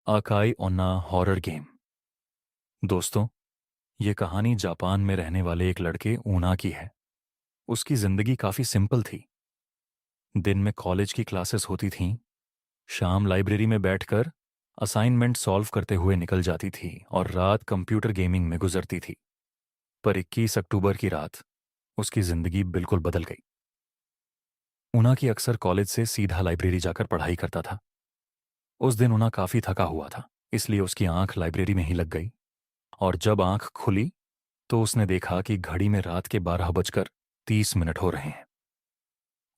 आकाई ओन्ना horror game. दोस्तों, ये कहानी जापान में रहने वाले एक लड़के ऊना की है। उसकी जिंदगी काफी सिंपल थी। दिन में कॉलेज की क्लासेस होती थीं, शाम लाइब्रेरी में बैठकर असाइनमेंट सॉल्व करते हुए निकल जाती थी और रात कंप्यूटर गेमिंग में गुजरती थी। पर 21 अक्टूबर की रात उसकी जिंदगी बिल्कुल बदल गई। ऊना की अक्सर कॉलेज से सीधा लाइब्रेरी जाकर पढ़ाई करता था। उस दिन ऊना काफी थका हुआ था, इसलिए उसकी आंख लाइब्रेरी में ही लग गई। और जब आंख खुली तो उसने देखा कि घड़ी में रात के 12:30 हो रहे हैं।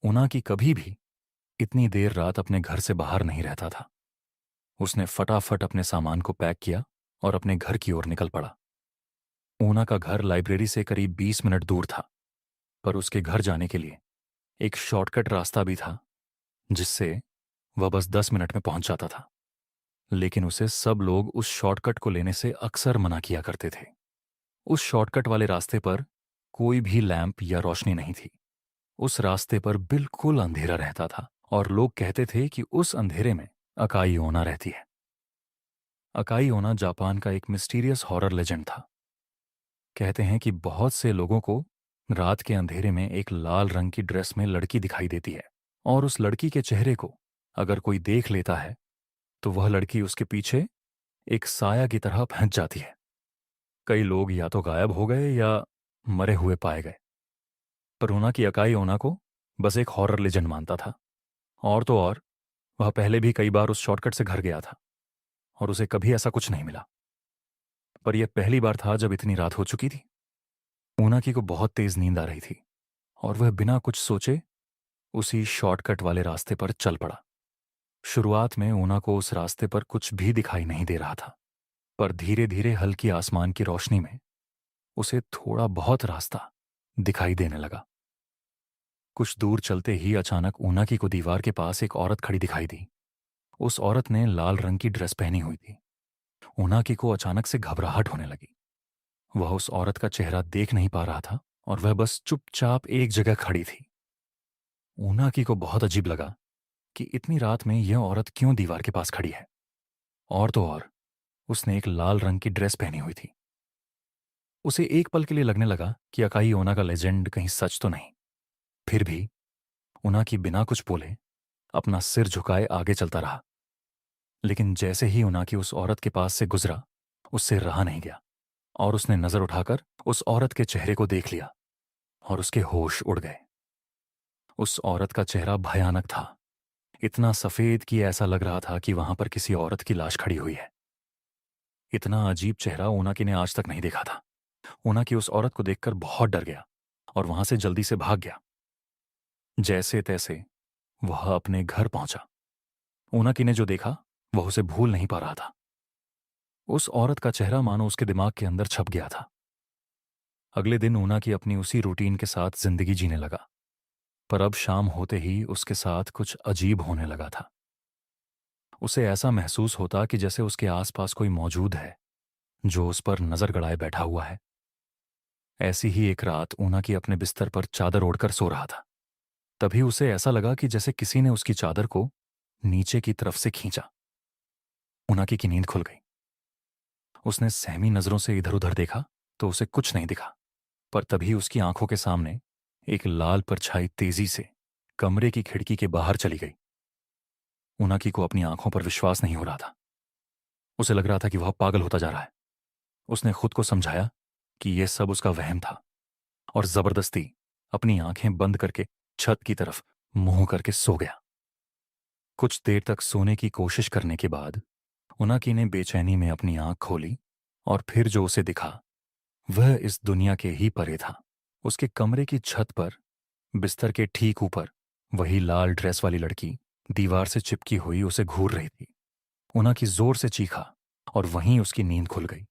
ऊना की कभी भी इतनी देर रात अपने घर से बाहर नहीं रहता था। उसने फटाफट अपने सामान को पैक किया और अपने घर की ओर निकल पड़ा। ऊना का घर लाइब्रेरी से करीब 20 मिनट दूर था, पर उसके घर जाने के लिए एक शॉर्टकट रास्ता भी था, जिससे वह बस 10 मिनट में पहुंच जाता था। लेकिन उसे सब लोग उस शॉर्टकट को लेने से अक्सर मना किया करते थे। उस शॉर्टकट वाले रास्ते पर कोई भी लैंप या रोशनी नहीं थी। उस रास्ते पर बिल्कुल अंधेरा रहता था और लोग कहते थे कि उस अंधेरे में अकाई ओना रहती है। अकाई ओना जापान का एक मिस्टीरियस हॉरर लेजेंड था। कहते हैं कि बहुत से लोगों को रात के अंधेरे में एक लाल रंग की ड्रेस में लड़की दिखाई देती है, और उस लड़की के चेहरे को अगर कोई देख लेता है तो वह लड़की उसके पीछे एक साया की तरह फंस जाती है। कई लोग या तो गायब हो गए या मरे हुए पाए गए। पर ऊना की अकाई ओना को बस एक हॉरर लेजेंड मानता था। और तो और, वह पहले भी कई बार उस शॉर्टकट से घर गया था और उसे कभी ऐसा कुछ नहीं मिला। पर यह पहली बार था जब इतनी रात हो चुकी थी। ऊनाकी को बहुत तेज नींद आ रही थी और वह बिना कुछ सोचे उसी शॉर्टकट वाले रास्ते पर चल पड़ा। शुरुआत में ऊना को उस रास्ते पर कुछ भी दिखाई नहीं दे रहा था, पर धीरे धीरे हल्की आसमान की रोशनी में उसे थोड़ा बहुत रास्ता दिखाई देने लगा। कुछ दूर चलते ही अचानक ऊनाकी को दीवार के पास एक औरत खड़ी दिखाई दी। उस औरत ने लाल रंग की ड्रेस पहनी हुई थी। ऊनाकी को अचानक से घबराहट होने लगी। वह उस औरत का चेहरा देख नहीं पा रहा था और वह बस चुपचाप एक जगह खड़ी थी। ऊनाकी को बहुत अजीब लगा कि इतनी रात में यह औरत क्यों दीवार के पास खड़ी है। और तो और, उसने एक लाल रंग की ड्रेस पहनी हुई थी। उसे एक पल के लिए लगने लगा कि अकाई ओना का लेजेंड कहीं सच तो नहीं। फिर भी ऊनाकी बिना कुछ बोले अपना सिर झुकाए आगे चलता रहा। लेकिन जैसे ही ऊनाकी उस औरत के पास से गुजरा, उससे रहा नहीं गया और उसने नजर उठाकर उस औरत के चेहरे को देख लिया और उसके होश उड़ गए। उस औरत का चेहरा भयानक था, इतना सफेद कि ऐसा लग रहा था कि वहां पर किसी औरत की लाश खड़ी हुई है। इतना अजीब चेहरा ऊनाकी ने आज तक नहीं देखा था। ऊनाकी उस औरत को देखकर बहुत डर गया और वहां से जल्दी से भाग गया। जैसे तैसे वह अपने घर पहुंचा। ऊनाकी ने जो देखा वह उसे भूल नहीं पा रहा था। उस औरत का चेहरा मानो उसके दिमाग के अंदर छप गया था। अगले दिन ऊनाकी अपनी उसी रूटीन के साथ जिंदगी जीने लगा, पर अब शाम होते ही उसके साथ कुछ अजीब होने लगा था। उसे ऐसा महसूस होता कि जैसे उसके आसपास कोई मौजूद है जो उस पर नजर गड़ाए बैठा हुआ है। ऐसी ही एक रात ऊनाकी अपने बिस्तर पर चादर ओढ़कर सो रहा था। तभी उसे ऐसा लगा कि जैसे किसी ने उसकी चादर को नीचे की तरफ से खींचा। ऊनाकी की नींद खुल गई। उसने सहमी नजरों से इधर उधर देखा तो उसे कुछ नहीं दिखा। पर तभी उसकी आंखों के सामने एक लाल परछाई तेजी से कमरे की खिड़की के बाहर चली गई। ऊनाकी को अपनी आंखों पर विश्वास नहीं हो रहा था। उसे लग रहा था कि वह पागल होता जा रहा है। उसने खुद को समझाया कि यह सब उसका वहम था और जबरदस्ती अपनी आंखें बंद करके छत की तरफ मुंह करके सो गया। कुछ देर तक सोने की कोशिश करने के बाद ऊनाकी ने बेचैनी में अपनी आंख खोली और फिर जो उसे दिखा वह इस दुनिया के ही परे था। उसके कमरे की छत पर बिस्तर के ठीक ऊपर वही लाल ड्रेस वाली लड़की दीवार से चिपकी हुई उसे घूर रही थी। ऊनाकी जोर से चीखा और वहीं उसकी नींद खुल गई।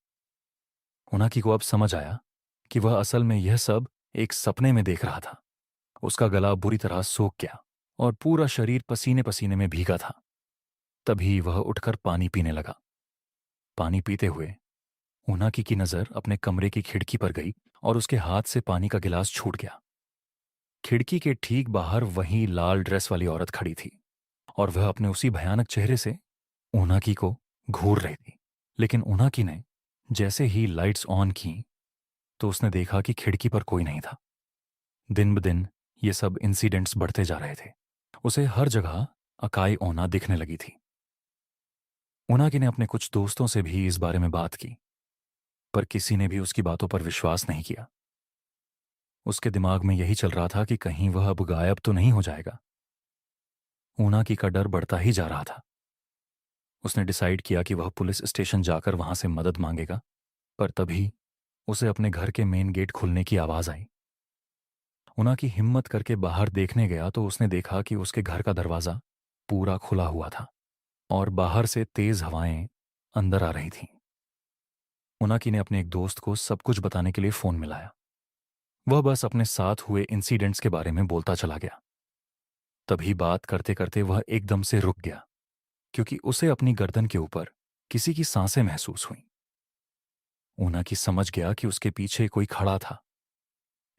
ऊनाकी को अब समझ आया कि वह असल में यह सब एक सपने में देख रहा था। उसका गला बुरी तरह सूख गया और पूरा शरीर पसीने पसीने में भीगा था। तभी वह उठकर पानी पीने लगा। पानी पीते हुए ऊनाकी की नजर अपने कमरे की खिड़की पर गई और उसके हाथ से पानी का गिलास छूट गया। खिड़की के ठीक बाहर वही लाल ड्रेस वाली औरत खड़ी थी और वह अपने उसी भयानक चेहरे से ऊनाकी को घूर रही थी। लेकिन उनाकी ने जैसे ही लाइट्स ऑन की तो उसने देखा कि खिड़की पर कोई नहीं था। दिन ब दिन ये सब इंसिडेंट्स बढ़ते जा रहे थे। उसे हर जगह अकाई ओना दिखने लगी थी। उनाकी ने अपने कुछ दोस्तों से भी इस बारे में बात की, पर किसी ने भी उसकी बातों पर विश्वास नहीं किया। उसके दिमाग में यही चल रहा था कि कहीं वह अब गायब तो नहीं हो जाएगा। उनाकी का डर बढ़ता ही जा रहा था। उसने डिसाइड किया कि वह पुलिस स्टेशन जाकर वहां से मदद मांगेगा, पर तभी उसे अपने घर के मेन गेट खुलने की आवाज आई। उनाकी हिम्मत करके बाहर देखने गया तो उसने देखा कि उसके घर का दरवाजा पूरा खुला हुआ था और बाहर से तेज हवाएं अंदर आ रही थीं। उनाकी ने अपने एक दोस्त को सब कुछ बताने के लिए फोन मिलाया। वह बस अपने साथ हुए इंसिडेंट्स के बारे में बोलता चला गया। तभी बात करते करते वह एकदम से रुक गया, क्योंकि उसे अपनी गर्दन के ऊपर किसी की सांसें महसूस हुईं। उनाकी समझ गया कि उसके पीछे कोई खड़ा था।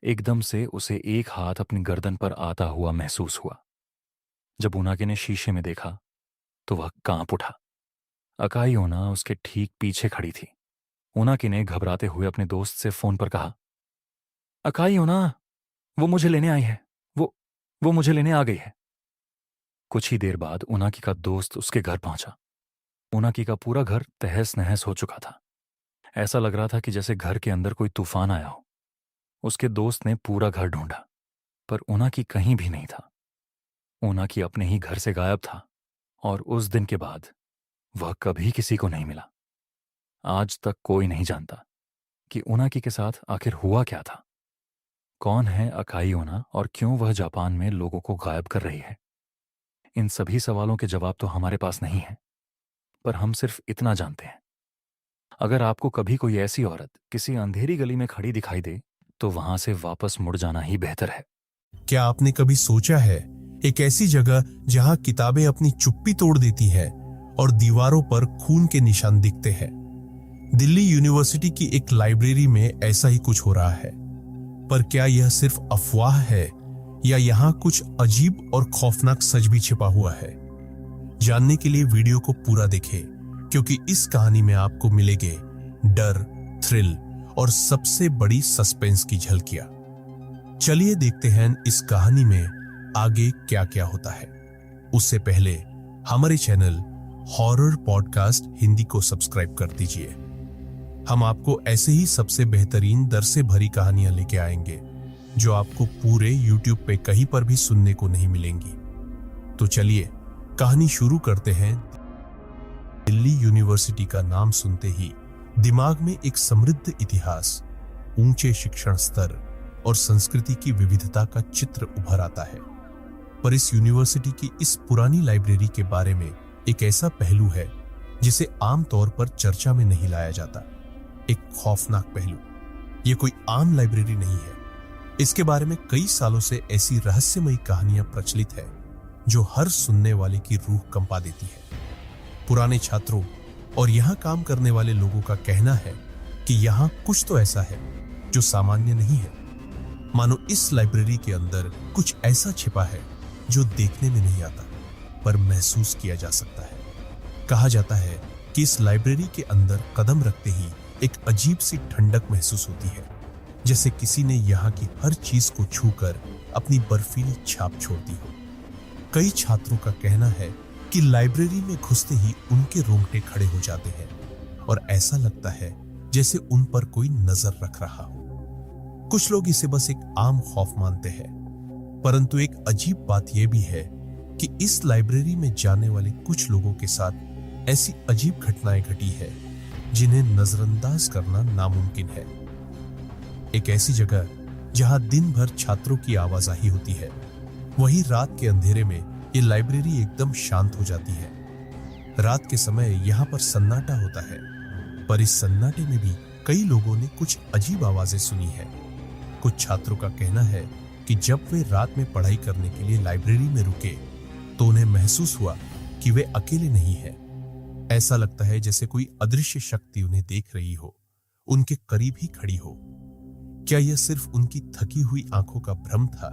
एकदम से उसे एक हाथ अपनी गर्दन पर आता हुआ महसूस हुआ। जब उनाकी ने शीशे में देखा तो वह कांप उठा। अकाई ओना उसके ठीक पीछे खड़ी थी। उनाकी ने घबराते हुए अपने दोस्त से फोन पर कहा, अकाई ओना, वो मुझे लेने आई है। वो मुझे लेने आ गई है। कुछ ही देर बाद उनाकी का दोस्त उसके घर पहुंचा। उनाकी का पूरा घर तहस नहस हो चुका था। ऐसा लग रहा था कि जैसे घर के अंदर कोई तूफान आया हो। उसके दोस्त ने पूरा घर ढूंढा, पर उनाकी कहीं भी नहीं था। उनाकी अपने ही घर से गायब था और उस दिन के बाद वह कभी किसी को नहीं मिला। आज तक कोई नहीं जानता कि उनाकी के साथ आखिर हुआ क्या था। कौन है अकाई ओना और क्यों वह जापान में लोगों को गायब कर रही है? इन सभी सवालों के जवाब तो हमारे पास नहीं है, पर हम सिर्फ इतना जानते हैं, अगर आपको कभी कोई ऐसी औरत किसी अंधेरी गली में खड़ी दिखाई दे तो वहां से वापस मुड़ जाना ही बेहतर है। क्या आपने कभी सोचा है, एक ऐसी जगह जहां किताबें अपनी चुप्पी तोड़ देती है और दीवारों पर खून के निशान दिखते हैं? दिल्ली यूनिवर्सिटी की एक लाइब्रेरी में ऐसा ही कुछ हो रहा है। पर क्या यह सिर्फ अफवाह है या यहाँ कुछ अजीब और खौफनाक सच भी छिपा हुआ है? जानने के लिए वीडियो को पूरा देखें, क्योंकि इस कहानी में आपको मिलेंगे डर, थ्रिल और सबसे बड़ी सस्पेंस की झलकियां। चलिए देखते हैं इस कहानी में आगे क्या क्या होता है। उससे पहले हमारे चैनल हॉरर पॉडकास्ट हिंदी को सब्सक्राइब कर दीजिए। हम आपको ऐसे ही सबसे बेहतरीन डर से भरी कहानियां लेके आएंगे, जो आपको पूरे YouTube पे कहीं पर भी सुनने को नहीं मिलेंगी। तो चलिए कहानी शुरू करते हैं। दिल्ली यूनिवर्सिटी का नाम सुनते ही दिमाग में एक समृद्ध इतिहास, ऊंचे शिक्षण स्तर और संस्कृति की विविधता का चित्र उभर आता है। पर इस यूनिवर्सिटी की इस पुरानी लाइब्रेरी के बारे में एक ऐसा पहलू है जिसे आमतौर पर चर्चा में नहीं लाया जाता। एक खौफनाक पहलू। यह कोई आम लाइब्रेरी नहीं है। इसके बारे में कई सालों से ऐसी रहस्यमयी कहानियां प्रचलित है जो हर सुनने वाले की रूह कंपा देती है। पुराने छात्रों और यहां काम करने वाले लोगों का कहना है कि यहां कुछ तो ऐसा है जो सामान्य नहीं है। मानो इस लाइब्रेरी के अंदर कुछ ऐसा छिपा है जो देखने में नहीं आता, पर महसूस किया जा सकता है। कहा जाता है कि इस लाइब्रेरी के अंदर कदम रखते ही एक अजीब सी ठंडक महसूस होती है, जैसे किसी ने यहाँ की हर चीज को छूकर अपनी बर्फीली छाप छोड़ दी हो। कई छात्रों का कहना है कि लाइब्रेरी में घुसते ही उनके रोंगटे खड़े हो जाते हैं और ऐसा लगता है जैसे उन पर कोई नजर रख रहा हो। कुछ लोग इसे बस एक आम खौफ मानते हैं, परंतु एक अजीब बात यह भी है कि इस लाइब्रेरी में जाने वाले कुछ लोगों के साथ ऐसी अजीब घटनाएं घटी है जिन्हें नजरअंदाज करना नामुमकिन है। एक ऐसी जगह जहां दिन भर छात्रों की आवाजाही होती है, वहीं रात के अंधेरे में ये लाइब्रेरी एकदम शांत हो जाती है। रात के समय यहाँ पर सन्नाटा होता है, पर इस सन्नाटे में भी कई लोगों ने कुछ अजीब आवाजें सुनी है। कुछ छात्रों का कहना है कि जब वे रात में पढ़ाई करने के लिए लाइब्रेरी में रुके तो उन्हें महसूस हुआ कि वे अकेले नहीं हैं। ऐसा लगता है जैसे कोई अदृश्य शक्ति उन्हें देख रही हो, उनके करीब ही खड़ी हो। क्या यह सिर्फ उनकी थकी हुई आंखों का भ्रम था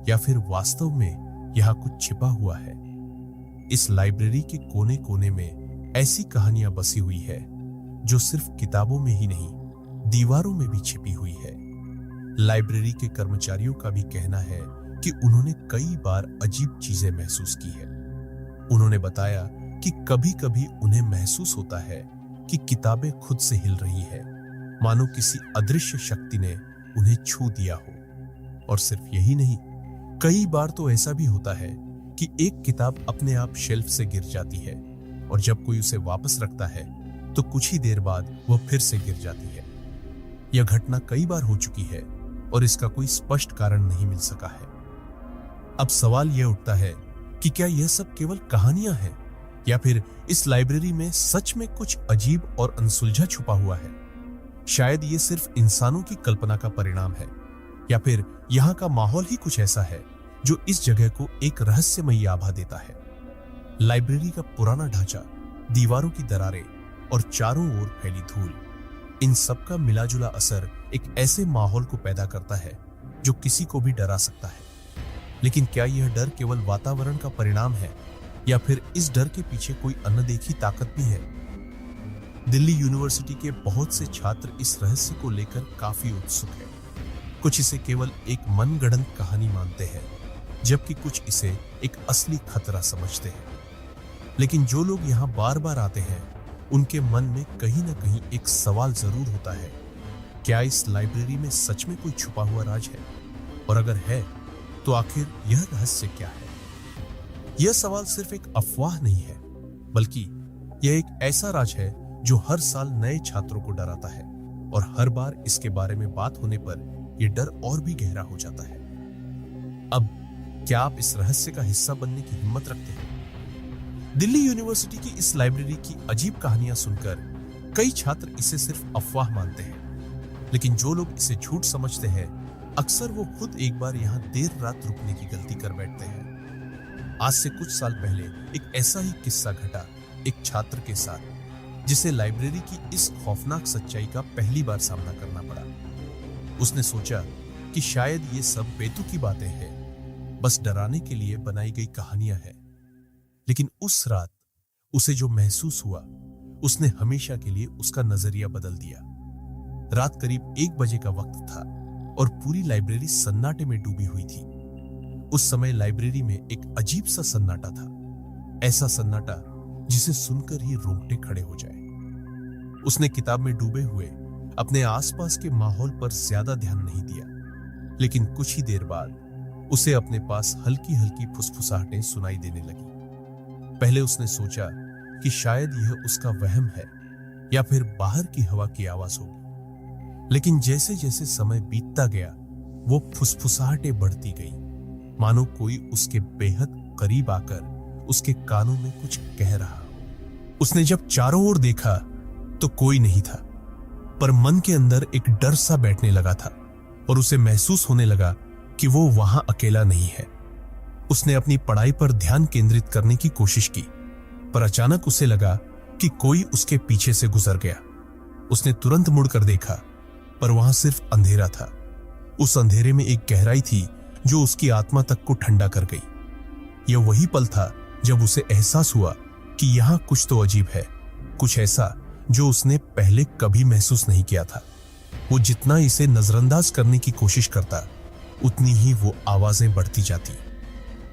या फिर वास्तव में यहाँ कुछ छिपा हुआ है? इस लाइब्रेरी के कोने कोने में ऐसी कहानियां बसी हुई है जो सिर्फ किताबों में ही नहीं, दीवारों में भी छिपी हुई है। लाइब्रेरी के कर्मचारियों का भी कहना है कि उन्होंने कई बार अजीब चीजें महसूस की है। उन्होंने बताया कि कभी-कभी उन्हें महसूस होता है कि किताबें खुद से हिल रही है, मानो किसी अदृश्य शक्ति ने उन्हें छू दिया हो। और सिर्फ यही नहीं, कई बार तो ऐसा भी होता है कि एक किताब अपने आप शेल्फ से गिर जाती है और जब कोई उसे वापस रखता है तो कुछ ही देर बाद वह फिर से गिर जाती है। यह घटना कई बार हो चुकी है और इसका कोई स्पष्ट कारण नहीं मिल सका है। अब सवाल यह उठता है कि क्या यह सब केवल कहानियां हैं या फिर इस लाइब्रेरी में सच में कुछ अजीब और अनसुलझा छुपा हुआ है। शायद यह सिर्फ इंसानों की कल्पना का परिणाम है या फिर यहाँ का माहौल ही कुछ ऐसा है जो इस जगह को एक रहस्यमयी आभा देता है। लाइब्रेरी का पुराना ढांचा, दीवारों की दरारें और चारों ओर फैली धूल, इन सब का मिलाजुला असर एक ऐसे माहौल को पैदा करता है जो किसी को भी डरा सकता है। लेकिन क्या यह डर केवल वातावरण का परिणाम है या फिर इस डर के पीछे कोई अनदेखी ताकत भी है? दिल्ली यूनिवर्सिटी के बहुत से छात्र इस रहस्य को लेकर काफी उत्सुक हैं। कुछ इसे केवल एक मनगढ़ंत कहानी मानते हैं, जबकि कुछ इसे एक असली खतरा समझते हैं। लेकिन जो लोग यहाँ बार बार आते हैं, उनके मन में कहीं ना कहीं एक सवाल जरूर होता है, क्या इस लाइब्रेरी में सच में कोई छुपा हुआ राज है? और अगर है, तो आखिर यह रहस्य क्या है? यह सवाल सिर्फ एक अफवाह नहीं है, बल्कि यह एक ऐसा राज है जो हर साल नए छात्रों को डराता है और हर बार इसके बारे में बात होने पर यह डर और भी गहरा हो जाता है। अब क्या आप इस रहस्य का हिस्सा बनने की हिम्मत रखते हैं? दिल्ली यूनिवर्सिटी की इस लाइब्रेरी की अजीब कहानियां सुनकर कई छात्र इसे सिर्फ अफवाह मानते हैं, लेकिन जो लोग इसे झूठ समझते हैं, अक्सर वो खुद एक बार यहाँ देर रात रुकने की गलती कर बैठते हैं। आज से कुछ साल पहले एक ऐसा ही किस्सा घटा एक छात्र के साथ, जिसे लाइब्रेरी की इस खौफनाक सच्चाई का पहली बार सामना करना पड़ा। उसने सोचा कि शायद ये सब बेतुकी बातें हैं, बस डराने के लिए बनाई गई कहानियां हैं। लेकिन उस रात उसे जो महसूस हुआ, उसने हमेशा के लिए उसका नजरिया बदल दिया। रात करीब 1 बजे का वक्त था और पूरी लाइब्रेरी सन्नाटे में डूबी हुई थी। उस समय लाइब्रेरी में एक अजीब सा सन्नाटा था, ऐसा सन्नाटा जिसे सुनकर ही रोंगटे खड़े हो जाए। उसने किताब में डूबे हुए अपने आसपास के माहौल पर ज्यादा ध्यान नहीं दिया, लेकिन कुछ ही देर बाद उसे अपने पास हल्की हल्की फुसफुसाहटें सुनाई देने लगी। पहले उसने सोचा कि शायद यह उसका वहम है या फिर बाहर की हवा की आवाज होगी, लेकिन जैसे जैसे समय बीतता गया, वो फुसफुसाहटें बढ़ती गई, मानो कोई उसके बेहद करीब आकर उसके कानों में कुछ कह रहा। उसने जब चारों ओर देखा तो कोई नहीं था, पर मन के अंदर एक डर सा बैठने लगा था और उसे महसूस होने लगा कि वो वहां अकेला नहीं है। उसने अपनी पढ़ाई पर ध्यान केंद्रित करने की कोशिश की, पर अचानक उसे लगा कि कोई उसके पीछे से गुजर गया। उसने तुरंत मुड़कर देखा, पर वहां सिर्फ अंधेरा था। उस अंधेरे में एक गहराई थी जो उसकी आत्मा तक को ठंडा कर गई। यह वही पल था जब उसे एहसास हुआ कि यहां कुछ तो अजीब है, कुछ ऐसा जो उसने पहले कभी महसूस नहीं किया था। वो जितना इसे नजरअंदाज करने की कोशिश करता, उतनी ही वो आवाजें बढ़ती जाती।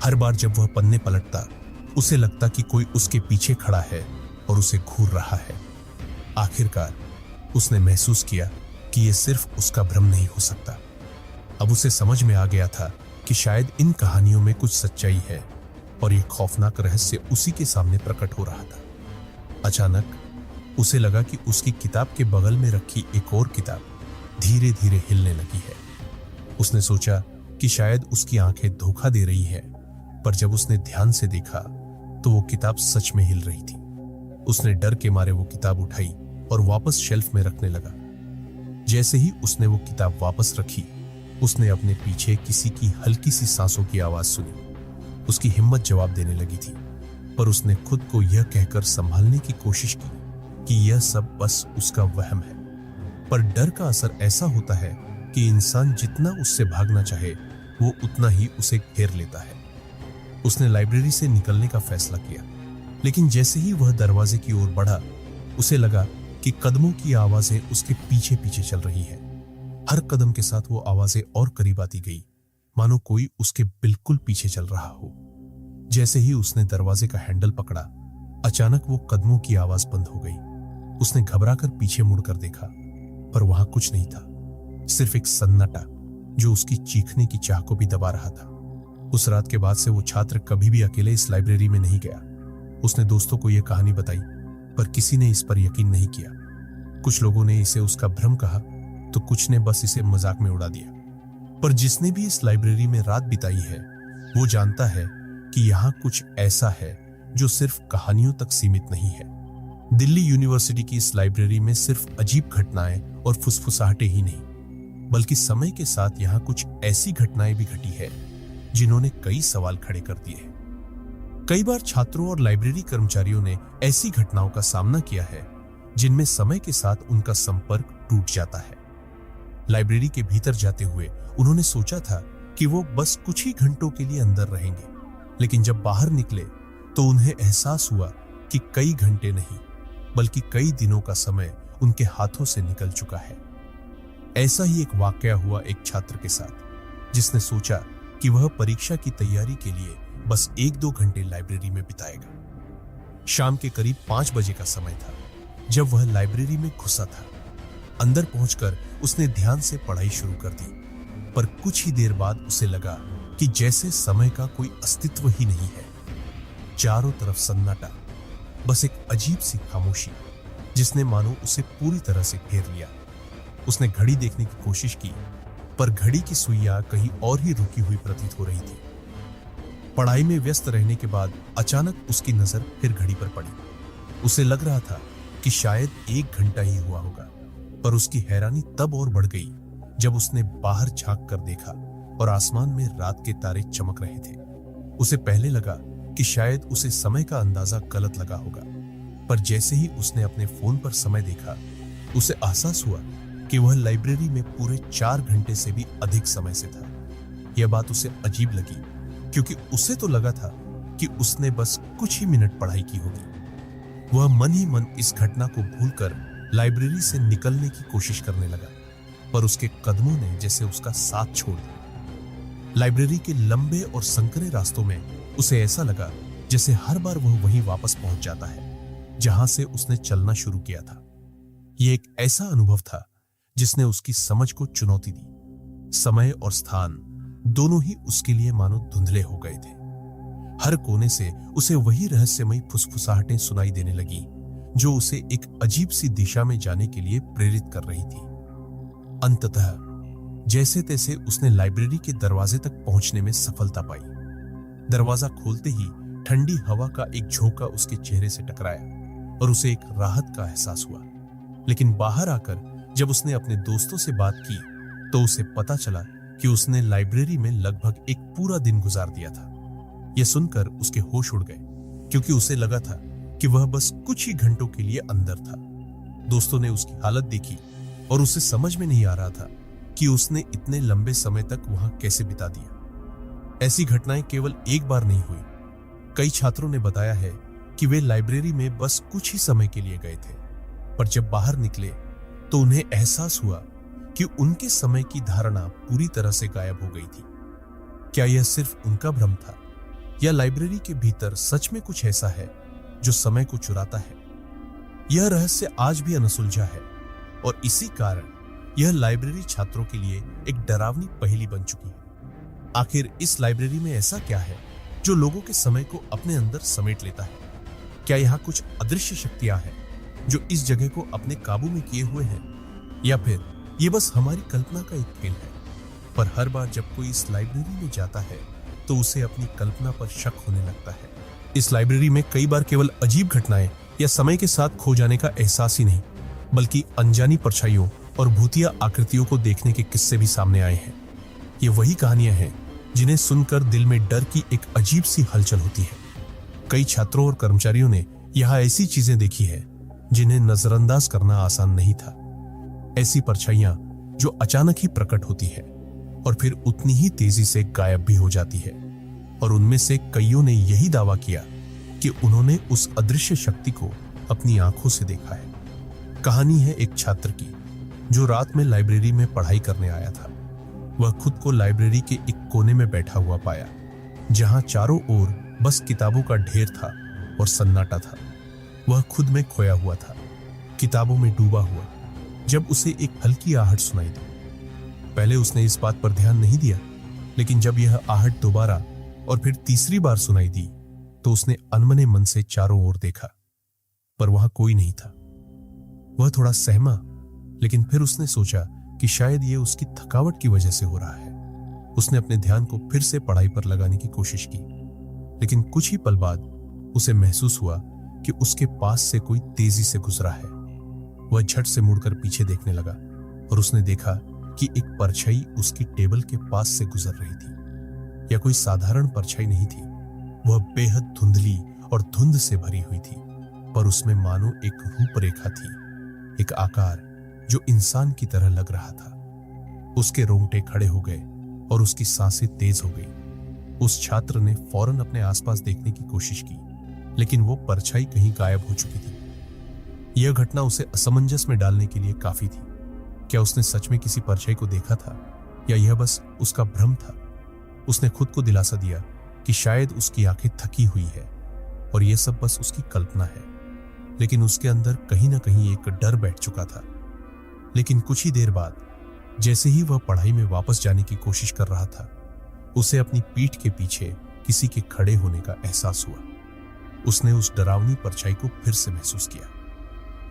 हर बार जब वह पन्ने पलटता, उसे लगता कि कोई उसके पीछे खड़ा है और उसे घूर रहा है। आखिरकार उसने महसूस किया कि यह सिर्फ उसका भ्रम नहीं हो सकता। अब उसे समझ में आ गया था कि शायद इन कहानियों में कुछ सच्चाई है और यह खौफनाक रहस्य उसी के सामने प्रकट हो रहा था। अचानक उसे लगा कि उसकी किताब के बगल में रखी एक और किताब धीरे धीरे हिलने लगी है। उसने सोचा कि शायद उसकी आंखें धोखा दे रही है, पर जब उसने ध्यान से देखा तो वो किताब सच में हिल रही थी। उसने डर के मारे वो किताब उठाई और वापस शेल्फ में रखने लगा। जैसे ही उसने वो किताब वापस रखी, उसने अपने पीछे किसी की हल्की सी सांसों की आवाज सुनी। उसकी हिम्मत जवाब देने लगी थी, पर उसने खुद को यह कहकर संभालने की कोशिश की कि यह सब बस उसका वहम है। पर डर का असर ऐसा होता है कि इंसान जितना उससे भागना चाहे, वो उतना ही उसे घेर लेता है। उसने लाइब्रेरी से निकलने का फैसला किया, लेकिन जैसे ही वह दरवाजे की ओर बढ़ा, उसे लगा कि कदमों की आवाजें उसके पीछे पीछे चल रही है। हर कदम के साथ वो आवाजें और करीब आती गई, मानो कोई उसके बिल्कुल पीछे चल रहा हो। जैसे ही उसने दरवाजे का हैंडल पकड़ा, अचानक वो कदमों की आवाज बंद हो गई। उसने घबराकर पीछे मुड़कर देखा, पर वहां कुछ नहीं था, सिर्फ एक सन्नाटा जो उसकी चीखने की चाह को भी दबा रहा था। उस रात के बाद से वो छात्र कभी भी अकेले इस लाइब्रेरी में नहीं गया। उसने दोस्तों को यह कहानी बताई, पर किसी ने इस पर यकीन नहीं किया। कुछ लोगों ने इसे उसका भ्रम कहा, तो कुछ ने बस इसे मजाक में उड़ा दिया। पर जिसने भी इस लाइब्रेरी में रात बिताई है, वो जानता है कि यहाँ कुछ ऐसा है जो सिर्फ कहानियों तक सीमित नहीं है। दिल्ली यूनिवर्सिटी की इस लाइब्रेरी में सिर्फ अजीब घटनाएं और फुसफुसाहटें ही नहीं, बल्कि समय के साथ यहाँ कुछ ऐसी घटनाएं भी घटी है जिन्होंने कई सवाल खड़े कर दिए हैं। कई बार छात्रों और लाइब्रेरी कर्मचारियों ने ऐसी घटनाओं का सामना किया है जिनमें समय के साथ उनका संपर्क टूट जाता है। लाइब्रेरी के भीतर जाते हुए उन्होंने सोचा था कि वो बस कुछ ही घंटों के लिए अंदर रहेंगे, लेकिन जब बाहर निकले तो उन्हें एहसास हुआ कि कई घंटे नहीं, बल्कि कई दिनों का समय उनके हाथों से निकल चुका है। ऐसा ही एक वाकया हुआ एक छात्र के साथ, जिसने सोचा कि वह परीक्षा की तैयारी के लिए बस 1-2 घंटे लाइब्रेरी में बिताएगा। शाम के करीब 5 बजे का समय था जब वह लाइब्रेरी में घुसा था। अंदर पहुंचकर उसने ध्यान से पढ़ाई शुरू कर दी, पर कुछ ही देर बाद उसे लगा कि जैसे समय का कोई अस्तित्व ही नहीं है। चारों तरफ सन्नाटा, बस एक अजीब सी खामोशी जिसने मानो उसे पूरी तरह से घेर लिया। उसने घड़ी देखने की कोशिश की, पर घड़ी की सुइयां कहीं और ही रुकी हुई प्रतीत हो रही थी। पढ़ाई में व्यस्त रहने के बाद अचानक उसकी नजर फिर घड़ी पर पड़ी। उसे लग रहा था कि शायद 1 घंटा ही हुआ होगा, पर उसकी हैरानी तब और बढ़ गई जब उसने बाहर झांक कर देखा और आसमान में रात के तारे चमक रहे थे। उसे पहले लगा कि शायद उसे समय का अंदाजा गलत लगा होगा, पर जैसे ही उसने अपने फोन पर समय देखा, उसे एहसास हुआ कि वह लाइब्रेरी में पूरे 4 घंटे से भी अधिक समय से था। यह बात उसे अजीब लगी, क्योंकि उसे तो लगा था कि उसने बस कुछ ही मिनट पढ़ाई की होगी। वह मन ही मन इस घटना को भूलकर लाइब्रेरी से निकलने की कोशिश करने लगा, पर उसके कदमों ने जैसे उसका साथ छोड़ दिया। लाइब्रेरी के लंबे और संकरे रास्तों में उसे ऐसा लगा जैसे हर बार वह वहीं वापस पहुंच जाता है जहां से उसने चलना शुरू किया था। यह एक ऐसा अनुभव था जिसने उसकी समझ को चुनौती दी। समय और स्थान दोनों ही उसके लिए मानो धुंधले हो गए थे। हर कोने से उसे वही रहस्यमयी फुसफुसाहटें सुनाई देने लगी जो उसे एक अजीब सी दिशा में जाने के लिए प्रेरित कर रही थी। अंततः जैसे तैसे उसने लाइब्रेरी के दरवाजे तक पहुंचने में सफलता पाई। दरवाजा खोलते ही ठंडी हवा का एक झोंका उसके चेहरे से टकराया और उसे एक राहत का एहसास हुआ। लेकिन बाहर आकर जब उसने अपने दोस्तों से बात की तो उसे पता चला कि उसने लाइब्रेरी में लगभग एक पूरा दिन गुजार दिया था। यह सुनकर उसके होश उड़ गए, क्योंकि उसे लगा था कि वह बस कुछ ही घंटों के लिए अंदर था। दोस्तों ने उसकी हालत देखी और उसे समझ में नहीं आ रहा था कि उसने इतने लंबे समय तक वहां कैसे बिता दिया। ऐसी घटनाएं केवल एक बार नहीं हुई। कई छात्रों ने बताया है कि वे लाइब्रेरी में बस कुछ ही समय के लिए गए थे, पर जब बाहर निकले तो उन्हें एहसास हुआ कि उनके समय की धारणा पूरी तरह से गायब हो गई थी। क्या यह सिर्फ उनका भ्रम था, या लाइब्रेरी के भीतर सच में कुछ ऐसा है जो समय को चुराता है? यह रहस्य आज भी अनसुलझा है और इसी कारण यह लाइब्रेरी छात्रों के लिए एक डरावनी पहेली बन चुकी है। आखिर इस लाइब्रेरी में ऐसा क्या है जो लोगों के समय को अपने अंदर समेट लेता है? क्या यहाँ कुछ अदृश्य शक्तियां हैं जो इस जगह को अपने काबू में किए हुए हैं, या फिर ये बस हमारी कल्पना का एक खेल है? पर हर बार जब कोई इस लाइब्रेरी में जाता है तो उसे अपनी कल्पना पर शक होने लगता है। इस लाइब्रेरी में कई बार केवल अजीब घटनाएं या समय के साथ खो जाने का एहसास ही नहीं, बल्कि अनजानी परछाइयों और भूतिया आकृतियों को देखने के किस्से भी सामने आए हैं। ये वही कहानियां हैं जिन्हें सुनकर दिल में डर की एक अजीब सी हलचल होती है। कई छात्रों और कर्मचारियों ने यहाँ ऐसी चीजें देखी है जिन्हें नजरअंदाज करना आसान नहीं था। ऐसी परछाइयां जो अचानक ही प्रकट होती है और फिर उतनी ही तेजी से गायब भी हो जाती है। और उनमें से कईयों ने यही दावा किया कि उन्होंने उस अदृश्य शक्ति को अपनी आंखों से देखा है। कहानी है एक छात्र की जो रात में लाइब्रेरी में पढ़ाई करने आया था। वह खुद को लाइब्रेरी के एक कोने में बैठा हुआ पाया, जहां चारों ओर बस किताबों का ढेर था और सन्नाटा था। वह खुद में खोया हुआ था, किताबों में डूबा हुआ, जब उसे एक हल्की आहट सुनाई दी। पहले उसने इस बात पर ध्यान नहीं दिया, लेकिन जब यह आहट दोबारा और फिर तीसरी बार सुनाई दी तो उसने अनमने मन से चारों ओर देखा, पर वहां कोई नहीं था। वह थोड़ा सहमा, लेकिन फिर उसने सोचा कि शायद यह उसकी थकावट की वजह से हो रहा है। उसने अपने ध्यान को फिर से पढ़ाई पर लगाने की कोशिश की, लेकिन कुछ ही पल बाद उसे महसूस हुआ कि उसके पास से कोई तेजी से गुजरा है। वह झट से मुड़कर पीछे देखने लगा और उसने देखा कि एक परछाई उसकी टेबल के पास से गुजर रही थी। यह कोई साधारण परछाई नहीं थी, वह बेहद धुंधली और धुंध से भरी हुई थी, पर उसमें मानो एक रूपरेखा थी, एक आकार जो इंसान की तरह लग रहा था। उसके रोंगटे खड़े हो गए और उसकी सांसें तेज हो गई। उस छात्र ने फौरन अपने आसपास देखने की कोशिश की, लेकिन वो परछाई कहीं गायब हो चुकी थी। यह घटना उसे असमंजस में डालने के लिए काफी थी। क्या उसने सच में किसी परछाई को देखा था, या यह बस उसका भ्रम था? उसने खुद को दिलासा दिया कि शायद उसकी आंखें थकी हुई है और यह सब बस उसकी कल्पना है, लेकिन उसके अंदर कहीं ना कहीं एक डर बैठ चुका था। लेकिन कुछ ही देर बाद, जैसे ही वह पढ़ाई में वापस जाने की कोशिश कर रहा था, उसे अपनी पीठ के पीछे किसी के खड़े होने का एहसास हुआ। उसने उस डरावनी परछाई को फिर से महसूस किया।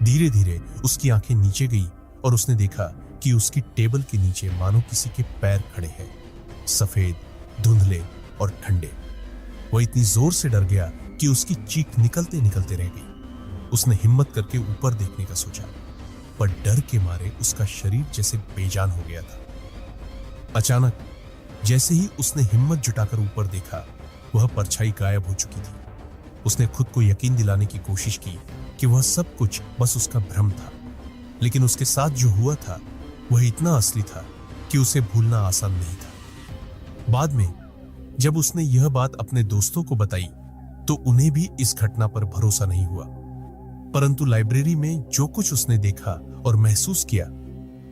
धीरे धीरे उसकी आंखें नीचे गई और उसने देखा कि उसकी टेबल के नीचे मानो किसी के पैर खड़े हैं, सफेद, धुंधले और ठंडे। वह इतनी जोर से डर गया कि उसकी चीख निकलते निकलते रह गई। उसने हिम्मत करके ऊपर देखने का सोचा, पर डर के मारे उसका शरीर जैसे बेजान हो गया था। अचानक जैसे ही उसने हिम्मत जुटाकर ऊपर देखा, वह परछाई गायब हो चुकी थी। उसने खुद को यकीन दिलाने की कोशिश की कि वह सब कुछ बस उसका भ्रम था, लेकिन उसके साथ जो हुआ था वह इतना असली था कि उसे भूलना आसान नहीं था। बाद में जब उसने यह बात अपने दोस्तों को बताई तो उन्हें भी इस घटना पर भरोसा नहीं हुआ, परंतु लाइब्रेरी में जो कुछ उसने देखा और महसूस किया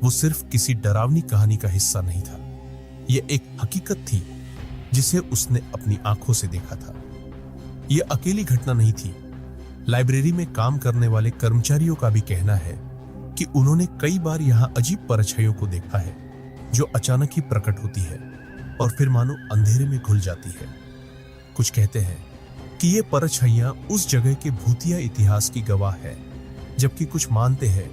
वो सिर्फ किसी डरावनी कहानी का हिस्सा नहीं था। यह एक हकीकत थी जिसे उसने अपनी आंखों से देखा था। यह अकेली घटना नहीं थी। लाइब्रेरी में काम करने वाले कर्मचारियों का भी कहना है कि उन्होंने कई बार यहां अजीब परछाइयों को देखा है जो अचानक ही प्रकट होती है और फिर मानो अंधेरे में घुल जाती है। कुछ कहते हैं कि ये परछाइयां उस जगह के भूतिया इतिहास की गवाह है, जबकि कुछ मानते हैं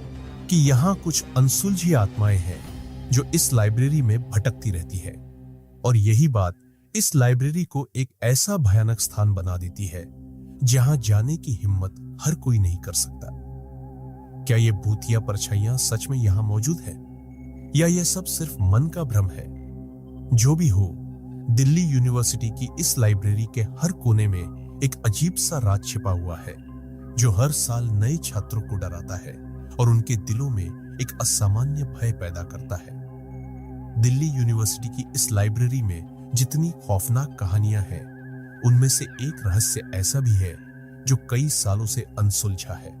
कि यहाँ कुछ अनसुलझी आत्माएं हैं जो इस लाइब्रेरी में भटकती रहती है, और यही बात इस लाइब्रेरी को एक ऐसा भयानक स्थान बना देती है जहां जाने की हिम्मत हर कोई नहीं कर सकता। क्या ये भूतिया परछाइयां सच में यहां मौजूद है, या यह सब सिर्फ मन का भ्रम है? जो भी हो, दिल्ली यूनिवर्सिटी की इस लाइब्रेरी के हर कोने में एक अजीब सा राज छिपा हुआ है जो हर साल नए छात्रों को डराता है और उनके दिलों में एक असामान्य भय पैदा करता है। दिल्ली यूनिवर्सिटी की इस लाइब्रेरी में जितनी खौफनाक कहानियां हैं, उनमें से एक रहस्य ऐसा भी है जो कई सालों से अनसुलझा है।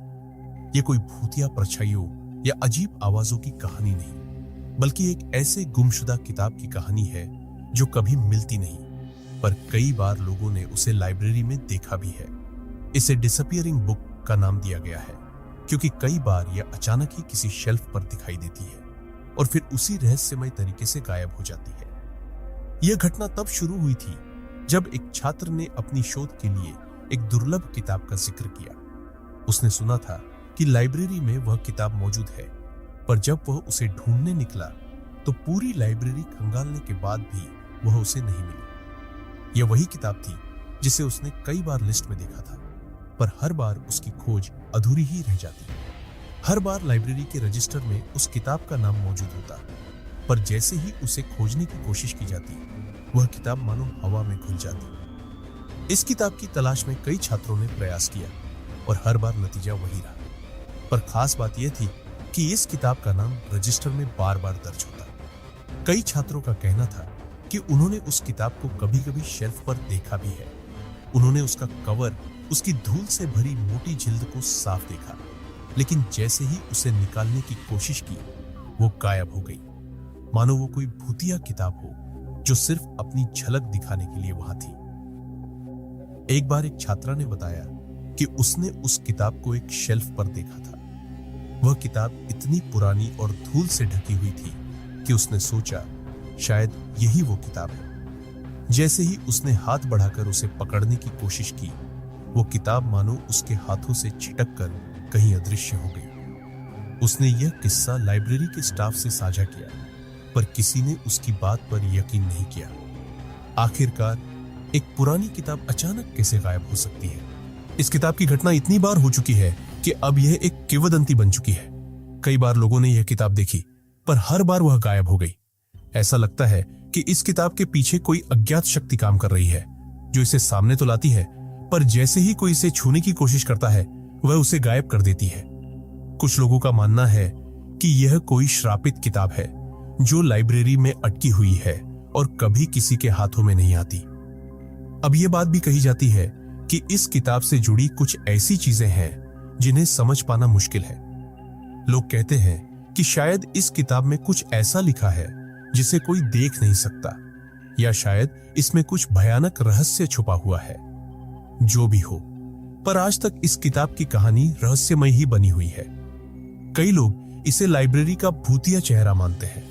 यह कोई भूतिया परछाइयों या अजीब आवाजों की कहानी नहीं, बल्कि एक ऐसे गुमशुदा किताब की कहानी है जो कभी मिलती नहीं, पर कई बार लोगों ने उसे लाइब्रेरी में देखा भी है। इसे डिसअपीयरिंग बुक का नाम दिया गया है क्योंकि कई बार यह अचानक ही किसी शेल्फ पर दिखाई देती है और फिर उसी रहस्यमय तरीके से गायब हो जाती है। यह घटना तब शुरू हुई थी जब एक छात्र ने अपनी शोध के लिए एक दुर्लभ किताब का जिक्र किया। उसने सुना था कि लाइब्रेरी में वह किताब मौजूद है, पर जब वह उसे ढूंढने निकला तो पूरी लाइब्रेरी खंगालने के बाद भी वह उसे नहीं मिली। यह वही किताब थी जिसे उसने कई बार लिस्ट में देखा था, पर हर बार उसकी खोज अधूरी ही रह जाती। हर बार लाइब्रेरी के रजिस्टर में उस किताब का नाम मौजूद होता, पर जैसे ही उसे खोजने की कोशिश की जाती, वह किताब मानो हवा में घुल जाती। इस किताब की तलाश में कई छात्रों ने प्रयास किया और हर बार नतीजा वही रहा। पर खास बात यह थी कि इस किताब का नाम रजिस्टर में बार बार दर्ज होता। कई छात्रों का कहना था कि उन्होंने उस किताब को कभी कभी शेल्फ पर देखा भी है। उन्होंने उसका कवर उसकी धूल से भरी मोटी जिल्द को साफ देखा, लेकिन जैसे ही उसे निकालने की कोशिश की वो गायब हो गई, मानो वो कोई भूतिया किताब हो जो सिर्फ अपनी झलक दिखाने के लिए वहां थी। एक बार एक छात्रा ने बताया कि उसने उस किताब को एक शेल्फ पर देखा था। वह किताब इतनी पुरानी और धूल से ढकी हुई थी कि उसने सोचा शायद यही वो किताब है। जैसे ही उसने हाथ बढ़ाकर उसे पकड़ने की कोशिश की, वो किताब मानो उसके हाथों से छिटक कर कहीं अदृश्य हो गई। उसने यह किस्सा लाइब्रेरी के स्टाफ से साझा किया, पर किसी ने उसकी बात पर यकीन नहीं किया। आखिरकार एक पुरानी किताब अचानक कैसे गायब हो सकती है? इस किताब की घटना इतनी बार हो चुकी है कि अब यह एक किंवदंती बन चुकी है। कई बार लोगों ने यह किताब देखी, पर हर बार वह गायब हो गई। ऐसा लगता है कि इस किताब के पीछे कोई अज्ञात शक्ति काम कर रही है, जो इसे सामने तो लाती है, पर जैसे ही कोई इसे छूने की कोशिश करता है वह उसे गायब कर देती है। कुछ लोगों का मानना है कि यह कोई श्रापित किताब है जो लाइब्रेरी में अटकी हुई है और कभी किसी के हाथों में नहीं आती। अब यह बात भी कही जाती है कि इस किताब से जुड़ी कुछ ऐसी चीजें हैं जिन्हें समझ पाना मुश्किल है। लोग कहते हैं कि शायद इस किताब में कुछ ऐसा लिखा है जिसे कोई देख नहीं सकता, या शायद इसमें कुछ भयानक रहस्य छुपा हुआ है। जो भी हो, पर आज तक इस किताब की कहानी रहस्यमय ही बनी हुई है। कई लोग इसे लाइब्रेरी का भूतिया चेहरा मानते हैं,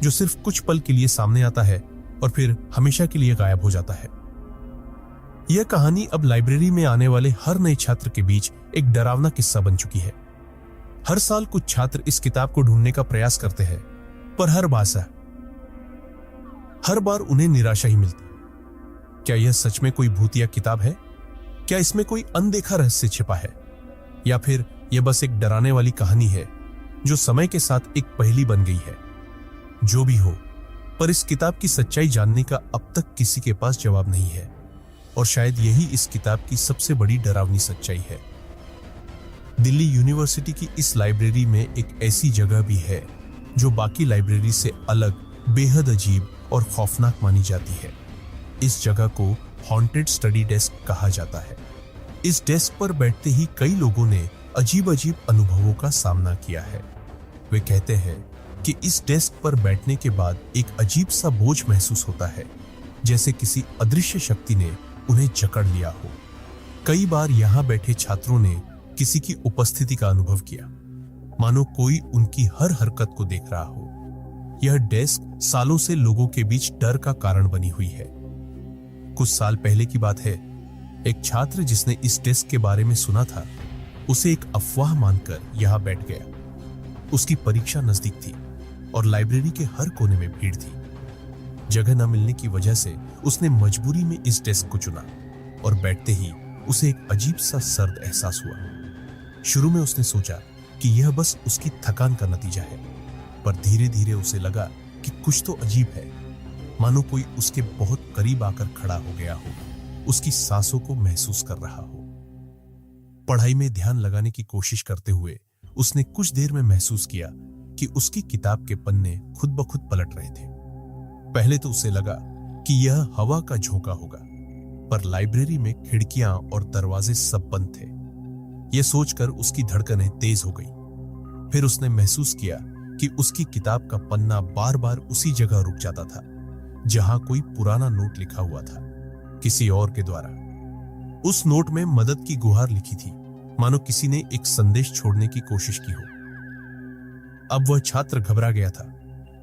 जो सिर्फ कुछ पल के लिए सामने आता है और फिर हमेशा के लिए गायब हो जाता है। यह कहानी अब लाइब्रेरी में आने वाले हर नए छात्र के बीच एक डरावना किस्सा बन चुकी है। हर साल कुछ छात्र इस किताब को ढूंढने का प्रयास करते हैं, पर हर बार उन्हें निराशा ही मिलती है। क्या यह सच में कोई भूतिया किताब है? क्या इसमें कोई अनदेखा रहस्य छिपा है, या फिर यह बस एक डराने वाली कहानी है जो समय के साथ एक पहेली बन गई है? जो भी हो, पर इस किताब की सच्चाई जानने का अब तक किसी के पास जवाब नहीं है, और शायद यही इस किताब की सबसे बड़ी डरावनी सच्चाई है। दिल्ली यूनिवर्सिटी की इस लाइब्रेरी में एक ऐसी जगह भी है जो बाकी लाइब्रेरी से अलग, बेहद अजीब और खौफनाक मानी जाती है। इस जगह को हॉन्टेड स्टडी डेस्क कहा जाता है। इस डेस्क पर बैठते ही कई लोगों ने अजीब अजीब अनुभवों का सामना किया है। वे कहते हैं कि इस डेस्क पर बैठने के बाद एक अजीब सा बोझ महसूस होता है, जैसे किसी अदृश्य शक्ति ने उन्हें जकड़ लिया हो। कई बार यहां बैठे छात्रों ने किसी की उपस्थिति का अनुभव किया, मानो कोई उनकी हर हरकत को देख रहा हो। यह डेस्क सालों से लोगों के बीच डर का कारण बनी हुई है। कुछ साल पहले की बात है, एक छात्र जिसने इस डेस्क के बारे में सुना था, उसे एक अफवाह मानकर यहां बैठ गया। उसकी परीक्षा नजदीक थी और लाइब्रेरी के हर कोने में भीड़ थी। जगह न मिलने की वजह से उसने मजबूरी में इस डेस्क को चुना, और बैठते ही उसे एक अजीब सा सर्द एहसास हुआ। शुरू में उसने सोचा कि यह बस उसकी थकान का नतीजा है, पर धीरे धीरे उसे लगा कि कुछ तो अजीब है, मानो कोई उसके बहुत करीब आकर खड़ा हो गया हो, उसकी सांसों को महसूस कर रहा हो। पढ़ाई में ध्यान लगाने की कोशिश करते हुए उसने कुछ देर में महसूस किया कि उसकी किताब के पन्ने खुद ब खुद पलट रहे थे। पहले तो उसे लगा कि यह हवा का झोंका होगा, पर लाइब्रेरी में खिड़कियां और दरवाजे सब बंद थे। यह सोचकर उसकी धड़कनें तेज हो गई। फिर उसने महसूस किया कि उसकी किताब का पन्ना बार बार उसी जगह रुक जाता था जहां कोई पुराना नोट लिखा हुआ था, किसी और के द्वारा। उस नोट में मदद की गुहार लिखी थी, मानो किसी ने एक संदेश छोड़ने की कोशिश की हो। अब वह छात्र घबरा गया था,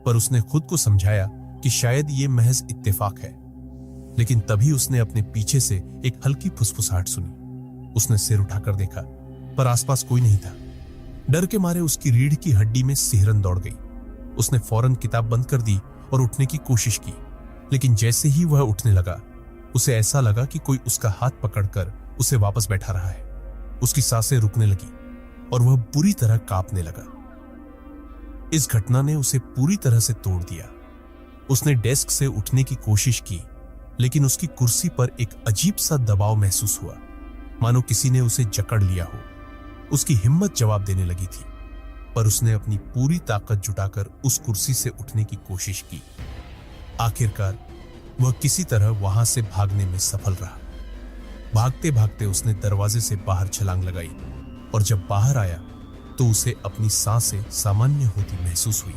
पर उसने खुद को समझाया कि शायद ये महज इत्तेफाक है। लेकिन तभी उसने अपने पीछे से एक हल्की फुसफुसाहट सुनी। उसने सिर उठाकर देखा, पर आसपास कोई नहीं था। डर के मारे उसकी रीढ़ की हड्डी में सिहरन दौड़ गई। उसने फौरन किताब बंद कर दी और उठने की कोशिश की, लेकिन जैसे ही वह उठने लगा, उसे ऐसा लगा कि कोई उसका हाथ पकड़कर उसे वापस बैठा रहा है। उसकी सांसें रुकने लगी और वह बुरी तरह कांपने लगा। इस घटना ने उसे पूरी तरह से तोड़ दिया। उसने डेस्क से उठने की कोशिश की, लेकिन उसकी कुर्सी पर एक अजीब सा दबाव महसूस हुआ, मानो किसी ने उसे जकड़ लिया हो। उसकी हिम्मत जवाब देने लगी थी, पर उसने अपनी पूरी ताकत जुटाकर उस कुर्सी से उठने की कोशिश की। आखिरकार वह किसी तरह वहां से भागने में सफल रहा। भागते भागते उसने दरवाजे से बाहर छलांग लगाई और जब बाहर आया तो उसे अपनी सांसें सामान्य होती महसूस हुई।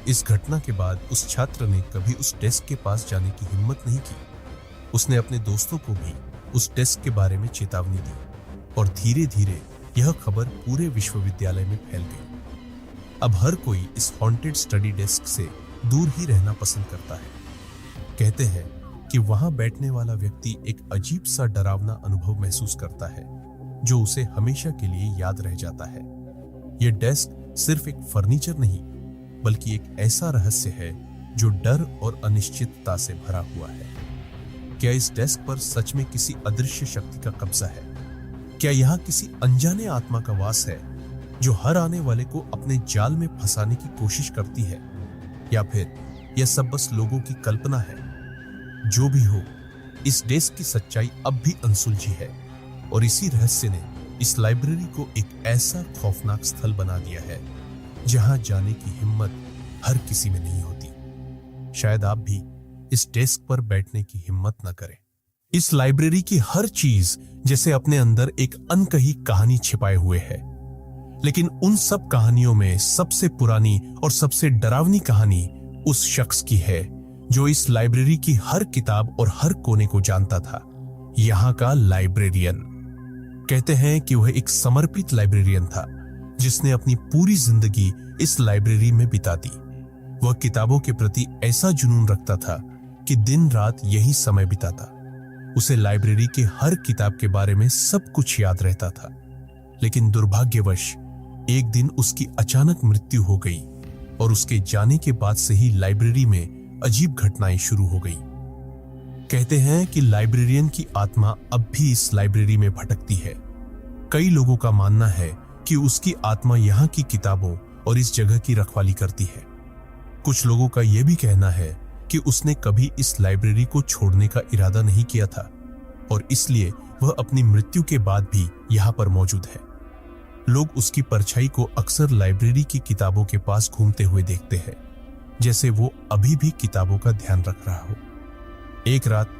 इस घटना के बाद उस छात्र ने कभी उस डेस्क के पास जाने की हिम्मत नहीं की। उसने अपने दोस्तों को भी उस डेस्क के बारे में चेतावनी दी और धीरे धीरे यह खबर पूरे विश्वविद्यालय में फैल गई। अब हर कोई इस हॉन्टेड स्टडी डेस्क से दूर ही रहना पसंद करता है। कहते हैं कि वहां बैठने वाला व्यक्ति एक अजीब सा डरावना अनुभव महसूस करता है जो उसे हमेशा के लिए याद रह जाता है। यह डेस्क सिर्फ एक फर्नीचर नहीं बल्कि एक ऐसा रहस्य है जो डर और अनिश्चितता से भरा हुआ है। क्या इस डेस्क पर सच में किसी अदृश्य शक्ति का कब्जा है? क्या यहाँ किसी अनजाने आत्मा का वास है जो हर आने वाले को अपने जाल में फंसाने की कोशिश करती है? या फिर यह सब बस लोगों की कल्पना है? जो भी हो, इस डेस्क की सच्चाई अब भी अनसुलझी है और इसी रहस्य ने इस लाइब्रेरी को एक ऐसा खौफनाक स्थल बना दिया है जहां जाने की हिम्मत हर किसी में नहीं होती। शायद आप भी इस डेस्क पर बैठने की हिम्मत न करें। इस लाइब्रेरी की हर चीज जैसे अपने अंदर एक अनकही कहानी छिपाए हुए है, लेकिन उन सब कहानियों में सबसे पुरानी और सबसे डरावनी कहानी उस शख्स की है जो इस लाइब्रेरी की हर किताब और हर कोने को जानता था। यहाँ का लाइब्रेरियन। कहते हैं कि वह एक समर्पित लाइब्रेरियन था जिसने अपनी पूरी जिंदगी इस लाइब्रेरी में बिता दी। वह किताबों के प्रति ऐसा जुनून रखता था कि दिन रात यही समय बिताता। उसे लाइब्रेरी के हर किताब के बारे में सब कुछ याद रहता था। लेकिन दुर्भाग्यवश एक दिन उसकी अचानक मृत्यु हो गई और उसके जाने के बाद से ही लाइब्रेरी में अजीब घटनाएं शुरू हो गई। कहते हैं कि लाइब्रेरियन की आत्मा अब भी इस लाइब्रेरी में भटकती है। कई लोगों का मानना है कि उसकी आत्मा यहाँ की किताबों और इस जगह की रखवाली करती है। कुछ लोगों का यह भी कहना है कि उसने कभी इस लाइब्रेरी को छोड़ने का इरादा नहीं किया था और इसलिए वह अपनी मृत्यु के बाद भी यहाँ पर मौजूद है। लोग उसकी परछाई को अक्सर लाइब्रेरी की किताबों के पास घूमते हुए देखते हैं, जैसे वो अभी भी किताबों का ध्यान रख रहा हो। एक रात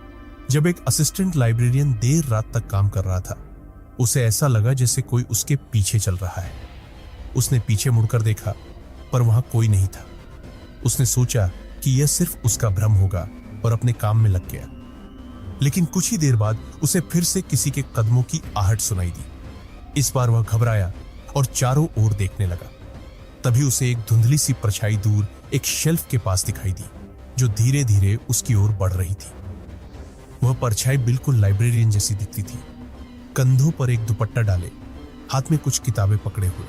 जब एक असिस्टेंट लाइब्रेरियन देर रात तक काम कर रहा था, उसे ऐसा लगा जैसे कोई उसके पीछे चल रहा है। उसने पीछे मुड़कर देखा पर वहां कोई नहीं था। उसने सोचा कि यह सिर्फ उसका भ्रम होगा और अपने काम में लग गया। लेकिन कुछ ही देर बाद उसे फिर से किसी के कदमों की आहट सुनाई दी। इस बार वह घबराया और चारों ओर देखने लगा। तभी उसे एक धुंधली सी परछाई दूर एक शेल्फ के पास दिखाई दी जो धीरे धीरे उसकी ओर बढ़ रही थी। वह परछाई बिल्कुल लाइब्रेरियन जैसी दिखती थी, कंधों पर एक दुपट्टा डाले, हाथ में कुछ किताबें पकड़े हुए।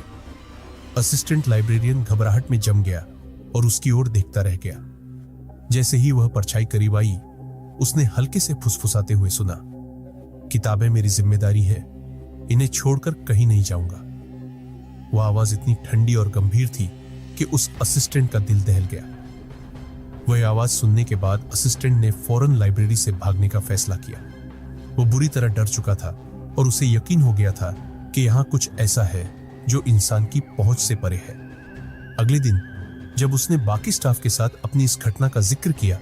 असिस्टेंट लाइब्रेरियन घबराहट में जम गया और उसकी ओर देखता रह गया। जैसे ही वह परछाई करीब आई, उसने हल्के से फुसफुसाते हुए सुना, किताबें मेरी जिम्मेदारी है, इन्हें छोड़कर कहीं नहीं जाऊंगा। वह आवाज इतनी ठंडी और गंभीर थी कि उस असिस्टेंट का दिल दहल गया। वह आवाज सुनने के बाद असिस्टेंट ने फौरन लाइब्रेरी से भागने का फैसला किया। वो बुरी तरह डर चुका था और उसे यकीन हो गया था कि यहाँ कुछ ऐसा है जो इंसान की पहुंच से परे है। अगले दिन जब उसने बाकी स्टाफ के साथ अपनी इस घटना का जिक्र किया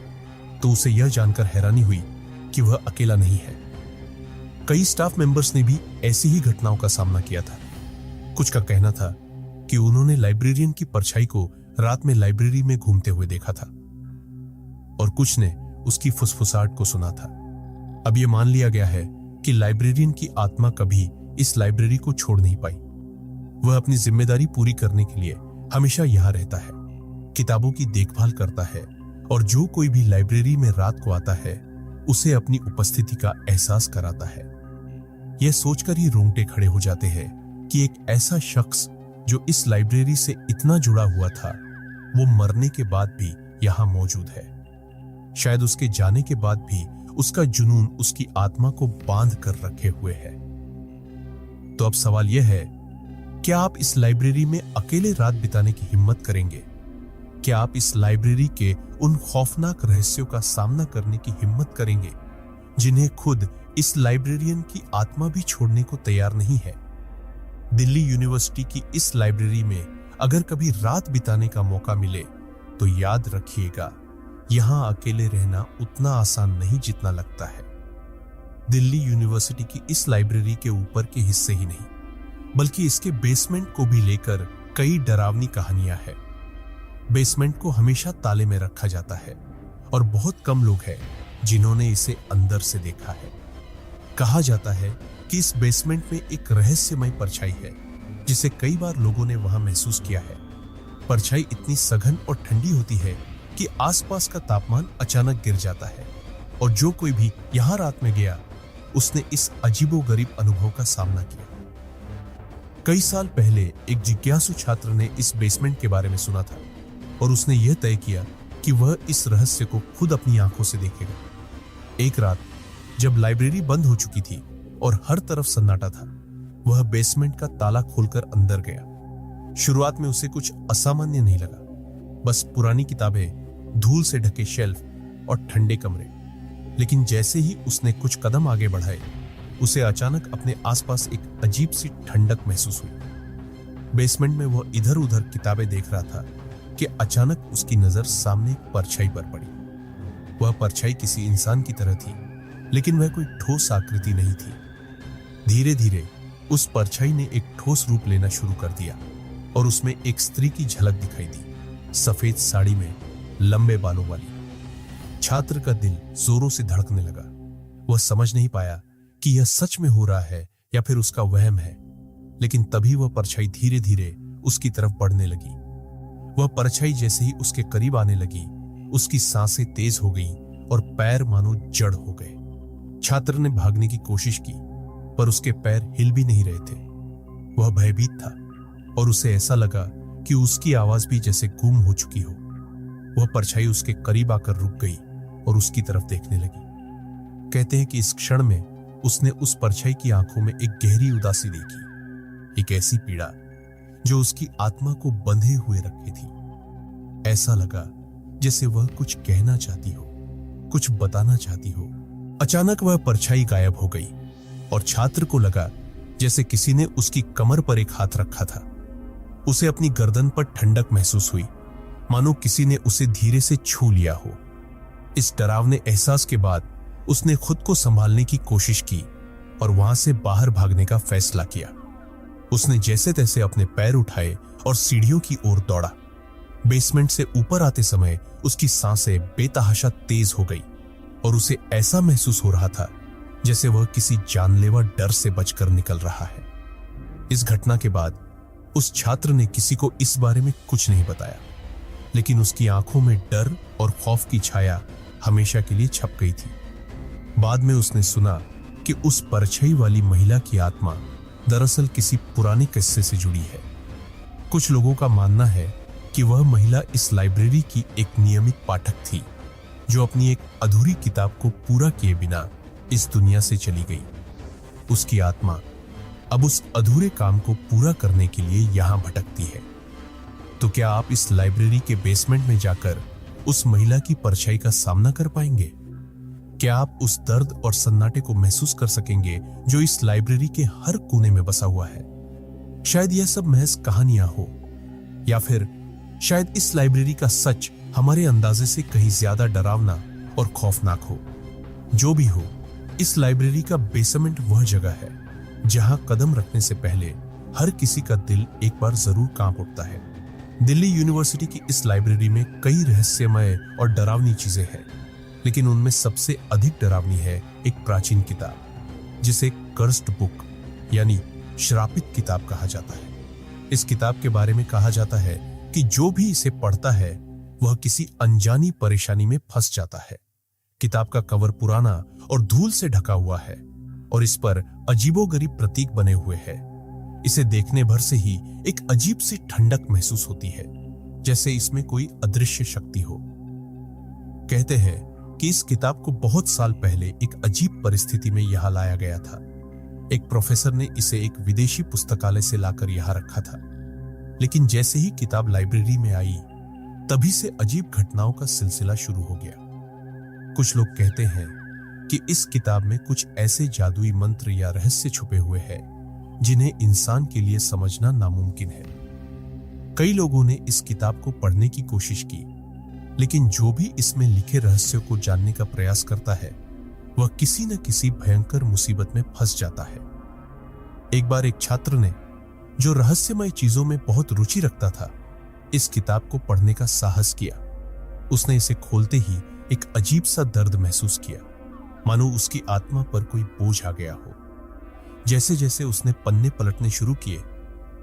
तो उसे यह जानकर हैरानी हुई कि वह अकेला नहीं है। कई स्टाफ मेंबर्स ने भी ऐसी ही घटनाओं का सामना किया था। कुछ का कहना था कि उन्होंने लाइब्रेरियन की परछाई को रात में लाइब्रेरी में घूमते हुए देखा था और कुछ ने उसकी फुसफुसाहट को सुना था। अब यह मान लिया गया है कि लाइब्रेरियन की आत्मा कभी इस लाइब्रेरी को छोड़ नहीं पाई। वह अपनी जिम्मेदारी पूरी करने के लिए हमेशा यहां रहता है, किताबों की देखभाल करता है और जो कोई भी लाइब्रेरी में रात को आता है उसे अपनी उपस्थिति का एहसास कराता है। यह सोचकर ही रोंगटे खड़े हो जाते हैं कि एक ऐसा शख्स जो इस लाइब्रेरी से इतना जुड़ा हुआ था, वो मरने के बाद भी यहां मौजूद है। शायद उसके जाने के बाद भी उसका जुनून उसकी आत्मा को बांध कर रखे हुए है। तो अब सवाल यह है, क्या आप इस लाइब्रेरी में अकेले रात बिताने की हिम्मत करेंगे? क्या आप इस लाइब्रेरी के उन खौफनाक रहस्यों का सामना करने की हिम्मत करेंगे जिन्हें खुद इस लाइब्रेरियन की आत्मा भी छोड़ने को तैयार नहीं है? दिल्ली यूनिवर्सिटी की इस लाइब्रेरी में अगर कभी रात बिताने का मौका मिले तो याद रखिएगा, यहां अकेले रहना उतना आसान नहीं जितना लगता है। दिल्ली यूनिवर्सिटी की इस लाइब्रेरी के ऊपर के हिस्से ही नहीं, बल्कि इसके बेसमेंट को भी लेकर कई डरावनी कहानियां हैं। बेसमेंट को हमेशा ताले में रखा जाता है और बहुत कम लोग हैं जिन्होंने इसे अंदर से देखा है। कहा जाता है कि इस बेसमेंट में एक रहस्यमय परछाई है जिसे कई बार लोगों ने वहां महसूस किया है। परछाई इतनी सघन और ठंडी होती है कि आसपास का तापमान अचानक गिर जाता है और जो कोई भी यहां रात में गया उसने इस अजीबोगरीब अनुभव का सामना किया। कई साल पहले एक जिज्ञासु छात्र ने इस बेसमेंट के बारे में सुना था और उसने यह तय किया कि वह इस रहस्य को खुद अपनी आंखों से देखेगा। एक रात जब लाइब्रेरी बंद हो चुकी थी और हर तरफ सन्नाटा था, वह बेसमेंट का ताला खोलकर अंदर गया। शुरुआत में उसे कुछ असामान्य नहीं लगा, बस पुरानी किताबें, धूल से ढके शेल्फ और ठंडे कमरे। लेकिन जैसे ही उसने कुछ कदम आगे बढ़ाए, उसे अचानक अपने आसपास एक अजीब सी ठंडक महसूस हुई। बेसमेंट में वह इधर उधर किताबें देख रहा था कि अचानक उसकी नजर सामने एक परछाई पर पड़ी। वह परछाई किसी इंसान की तरह थी, लेकिन वह कोई ठोस आकृति नहीं थी। धीरे धीरे उस परछाई ने एक ठोस रूप लेना शुरू कर दिया और उसमें एक स्त्री की झलक दिखाई दी, सफेद साड़ी में, लंबे बालों वाली। छात्र का दिल जोरों से धड़कने लगा। वह समझ नहीं पाया कि यह सच में हो रहा है या फिर उसका वहम है। लेकिन तभी वह परछाई धीरे धीरे उसकी तरफ बढ़ने लगी। वह परछाई जैसे ही उसके करीब आने लगी, उसकी सांसें तेज हो गईं और पैर मानो जड़ हो गए। छात्र ने भागने की कोशिश की, पर उसके पैर हिल भी नहीं रहे थे। वह भयभीत था और उसे ऐसा लगा कि उसकी आवाज भी जैसे गुम हो चुकी हो। वह परछाई उसके करीब आकर रुक गई और उसकी तरफ देखने लगी। कहते हैं कि इस क्षण में उसने उस परछाई की आंखों में एक गहरी उदासी देखी, एक ऐसी पीड़ा जो उसकी आत्मा को बंधे हुए रखे थी। ऐसा लगा जैसे वह कुछ कहना चाहती हो, कुछ बताना चाहती हो। अचानक वह परछाई गायब हो गई और छात्र को लगा जैसे किसी ने उसकी कमर पर एक हाथ रखा था। उसे अपनी गर्दन पर ठंडक महसूस हुई, मानो किसी ने उसे धीरे से छू लिया हो। इस डरावने एहसास के बाद उसने खुद को संभालने की कोशिश की और वहां से बाहर भागने का फैसला किया। उसने जैसे तैसे अपने पैर उठाए और सीढ़ियों की ओर दौड़ा। बेसमेंट से ऊपर आते समय उसकी सांसें बेतहाशा तेज हो गई और उसे ऐसा महसूस हो रहा था जैसे वह किसी जानलेवा डर से बचकर निकल रहा है। इस घटना के बाद उस छात्र ने किसी को इस बारे में कुछ नहीं बताया, लेकिन उसकी आंखों में डर और खौफ की छाया हमेशा के लिए छप गई थी। बाद में उसने सुना कि उस परछाई वाली महिला की आत्मा दरअसल किसी पुराने किस्से से जुड़ी है। कुछ लोगों का मानना है कि वह महिला इस लाइब्रेरी की एक नियमित पाठक थी, जो अपनी एक अधूरी किताब को पूरा किए बिना इस दुनिया से चली गई। उसकी आत्मा अब उस अधूरे काम को पूरा करने के लिए यहां भटकती है। तो क्या आप इस लाइब्रेरी के बेसमेंट में जाकर उस महिला की परछाई का सामना कर पाएंगे? क्या आप उस दर्द और सन्नाटे को महसूस कर सकेंगे जो इस लाइब्रेरी के हर कोने में बसा हुआ है? शायद यह सब महज कहानियां हो, या फिर शायद इस लाइब्रेरी का सच हमारे अंदाजे से कहीं ज्यादा डरावना और खौफनाक हो। जो भी हो, इस लाइब्रेरी का बेसमेंट वह जगह है जहां कदम रखने से पहले हर किसी का दिल एक बार जरूर कांप उठता है। दिल्ली यूनिवर्सिटी की इस लाइब्रेरी में कई रहस्यमय और डरावनी चीजें हैं, लेकिन उनमें सबसे अधिक डरावनी है एक प्राचीन किताब जिसे कर्स्ड बुक यानी श्रापित किताब कहा जाता है। इस किताब के बारे में कहा जाता है कि जो भी इसे पढ़ता है वह किसी अनजानी परेशानी में फंस जाता है। किताब का कवर पुराना और धूल से ढका हुआ है और इस पर अजीबोगरीब प्रतीक बने हुए हैं। इसे देखने भर से ही एक अजीब सी ठंडक महसूस होती है, जैसे इसमें कोई अदृश्य शक्ति हो। कहते हैं कि इस किताब को बहुत साल पहले एक अजीब परिस्थिति में यहां लाया गया था। एक प्रोफेसर ने इसे एक विदेशी पुस्तकालय से लाकर यहां रखा था, लेकिन जैसे ही किताब लाइब्रेरी में आई, तभी से अजीब घटनाओं का सिलसिला शुरू हो गया। कुछ लोग कहते हैं कि इस किताब में कुछ ऐसे जादुई मंत्र या रहस्य छुपे हुए हैं जिन्हें इंसान के लिए समझना नामुमकिन है। कई लोगों ने इस किताब को पढ़ने की कोशिश की, लेकिन जो भी इसमें लिखे रहस्यों को जानने का प्रयास करता है, वह किसी न किसी भयंकर मुसीबत में फंस जाता है। एक बार एक छात्र ने, जो रहस्यमय चीजों में बहुत रुचि रखता था, इस किताब को पढ़ने का साहस किया। उसने इसे खोलते ही एक अजीब सा दर्द महसूस किया, मानो उसकी आत्मा पर कोई बोझ आ गया हो। जैसे जैसे उसने पन्ने पलटने शुरू किए,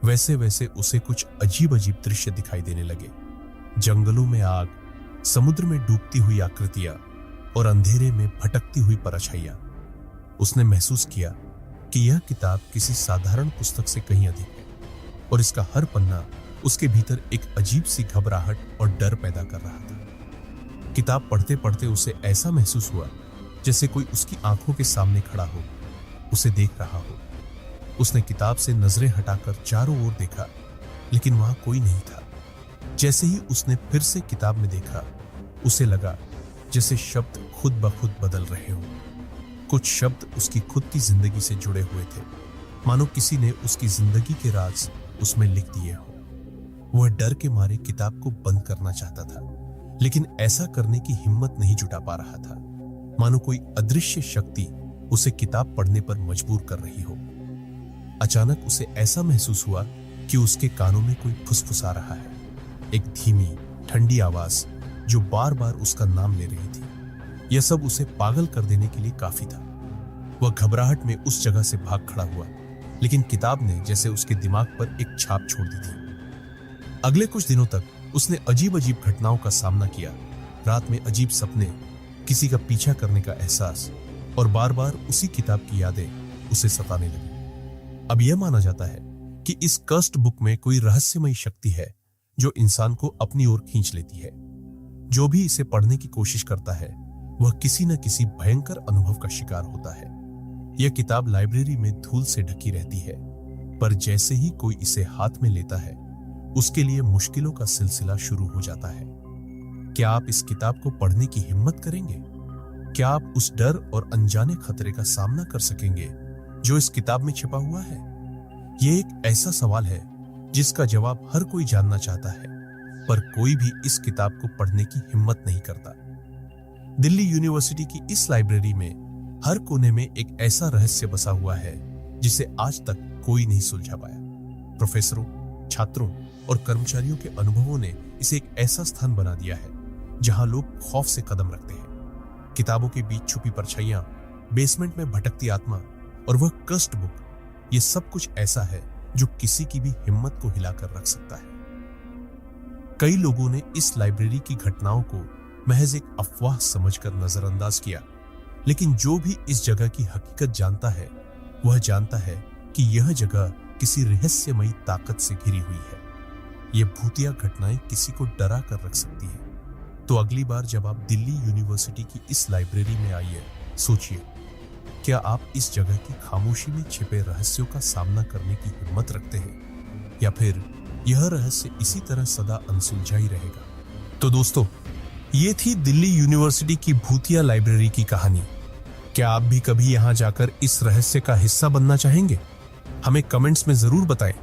वैसे वैसे उसे कुछ अजीब अजीब दृश्य दिखाई देने लगे। जंगलों में आग, समुद्र में डूबती हुई आकृतियां और अंधेरे में भटकती हुई परछाइयां। उसने महसूस किया कि यह किताब किसी साधारण पुस्तक से कहीं अधिक है, और इसका हर पन्ना उसके भीतर एक अजीब सी घबराहट और डर पैदा कर रहा था। किताब पढ़ते पढ़ते उसे ऐसा महसूस हुआ जैसे कोई उसकी आंखों के सामने खड़ा हो, उसे देख रहा हो। उसने किताब से नजरें हटाकर चारों ओर देखा, लेकिन वहां कोई नहीं था। जैसे ही उसने फिर से किताब में देखा, उसे लगा जैसे शब्द खुद ब खुद बदल रहे हों। कुछ शब्द उसकी खुद की जिंदगी से जुड़े हुए थे, मानो किसी ने उसकी जिंदगी के राज उसमें लिख दिए हों। वह डर के मारे किताब को बंद करना चाहता था, लेकिन ऐसा करने की हिम्मत नहीं जुटा पा रहा था, मानो कोई अदृश्य शक्ति उसे किताब पढ़ने पर मजबूर कर रही हो। अचानक उसे ऐसा महसूस हुआ कि उसके कानों में कोई फुसफुसा रहा है, एक धीमी ठंडी आवाज जो बार बार उसका नाम ले रही थी। यह सब उसे पागल कर देने के लिए काफी था। वह घबराहट में उस जगह से भाग खड़ा हुआ, लेकिन किताब ने जैसे उसके दिमाग पर एक छाप छोड़ दी थी। अगले कुछ दिनों तक उसने अजीब अजीब घटनाओं का सामना किया। रात में अजीब सपने, किसी का पीछा करने का एहसास और बार बार उसी किताब की यादें उसे सताने लगी। अब यह माना जाता है कि इस कर्स्ड बुक में कोई रहस्यमयी शक्ति है जो इंसान को अपनी ओर खींच लेती है। जो भी इसे पढ़ने की कोशिश करता है, वह किसी न किसी भयंकर अनुभव का शिकार होता है। यह किताब लाइब्रेरी में धूल से ढकी रहती है, पर जैसे ही कोई इसे हाथ में लेता है, उसके लिए मुश्किलों का सिलसिला शुरू हो जाता है। क्या आप इस किताब को पढ़ने की हिम्मत करेंगे? क्या आप उस डर और अनजाने खतरे का सामना कर सकेंगे जो इस किताब में छिपा हुआ है? यह एक ऐसा सवाल है जिसका जवाब हर कोई जानना चाहता है, पर कोई भी इस किताब को पढ़ने की हिम्मत नहीं करता। दिल्ली यूनिवर्सिटी की इस लाइब्रेरी में हर कोने में एक ऐसा रहस्य बसा हुआ है जिसे आज तक कोई नहीं सुलझा पाया। प्रोफेसरों, छात्रों और कर्मचारियों के अनुभवों ने इसे एक ऐसा स्थान बना दिया है जहां लोग खौफ से कदम रखते हैं। किताबों के बीच छुपी परछाइयां, बेसमेंट में भटकती आत्मा और वह कर्स्ड बुक, ये सब कुछ ऐसा है जो किसी की भी हिम्मत को हिलाकर रख सकता है। कई लोगों ने इस लाइब्रेरी की घटनाओं को महज एक अफवाह समझकर नजरअंदाज किया, लेकिन जो भी इस जगह की हकीकत जानता है, वह जानता है कि यह जगह किसी रहस्यमयी ताकत से घिरी हुई है। यह भूतिया घटनाएं किसी को डरा कर रख सकती हैं। तो अगली बार जब आप दिल्ली यूनिवर्सिटी की इस लाइब्रेरी में आइए, सोचिए, क्या आप इस जगह की खामोशी में छिपे रहस्यों का सामना करने की हिम्मत रखते हैं, या फिर यह रहस्य इसी तरह सदा अनसुलझा ही रहेगा? तो दोस्तों, ये थी दिल्ली यूनिवर्सिटी की भूतिया लाइब्रेरी की कहानी। क्या आप भी कभी यहां जाकर इस रहस्य का हिस्सा बनना चाहेंगे? हमें कमेंट्स में जरूर बताएं।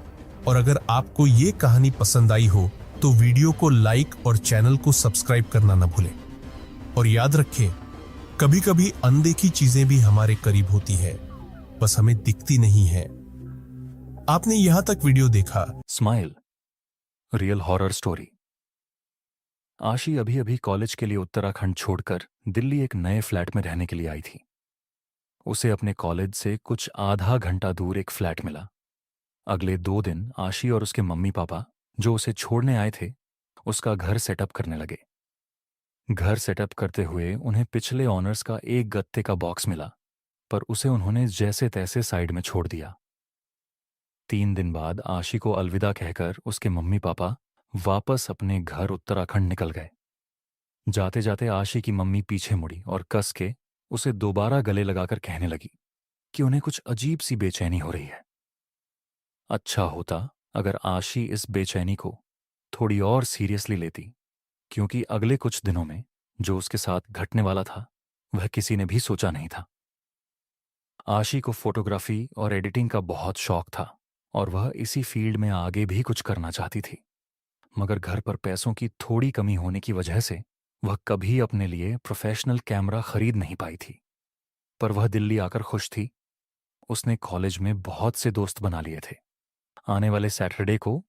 और अगर आपको ये कहानी पसंद आई हो तो वीडियो को लाइक और चैनल को सब्सक्राइब करना न भूलें। और याद रखें, कभी कभी अनदेखी चीजें भी हमारे करीब होती है, बस हमें दिखती नहीं है। आपने यहां तक वीडियो देखा। Smile, real horror story. आशी अभी अभी कॉलेज के लिए उत्तराखंड छोड़कर दिल्ली एक नए फ्लैट में रहने के लिए आई थी। उसे अपने कॉलेज से कुछ आधा घंटा दूर एक फ्लैट मिला। अगले 2 दिन आशी और उसके मम्मी पापा, जो उसे छोड़ने आए थे, उसका घर सेटअप करने लगे। घर सेटअप करते हुए उन्हें पिछले ऑनर्स का एक गत्ते का बॉक्स मिला, पर उसे उन्होंने जैसे तैसे साइड में छोड़ दिया। 3 दिन बाद आशी को अलविदा कहकर उसके मम्मी पापा वापस अपने घर उत्तराखंड निकल गए। जाते जाते आशी की मम्मी पीछे मुड़ी और कस के उसे दोबारा गले लगाकर कहने लगी कि उन्हें कुछ अजीब सी बेचैनी हो रही है। अच्छा होता अगर आशी इस बेचैनी को थोड़ी और सीरियसली लेती, क्योंकि अगले कुछ दिनों में जो उसके साथ घटने वाला था वह किसी ने भी सोचा नहीं था। आशी को फोटोग्राफी और एडिटिंग का बहुत शौक था और वह इसी फील्ड में आगे भी कुछ करना चाहती थी, मगर घर पर पैसों की थोड़ी कमी होने की वजह से वह कभी अपने लिए प्रोफेशनल कैमरा खरीद नहीं पाई थी। पर वह दिल्ली आकर खुश थी। उसने कॉलेज में बहुत से दोस्त बना लिए थे। आने वाले सैटरडे को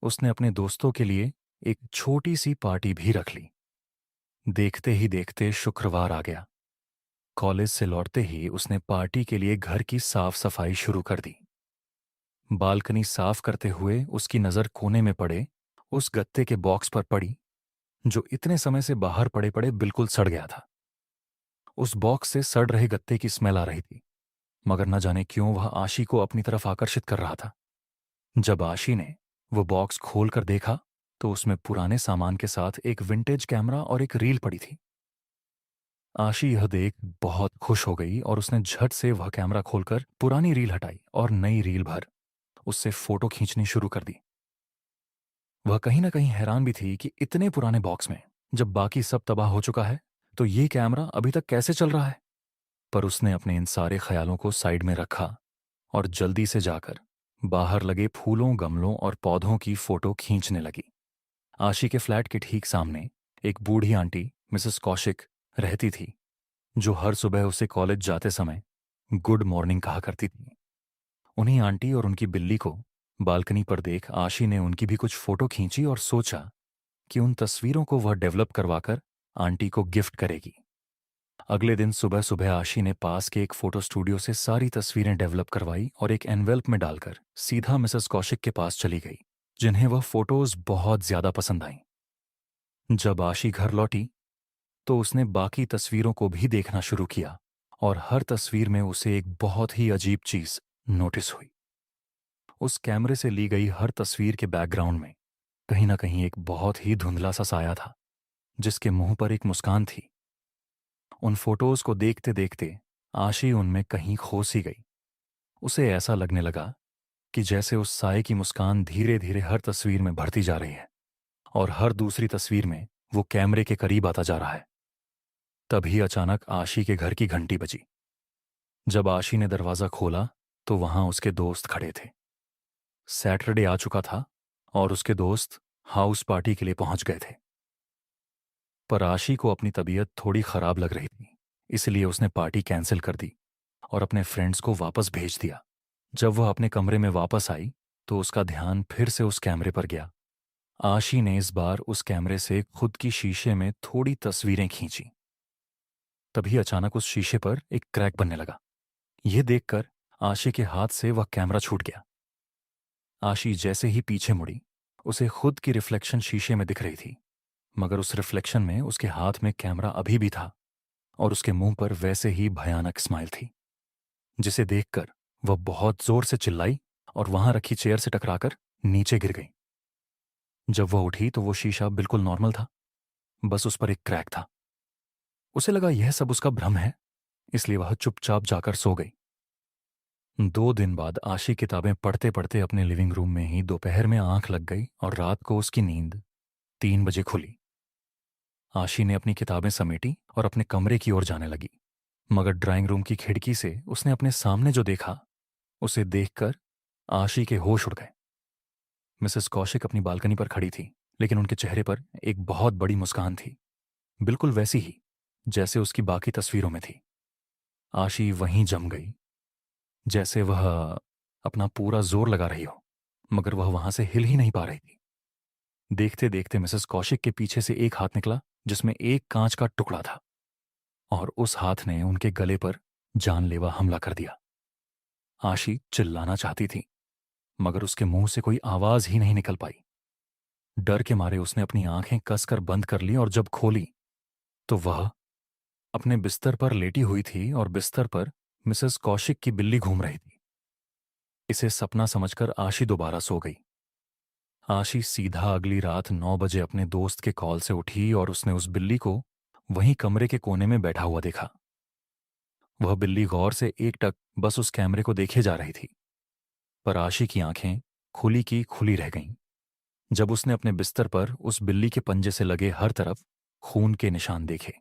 उसने अपने दोस्तों के लिए एक छोटी सी पार्टी भी रख ली। देखते ही देखते शुक्रवार आ गया। कॉलेज से लौटते ही उसने पार्टी के लिए घर की साफ सफाई शुरू कर दी। बालकनी साफ करते हुए उसकी नजर कोने में पड़े उस गत्ते के बॉक्स पर पड़ी जो इतने समय से बाहर पड़े पड़े बिल्कुल सड़ गया था। उस बॉक्स से सड़ रहे गत्ते की स्मेल आ रही थी, मगर न जाने क्यों वह आशी को अपनी तरफ आकर्षित कर रहा था। जब आशी ने वो बॉक्स खोल कर देखा तो उसमें पुराने सामान के साथ एक विंटेज कैमरा और एक रील पड़ी थी। आशी यह देख बहुत खुश हो गई और उसने झट से वह कैमरा खोलकर पुरानी रील हटाई और नई रील भर उससे फोटो खींचनी शुरू कर दी। वह कहीं ना कहीं हैरान भी थी कि इतने पुराने बॉक्स में जब बाकी सब तबाह हो चुका है तो ये कैमरा अभी तक कैसे चल रहा है। पर उसने अपने इन सारे ख्यालों को साइड में रखा और जल्दी से जाकर बाहर लगे फूलों, गमलों और पौधों की फोटो खींचने लगी। आशी के फ्लैट के ठीक सामने एक बूढ़ी आंटी मिसेस कौशिक रहती थी, जो हर सुबह उसे कॉलेज जाते समय गुड मॉर्निंग कहा करती थी। उन्हीं आंटी और उनकी बिल्ली को बालकनी पर देख आशी ने उनकी भी कुछ फोटो खींची और सोचा कि उन तस्वीरों को वह डेवलप करवाकर आंटी को गिफ्ट करेगी। अगले दिन सुबह सुबह आशी ने पास के एक फोटो स्टूडियो से सारी तस्वीरें डेवलप करवाई और एक एनवेल्प में डालकर सीधा मिसेस कौशिक के पास चली गई, जिन्हें वह फोटोज बहुत ज्यादा पसंद आईं। जब आशी घर लौटी तो उसने बाकी तस्वीरों को भी देखना शुरू किया और हर तस्वीर में उसे एक बहुत ही अजीब चीज नोटिस हुई। उस कैमरे से ली गई हर तस्वीर के बैकग्राउंड में कहीं ना कहीं एक बहुत ही धुंधला सा साया था, जिसके मुंह पर एक मुस्कान थी। उन फोटोज को देखते देखते आशी उनमें कहीं खो सी गई। उसे ऐसा लगने लगा कि जैसे उस साये की मुस्कान धीरे धीरे हर तस्वीर में बढ़ती जा रही है और हर दूसरी तस्वीर में वो कैमरे के करीब आता जा रहा है। तभी अचानक आशी के घर की घंटी बजी। जब आशी ने दरवाजा खोला तो वहां उसके दोस्त खड़े थे। सैटरडे आ चुका था और उसके दोस्त हाउस पार्टी के लिए पहुंच गए थे। पर आशी को अपनी तबीयत थोड़ी खराब लग रही थी, इसलिए उसने पार्टी कैंसिल कर दी और अपने फ्रेंड्स को वापस भेज दिया। जब वह अपने कमरे में वापस आई तो उसका ध्यान फिर से उस कैमरे पर गया। आशी ने इस बार उस कैमरे से खुद की शीशे में थोड़ी तस्वीरें खींची। तभी अचानक उस शीशे पर एक क्रैक बनने लगा। यह देखकर आशी के हाथ से वह कैमरा छूट गया। आशी जैसे ही पीछे मुड़ी, उसे खुद की रिफ्लेक्शन शीशे में दिख रही थी, मगर उस रिफ्लेक्शन में उसके हाथ में कैमरा अभी भी था और उसके मुंह पर वैसे ही भयानक स्माइल थी, जिसे देखकर वह बहुत जोर से चिल्लाई और वहां रखी चेयर से टकराकर नीचे गिर गई। जब वह उठी तो वो शीशा बिल्कुल नॉर्मल था, बस उस पर एक क्रैक था। उसे लगा यह सब उसका भ्रम है, इसलिए वह चुपचाप जाकर सो गई। 2 दिन बाद आशी किताबें पढ़ते पढ़ते अपने लिविंग रूम में ही दोपहर में आंख लग गई और रात को उसकी नींद 3 बजे खुली। आशी ने अपनी किताबें समेटी और अपने कमरे की ओर जाने लगी, मगर ड्राइंग रूम की खिड़की से उसने अपने सामने जो देखा उसे देखकर आशी के होश उड़ गए। मिसेस कौशिक अपनी बालकनी पर खड़ी थी, लेकिन उनके चेहरे पर एक बहुत बड़ी मुस्कान थी, बिल्कुल वैसी ही जैसे उसकी बाकी तस्वीरों में थी। आशी वहीं जम गई, जैसे वह अपना पूरा जोर लगा रही हो, मगर वह वहां से हिल ही नहीं पा रही थी। देखते देखते मिसेस कौशिक के पीछे से एक हाथ निकला जिसमें एक कांच का टुकड़ा था और उस हाथ ने उनके गले पर जानलेवा हमला कर दिया। आशी चिल्लाना चाहती थी, मगर उसके मुंह से कोई आवाज ही नहीं निकल पाई। डर के मारे उसने अपनी आंखें कसकर बंद कर ली और जब खोली तो वह अपने बिस्तर पर लेटी हुई थी और बिस्तर पर मिसेस कौशिक की बिल्ली घूम रही थी। इसे सपना समझकर आशी दोबारा सो गई। आशी सीधा अगली रात 9 बजे अपने दोस्त के कॉल से उठी और उसने उस बिल्ली को वहीं कमरे के कोने में बैठा हुआ देखा। वह बिल्ली गौर से एकटक बस उस कैमरे को देखे जा रही थी, पर आशी की आंखें खुली की खुली रह गईं जब उसने अपने बिस्तर पर उस बिल्ली के पंजे से लगे हर तरफ खून के निशान देखे।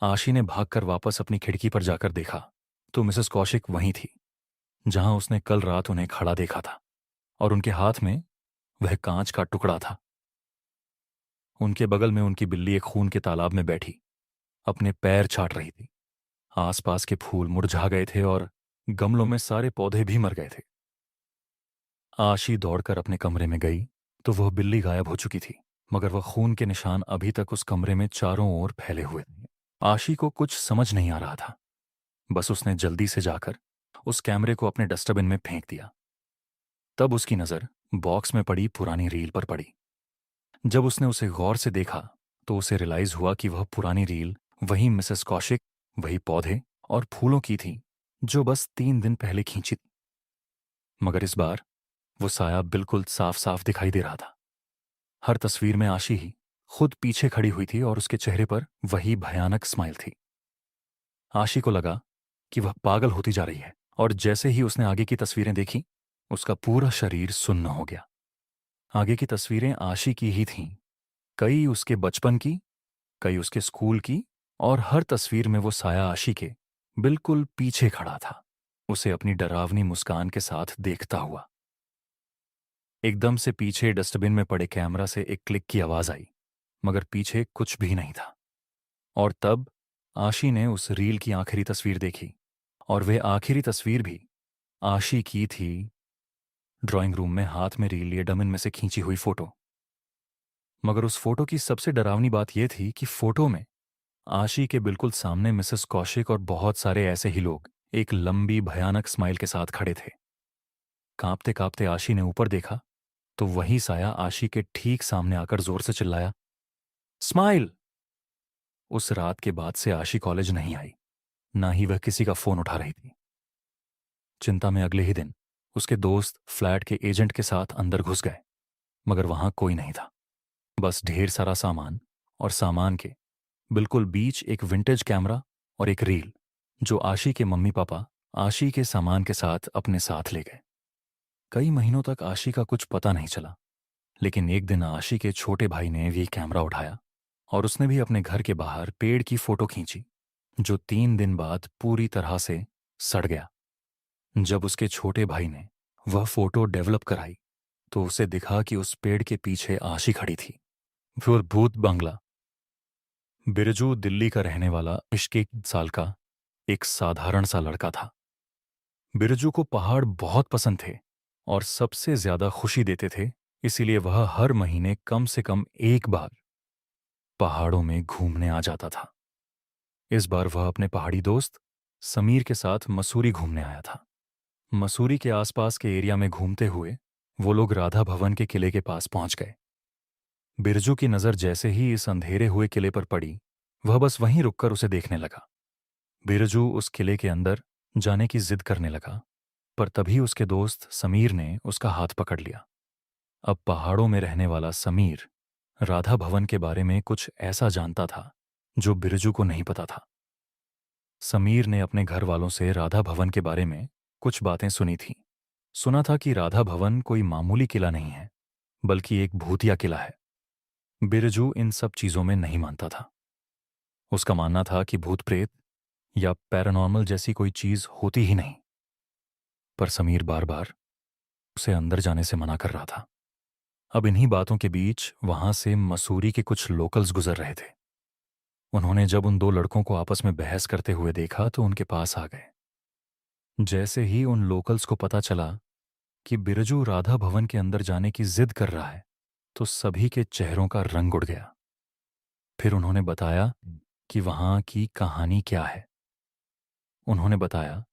आशी ने भागकर वापस अपनी खिड़की पर जाकर देखा तो मिसेस कौशिक वहीं थी, जहां उसने कल रात उन्हें खड़ा देखा था, और उनके हाथ में वह कांच का टुकड़ा था। उनके बगल में उनकी बिल्ली एक खून के तालाब में बैठी अपने पैर छाट रही थी। आसपास के फूल मुरझा गए थे और गमलों में सारे पौधे भी मर गए थे। आशी दौड़कर अपने कमरे में गई तो वह बिल्ली गायब हो चुकी थी, मगर वह खून के निशान अभी तक उस कमरे में चारों ओर फैले हुए थे। आशी को कुछ समझ नहीं आ रहा था। बस उसने जल्दी से जाकर उस कैमरे को अपने डस्टबिन में फेंक दिया। तब उसकी नज़र बॉक्स में पड़ी पुरानी रील पर पड़ी। जब उसने उसे गौर से देखा तो उसे रियलाइज हुआ कि वह पुरानी रील वही मिसेस कौशिक, वही पौधे और फूलों की थी जो बस 3 दिन पहले खींची थी। मगर इस बार वो साया बिल्कुल साफ साफ दिखाई दे रहा था। हर तस्वीर में आशी ही खुद पीछे खड़ी हुई थी और उसके चेहरे पर वही भयानक स्माइल थी। आशी को लगा कि वह पागल होती जा रही है, और जैसे ही उसने आगे की तस्वीरें देखी उसका पूरा शरीर सुन्न हो गया। आगे की तस्वीरें आशी की ही थीं, कई उसके बचपन की, कई उसके स्कूल की, और हर तस्वीर में वो साया आशी के बिल्कुल पीछे खड़ा था, उसे अपनी डरावनी मुस्कान के साथ देखता हुआ। एकदम से पीछे डस्टबिन में पड़े कैमरा से एक क्लिक की आवाज आई, मगर पीछे कुछ भी नहीं था। और तब आशी ने उस रील की आखिरी तस्वीर देखी, और वह आखिरी तस्वीर भी आशी की थी, ड्राइंग रूम में हाथ में रील लिए डमिन में से खींची हुई फोटो। मगर उस फोटो की सबसे डरावनी बात यह थी कि फोटो में आशी के बिल्कुल सामने मिसेस कौशिक और बहुत सारे ऐसे ही लोग एक लंबी भयानक स्माइल के साथ खड़े थे। कांपते कांपते आशी ने ऊपर देखा तो वही साया आशी के ठीक सामने आकर जोर से चिल्लाया, स्माइल! उस रात के बाद से आशी कॉलेज नहीं आई, ना ही वह किसी का फोन उठा रही थी। चिंता में अगले ही दिन उसके दोस्त फ्लैट के एजेंट के साथ अंदर घुस गए, मगर वहां कोई नहीं था, बस ढेर सारा सामान, और सामान के बिल्कुल बीच एक विंटेज कैमरा और एक रील जो आशी के मम्मी पापा आशी के सामान के साथ अपने साथ ले गए। कई महीनों तक आशी का कुछ पता नहीं चला, लेकिन एक दिन आशी के छोटे भाई ने भी कैमरा उठाया और उसने भी अपने घर के बाहर पेड़ की फोटो खींची जो 3 दिन बाद पूरी तरह से सड़ गया। जब उसके छोटे भाई ने वह फोटो डेवलप कराई तो उसे दिखा कि उस पेड़ के पीछे आशी खड़ी थी। फिर भूत बंगला। बिरजू दिल्ली का रहने वाला 21 साल का एक साधारण सा लड़का था। बिरजू को पहाड़ बहुत पसंद थे और सबसे ज्यादा खुशी देते थे, इसीलिए वह हर महीने कम से कम एक बार पहाड़ों में घूमने आ जाता था। इस बार वह अपने पहाड़ी दोस्त समीर के साथ मसूरी घूमने आया था। मसूरी के आसपास के एरिया में घूमते हुए वो लोग राधा भवन के किले के पास पहुंच गए। बिरजू की नजर जैसे ही इस अंधेरे हुए किले पर पड़ी, वह बस वहीं रुककर उसे देखने लगा। बिरजू उस किले के अंदर जाने की जिद करने लगा, पर तभी उसके दोस्त समीर ने उसका हाथ पकड़ लिया। अब पहाड़ों में रहने वाला समीर राधा भवन के बारे में कुछ ऐसा जानता था जो बिरजू को नहीं पता था। समीर ने अपने घर वालों से राधा भवन के बारे में कुछ बातें सुनी थीं। सुना था कि राधा भवन कोई मामूली किला नहीं है, बल्कि एक भूतिया किला है। बिरजू इन सब चीजों में नहीं मानता था। उसका मानना था कि भूत प्रेत या पैरानॉर्मल जैसी कोई चीज होती ही नहीं। पर समीर बार बार उसे अंदर जाने से मना कर रहा था। अब इन्हीं बातों के बीच वहां से मसूरी के कुछ लोकल्स गुजर रहे थे। उन्होंने जब उन 2 लड़कों को आपस में बहस करते हुए देखा तो उनके पास आ गए। जैसे ही उन लोकल्स को पता चला कि बिरजू राधा भवन के अंदर जाने की जिद कर रहा है, तो सभी के चेहरों का रंग उड़ गया। फिर उन्होंने बताया कि वहां की कहानी क्या है। उन्होंने बताया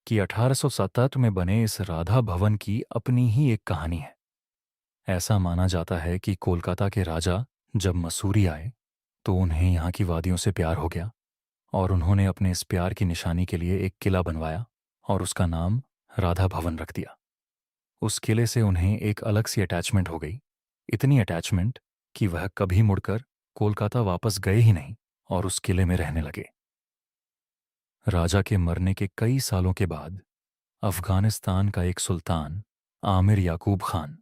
कि 1877 में बने इस राधा भवन की अपनी ही एक कहानी है। ऐसा माना जाता है कि कोलकाता के राजा जब मसूरी आए तो उन्हें यहाँ की वादियों से प्यार हो गया, और उन्होंने अपने इस प्यार की निशानी के लिए एक किला बनवाया और उसका नाम राधा भवन रख दिया। उस किले से उन्हें एक अलग सी अटैचमेंट हो गई, इतनी अटैचमेंट कि वह कभी मुड़कर कोलकाता वापस गए ही नहीं और उस किले में रहने लगे। राजा के मरने के कई सालों के बाद अफगानिस्तान का एक सुल्तान आमिर याकूब खान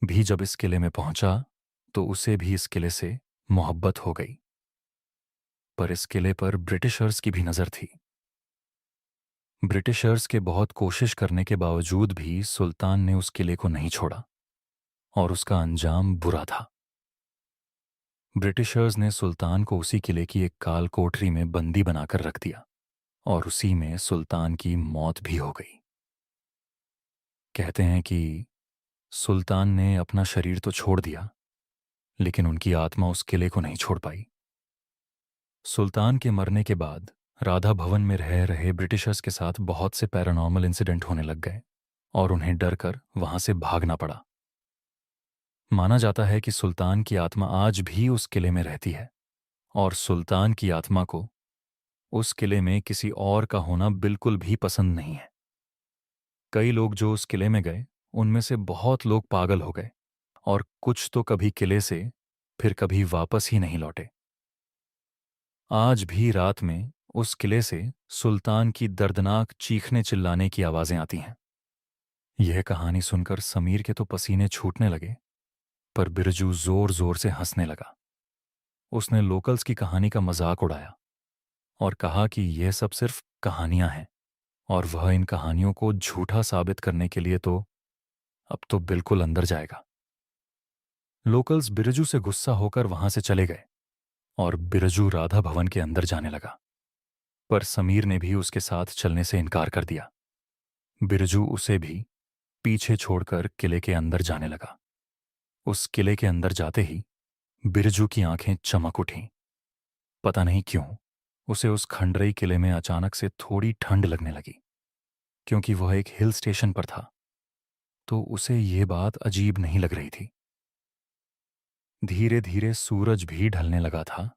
भी जब इस किले में पहुंचा तो उसे भी इस किले से मोहब्बत हो गई। पर इस किले पर ब्रिटिशर्स की भी नजर थी। ब्रिटिशर्स के बहुत कोशिश करने के बावजूद भी सुल्तान ने उस किले को नहीं छोड़ा और उसका अंजाम बुरा था। ब्रिटिशर्स ने सुल्तान को उसी किले की एक काल कोठरी में बंदी बनाकर रख दिया। और उसी में सुल्तान की मौत भी हो गई। कहते हैं कि सुल्तान ने अपना शरीर तो छोड़ दिया, लेकिन उनकी आत्मा उस किले को नहीं छोड़ पाई। सुल्तान के मरने के बाद राधा भवन में रह रहे ब्रिटिशर्स के साथ बहुत से पैरानॉर्मल इंसिडेंट होने लग गए और उन्हें डर कर वहां से भागना पड़ा। माना जाता है कि सुल्तान की आत्मा आज भी उस किले में रहती है और सुल्तान की आत्मा को उस किले में किसी और का होना बिल्कुल भी पसंद नहीं है। कई लोग जो उस किले में गए, उनमें से बहुत लोग पागल हो गए और कुछ तो कभी किले से फिर कभी वापस ही नहीं लौटे। आज भी रात में उस किले से सुल्तान की दर्दनाक चीखने चिल्लाने की आवाजें आती हैं। यह कहानी सुनकर समीर के तो पसीने छूटने लगे, पर बिरजू जोर जोर से हंसने लगा। उसने लोकल्स की कहानी का मजाक उड़ाया और कहा कि यह सब सिर्फ कहानियां हैं और वह इन कहानियों को झूठा साबित करने के लिए तो अब तो बिल्कुल अंदर जाएगा। लोकल्स बिरजू से गुस्सा होकर वहां से चले गए और बिरजू राधा भवन के अंदर जाने लगा, पर समीर ने भी उसके साथ चलने से इनकार कर दिया। बिरजू उसे भी पीछे छोड़कर किले के अंदर जाने लगा। उस किले के अंदर जाते ही बिरजू की आंखें चमक उठीं। पता नहीं क्यों उसे उस खंडरई किले में अचानक से थोड़ी ठंड लगने लगी। क्योंकि वह एक हिल स्टेशन पर था, तो उसे ये बात अजीब नहीं लग रही थी। धीरे धीरे सूरज भी ढलने लगा था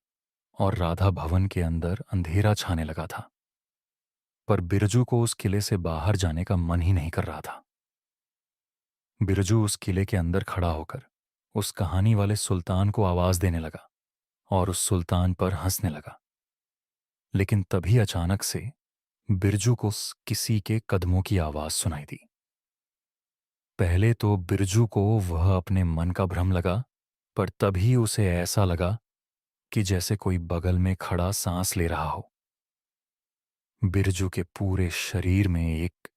और राधा भवन के अंदर अंधेरा छाने लगा था, पर बिरजू को उस किले से बाहर जाने का मन ही नहीं कर रहा था। बिरजू उस किले के अंदर खड़ा होकर उस कहानी वाले सुल्तान को आवाज देने लगा और उस सुल्तान पर हंसने लगा। लेकिन तभी अचानक से बिरजू को किसी के कदमों की आवाज सुनाई दी। पहले तो बिरजू को वह अपने मन का भ्रम लगा, पर तभी उसे ऐसा लगा कि जैसे कोई बगल में खड़ा सांस ले रहा हो। बिरजू के पूरे शरीर में एक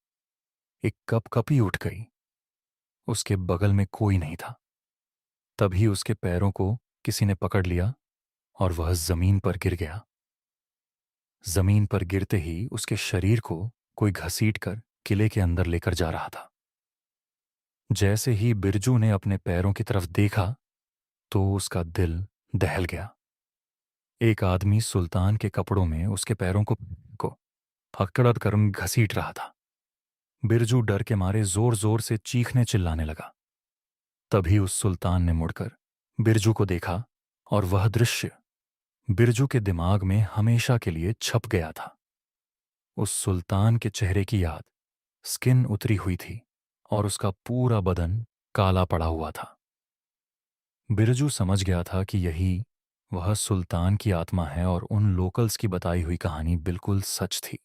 एक कपकपी उठ गई। उसके बगल में कोई नहीं था। तभी उसके पैरों को किसी ने पकड़ लिया और वह जमीन पर गिर गया। जमीन पर गिरते ही उसके शरीर को कोई घसीटकर किले के अंदर लेकर जा रहा था। जैसे ही बिरजू ने अपने पैरों की तरफ देखा तो उसका दिल दहल गया। एक आदमी सुल्तान के कपड़ों में उसके पैरों को हकड़द कर घसीट रहा था। बिरजू डर के मारे जोर जोर से चीखने चिल्लाने लगा। तभी उस सुल्तान ने मुड़कर बिरजू को देखा और वह दृश्य बिरजू के दिमाग में हमेशा के लिए छप गया था। उस सुल्तान के चेहरे की याद स्किन उतरी हुई थी और उसका पूरा बदन काला पड़ा हुआ था। बिरजू समझ गया था कि यही वह सुल्तान की आत्मा है और उन लोकल्स की बताई हुई कहानी बिल्कुल सच थी।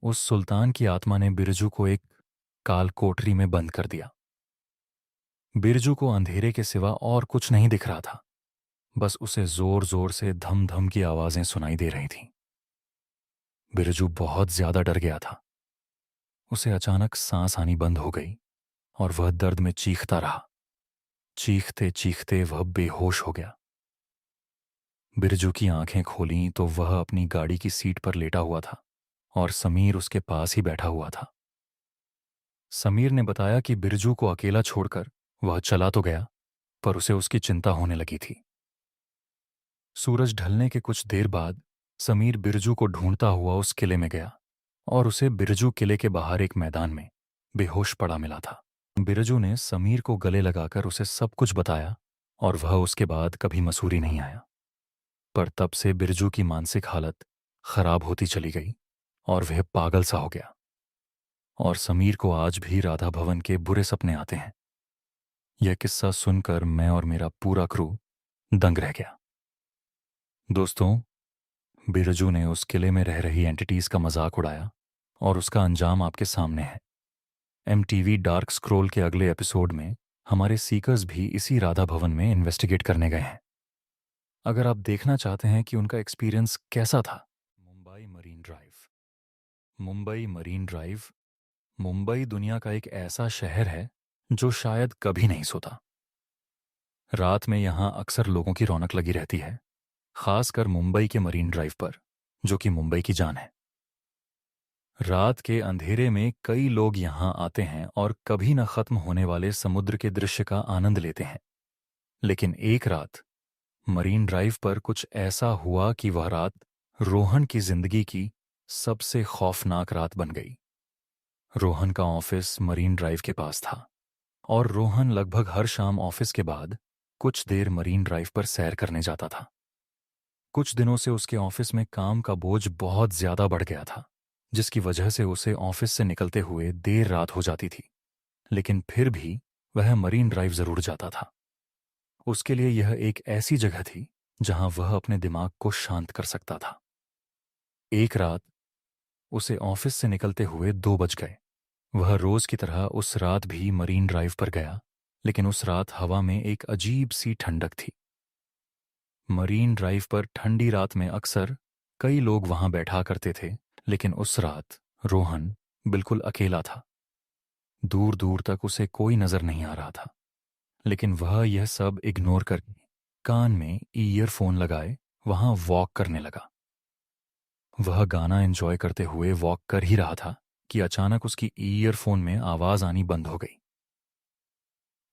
उस सुल्तान की आत्मा ने बिरजू को एक काल कोठरी में बंद कर दिया। बिरजू को अंधेरे के सिवा और कुछ नहीं दिख रहा था, बस उसे जोर जोर से धम धम की आवाजें सुनाई दे रही थीं। बिरजू बहुत ज्यादा डर गया था। उसे अचानक सांस आनी बंद हो गई और वह दर्द में चीखता रहा। चीखते चीखते वह बेहोश हो गया। बिरजू की आंखें खोलीं तो वह अपनी गाड़ी की सीट पर लेटा हुआ था और समीर उसके पास ही बैठा हुआ था। समीर ने बताया कि बिरजू को अकेला छोड़कर वह चला तो गया, पर उसे उसकी चिंता होने लगी थी। सूरज ढलने के कुछ देर बाद समीर बिरजू को ढूंढता हुआ उस किले में गया और उसे बिरजू किले के बाहर एक मैदान में बेहोश पड़ा मिला था। बिरजू ने समीर को गले लगाकर उसे सब कुछ बताया और वह उसके बाद कभी मसूरी नहीं आया। पर तब से बिरजू की मानसिक हालत खराब होती चली गई और वह पागल सा हो गया। और समीर को आज भी राधा भवन के बुरे सपने आते हैं। यह किस्सा सुनकर मैं और मेरा पूरा क्रू दंग रह गया। दोस्तों, बिरजू ने उस किले में रह रही एंटिटीज का मजाक उड़ाया और उसका अंजाम आपके सामने है। MTV डार्क स्क्रोल के अगले एपिसोड में हमारे सीकर्स भी इसी राधा भवन में इन्वेस्टिगेट करने गए हैं। अगर आप देखना चाहते हैं कि उनका एक्सपीरियंस कैसा था। Mumbai marine drive. Mumbai marine drive Mumbai दुनिया का एक ऐसा शहर है जो शायद कभी नहीं सोता। रात में यहां अक्सर लोगों की रौनक लगी रहती है, खासकर मुंबई के मरीन ड्राइव पर। जो कि मुंबई की जान है। रात के अंधेरे में कई लोग यहां आते हैं और कभी न खत्म होने वाले समुद्र के दृश्य का आनंद लेते हैं। लेकिन एक रात मरीन ड्राइव पर कुछ ऐसा हुआ कि वह रात रोहन की जिंदगी की सबसे खौफनाक रात बन गई। रोहन का ऑफिस मरीन ड्राइव के पास था और रोहन लगभग हर शाम ऑफिस के बाद कुछ देर मरीन ड्राइव पर सैर करने जाता था। कुछ दिनों से उसके ऑफिस में काम का बोझ बहुत ज्यादा बढ़ गया था, जिसकी वजह से उसे ऑफिस से निकलते हुए देर रात हो जाती थी। लेकिन फिर भी वह मरीन ड्राइव जरूर जाता था। उसके लिए यह एक ऐसी जगह थी जहां वह अपने दिमाग को शांत कर सकता था। एक रात उसे ऑफिस से निकलते हुए 2 बज गए। वह रोज की तरह उस रात भी मरीन ड्राइव पर गया, लेकिन उस रात हवा में एक अजीब सी ठंडक थी। मरीन ड्राइव पर ठंडी रात में अक्सर कई लोग वहां बैठा करते थे, लेकिन उस रात रोहन बिल्कुल अकेला था। दूर दूर तक उसे कोई नजर नहीं आ रहा था, लेकिन वह यह सब इग्नोर करके कान में ईयरफोन लगाए वहां वॉक करने लगा। वह गाना एंजॉय करते हुए वॉक कर ही रहा था कि अचानक उसकी ईयरफोन में आवाज आनी बंद हो गई।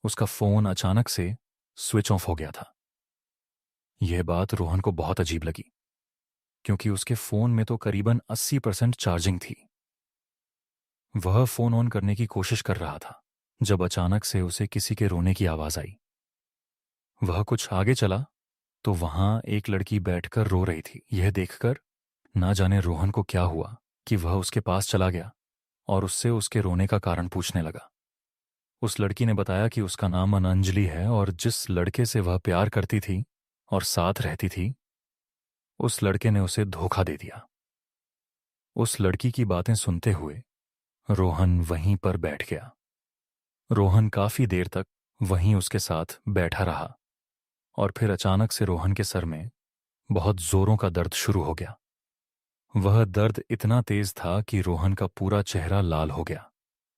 उसका फोन अचानक से स्विच ऑफ हो गया था। यह बात रोहन को बहुत अजीब लगी, क्योंकि उसके फोन में तो करीबन 80% चार्जिंग थी। वह फोन ऑन करने की कोशिश कर रहा था जब अचानक से उसे किसी के रोने की आवाज आई। वह कुछ आगे चला तो वहां एक लड़की बैठकर रो रही थी। यह देखकर ना जाने रोहन को क्या हुआ कि वह उसके पास चला गया और उससे उसके रोने का कारण पूछने लगा। उस लड़की ने बताया कि उसका नाम अंजलि है और जिस लड़के से वह प्यार करती थी और साथ रहती थी, उस लड़के ने उसे धोखा दे दिया। उस लड़की की बातें सुनते हुए रोहन वहीं पर बैठ गया। रोहन काफी देर तक वहीं उसके साथ बैठा रहा और फिर अचानक से रोहन के सर में बहुत जोरों का दर्द शुरू हो गया। वह दर्द इतना तेज था कि रोहन का पूरा चेहरा लाल हो गया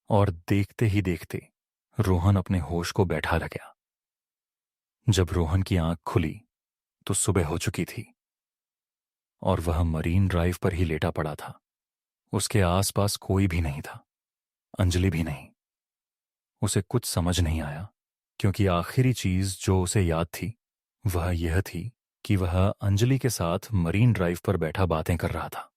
और देखते ही देखते रोहन अपने होश को बैठा रह गया। जब रोहन की आंख खुली तो सुबह हो चुकी थी और वह मरीन ड्राइव पर ही लेटा पड़ा था। उसके आसपास कोई भी नहीं था, अंजलि भी नहीं। उसे कुछ समझ नहीं आया, क्योंकि आखिरी चीज जो उसे याद थी वह यह थी कि वह अंजलि के साथ मरीन ड्राइव पर बैठा बातें कर रहा था।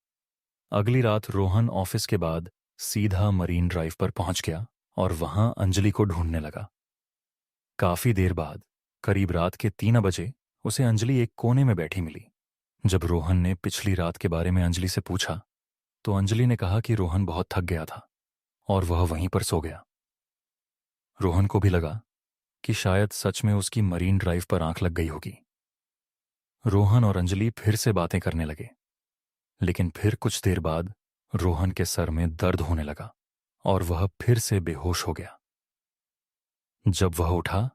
अगली रात रोहन ऑफिस के बाद सीधा मरीन ड्राइव पर पहुंच गया और वहां अंजलि को ढूंढने लगा। काफी देर बाद, करीब रात के 3 बजे, उसे अंजलि एक कोने में बैठी मिली। जब रोहन ने पिछली रात के बारे में अंजलि से पूछा तो अंजलि ने कहा कि रोहन बहुत थक गया था और वह वहीं पर सो गया। रोहन को भी लगा कि शायद सच में उसकी मरीन ड्राइव पर आंख लग गई होगी। रोहन और अंजलि फिर से बातें करने लगे, लेकिन फिर कुछ देर बाद रोहन के सर में दर्द होने लगा और वह फिर से बेहोश हो गया। जब वह उठा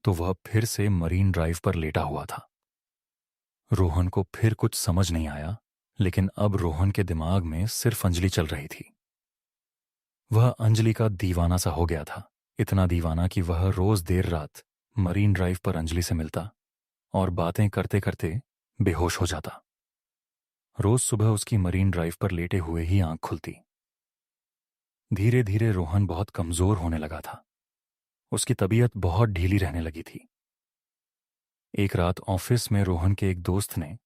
तो वह फिर से मरीन ड्राइव पर लेटा हुआ था। रोहन को फिर कुछ समझ नहीं आया, लेकिन अब रोहन के दिमाग में सिर्फ अंजलि चल रही थी। वह अंजलि का दीवाना सा हो गया था, इतना दीवाना कि वह रोज देर रात मरीन ड्राइव पर अंजलि से मिलता और बातें करते करते बेहोश हो जाता। रोज सुबह उसकी मरीन ड्राइव पर लेटे हुए ही आंख खुलती। धीरे धीरे रोहन बहुत कमजोर होने लगा था। उसकी तबीयत बहुत ढीली रहने लगी थी। एक रात ऑफिस में रोहन के एक दोस्त ने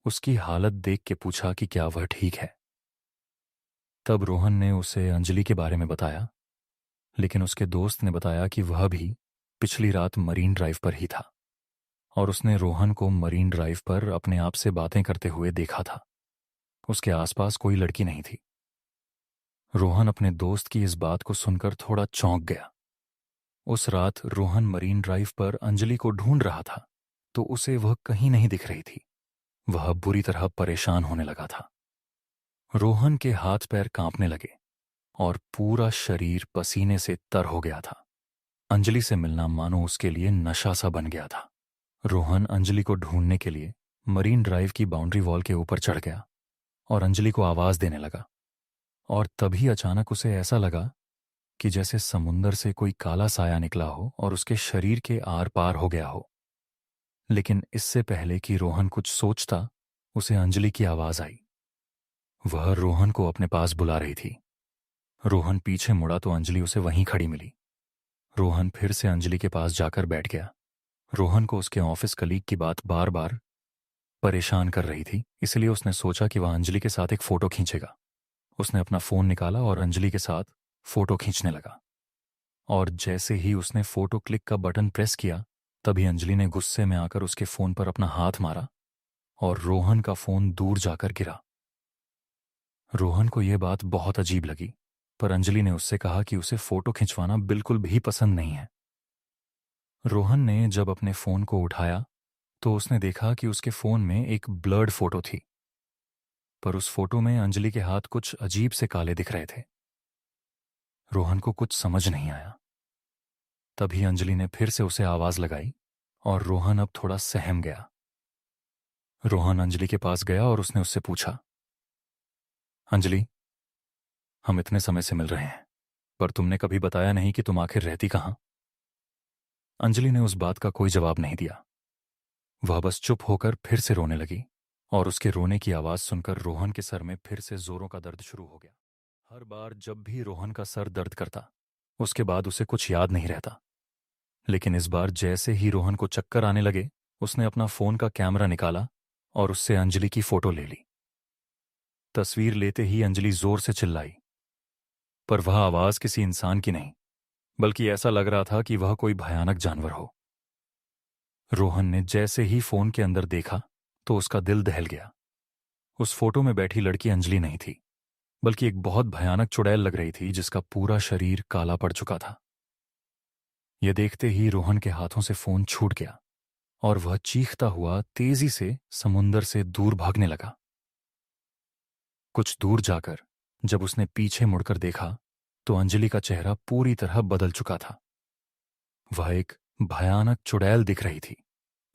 उसकी हालत देख के पूछा कि क्या वह ठीक है। तब रोहन ने उसे अंजलि के बारे में बताया, लेकिन उसके दोस्त ने बताया कि वह भी पिछली रात मरीन ड्राइव पर ही था और उसने रोहन को मरीन ड्राइव पर अपने आप से बातें करते हुए देखा था। उसके आसपास कोई लड़की नहीं थी। रोहन अपने दोस्त की इस बात को सुनकर थोड़ा चौंक गया। उस रात रोहन मरीन ड्राइव पर अंजलि को ढूंढ रहा था तो उसे वह कहीं नहीं दिख रही थी। वह बुरी तरह परेशान होने लगा था। रोहन के हाथ पैर कांपने लगे और पूरा शरीर पसीने से तर हो गया था। अंजलि से मिलना मानो उसके लिए नशा सा बन गया था। रोहन अंजलि को ढूंढने के लिए मरीन ड्राइव की बाउंड्री वॉल के ऊपर चढ़ गया और अंजलि को आवाज देने लगा। और तभी अचानक उसे ऐसा लगा कि जैसे समुंदर से कोई काला साया निकला हो और उसके शरीर के आर पार हो गया हो। लेकिन इससे पहले कि रोहन कुछ सोचता, उसे अंजलि की आवाज आई। वह रोहन को अपने पास बुला रही थी। रोहन पीछे मुड़ा तो अंजलि उसे वहीं खड़ी मिली। रोहन फिर से अंजलि के पास जाकर बैठ गया। रोहन को उसके ऑफिस कलीग की बात बार बार परेशान कर रही थी, इसलिए उसने सोचा कि वह अंजलि के साथ एक फोटो खींचेगा। उसने अपना फोन निकाला और अंजलि के साथ फोटो खींचने लगा। और जैसे ही उसने फोटो क्लिक का बटन प्रेस किया, तभी अंजलि ने गुस्से में आकर उसके फोन पर अपना हाथ मारा और रोहन का फोन दूर जाकर गिरा। रोहन को यह बात बहुत अजीब लगी, पर अंजलि ने उससे कहा कि उसे फोटो खिंचवाना बिल्कुल भी पसंद नहीं है। रोहन ने जब अपने फोन को उठाया तो उसने देखा कि उसके फोन में एक ब्लर्ड फोटो थी, पर उस फोटो में अंजलि के हाथ कुछ अजीब से काले दिख रहे थे। रोहन को कुछ समझ नहीं आया। तभी अंजलि ने फिर से उसे आवाज लगाई और रोहन अब थोड़ा सहम गया। रोहन अंजलि के पास गया और उसने उससे पूछा, अंजलि, हम इतने समय से मिल रहे हैं, पर तुमने कभी बताया नहीं कि तुम आखिर रहती कहां? अंजलि ने उस बात का कोई जवाब नहीं दिया। वह बस चुप होकर फिर से रोने लगी और उसके रोने की आवाज सुनकर रोहन के सर में फिर से जोरों का दर्द शुरू हो गया। हर बार जब भी रोहन का सर दर्द करता, उसके बाद उसे कुछ याद नहीं रहता। लेकिन इस बार जैसे ही रोहन को चक्कर आने लगे, उसने अपना फोन का कैमरा निकाला और उससे अंजलि की फोटो ले ली। तस्वीर लेते ही अंजलि जोर से चिल्लाई, पर वह आवाज किसी इंसान की नहीं, बल्कि ऐसा लग रहा था कि वह कोई भयानक जानवर हो। रोहन ने जैसे ही फोन के अंदर देखा तो उसका दिल दहल गया। उस फोटो में बैठी लड़की अंजलि नहीं थी, बल्कि एक बहुत भयानक चुड़ैल लग रही थी जिसका पूरा शरीर काला पड़ चुका था। यह देखते ही रोहन के हाथों से फोन छूट गया और वह चीखता हुआ तेजी से समुंदर से दूर भागने लगा। कुछ दूर जाकर जब उसने पीछे मुड़कर देखा तो अंजलि का चेहरा पूरी तरह बदल चुका था। वह एक भयानक चुड़ैल दिख रही थी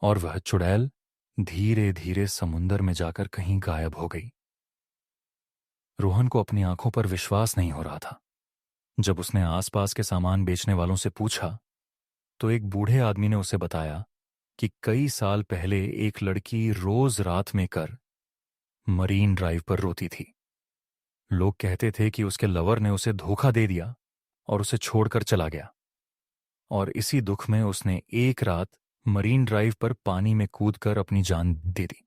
और वह चुड़ैल धीरे धीरे समुंदर में जाकर कहीं गायब हो गई। रोहन को अपनी आंखों पर विश्वास नहीं हो रहा था। जब उसने आसपास के सामान बेचने वालों से पूछा तो एक बूढ़े आदमी ने उसे बताया कि कई साल पहले एक लड़की रोज रात में कर मरीन ड्राइव पर रोती थी। लोग कहते थे कि उसके लवर ने उसे धोखा दे दिया और उसे छोड़कर चला गया, और इसी दुख में उसने एक रात मरीन ड्राइव पर पानी में कूदकर अपनी जान दे दी।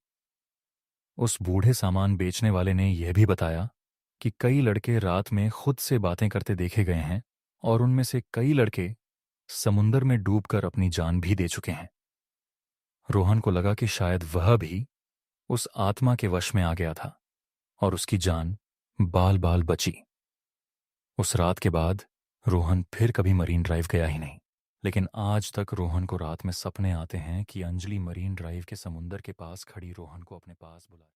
उस बूढ़े सामान बेचने वाले ने यह भी बताया कि कई लड़के रात में खुद से बातें करते देखे गए हैं और उनमें से कई लड़के समुंदर में डूबकर अपनी जान भी दे चुके हैं। रोहन को लगा कि शायद वह भी उस आत्मा के वश में आ गया था और उसकी जान बाल बाल बची। उस रात के बाद रोहन फिर कभी मरीन ड्राइव गया ही नहीं, लेकिन आज तक रोहन को रात में सपने आते हैं कि अंजलि मरीन ड्राइव के समुंदर के पास खड़ी रोहन को अपने पास बुला।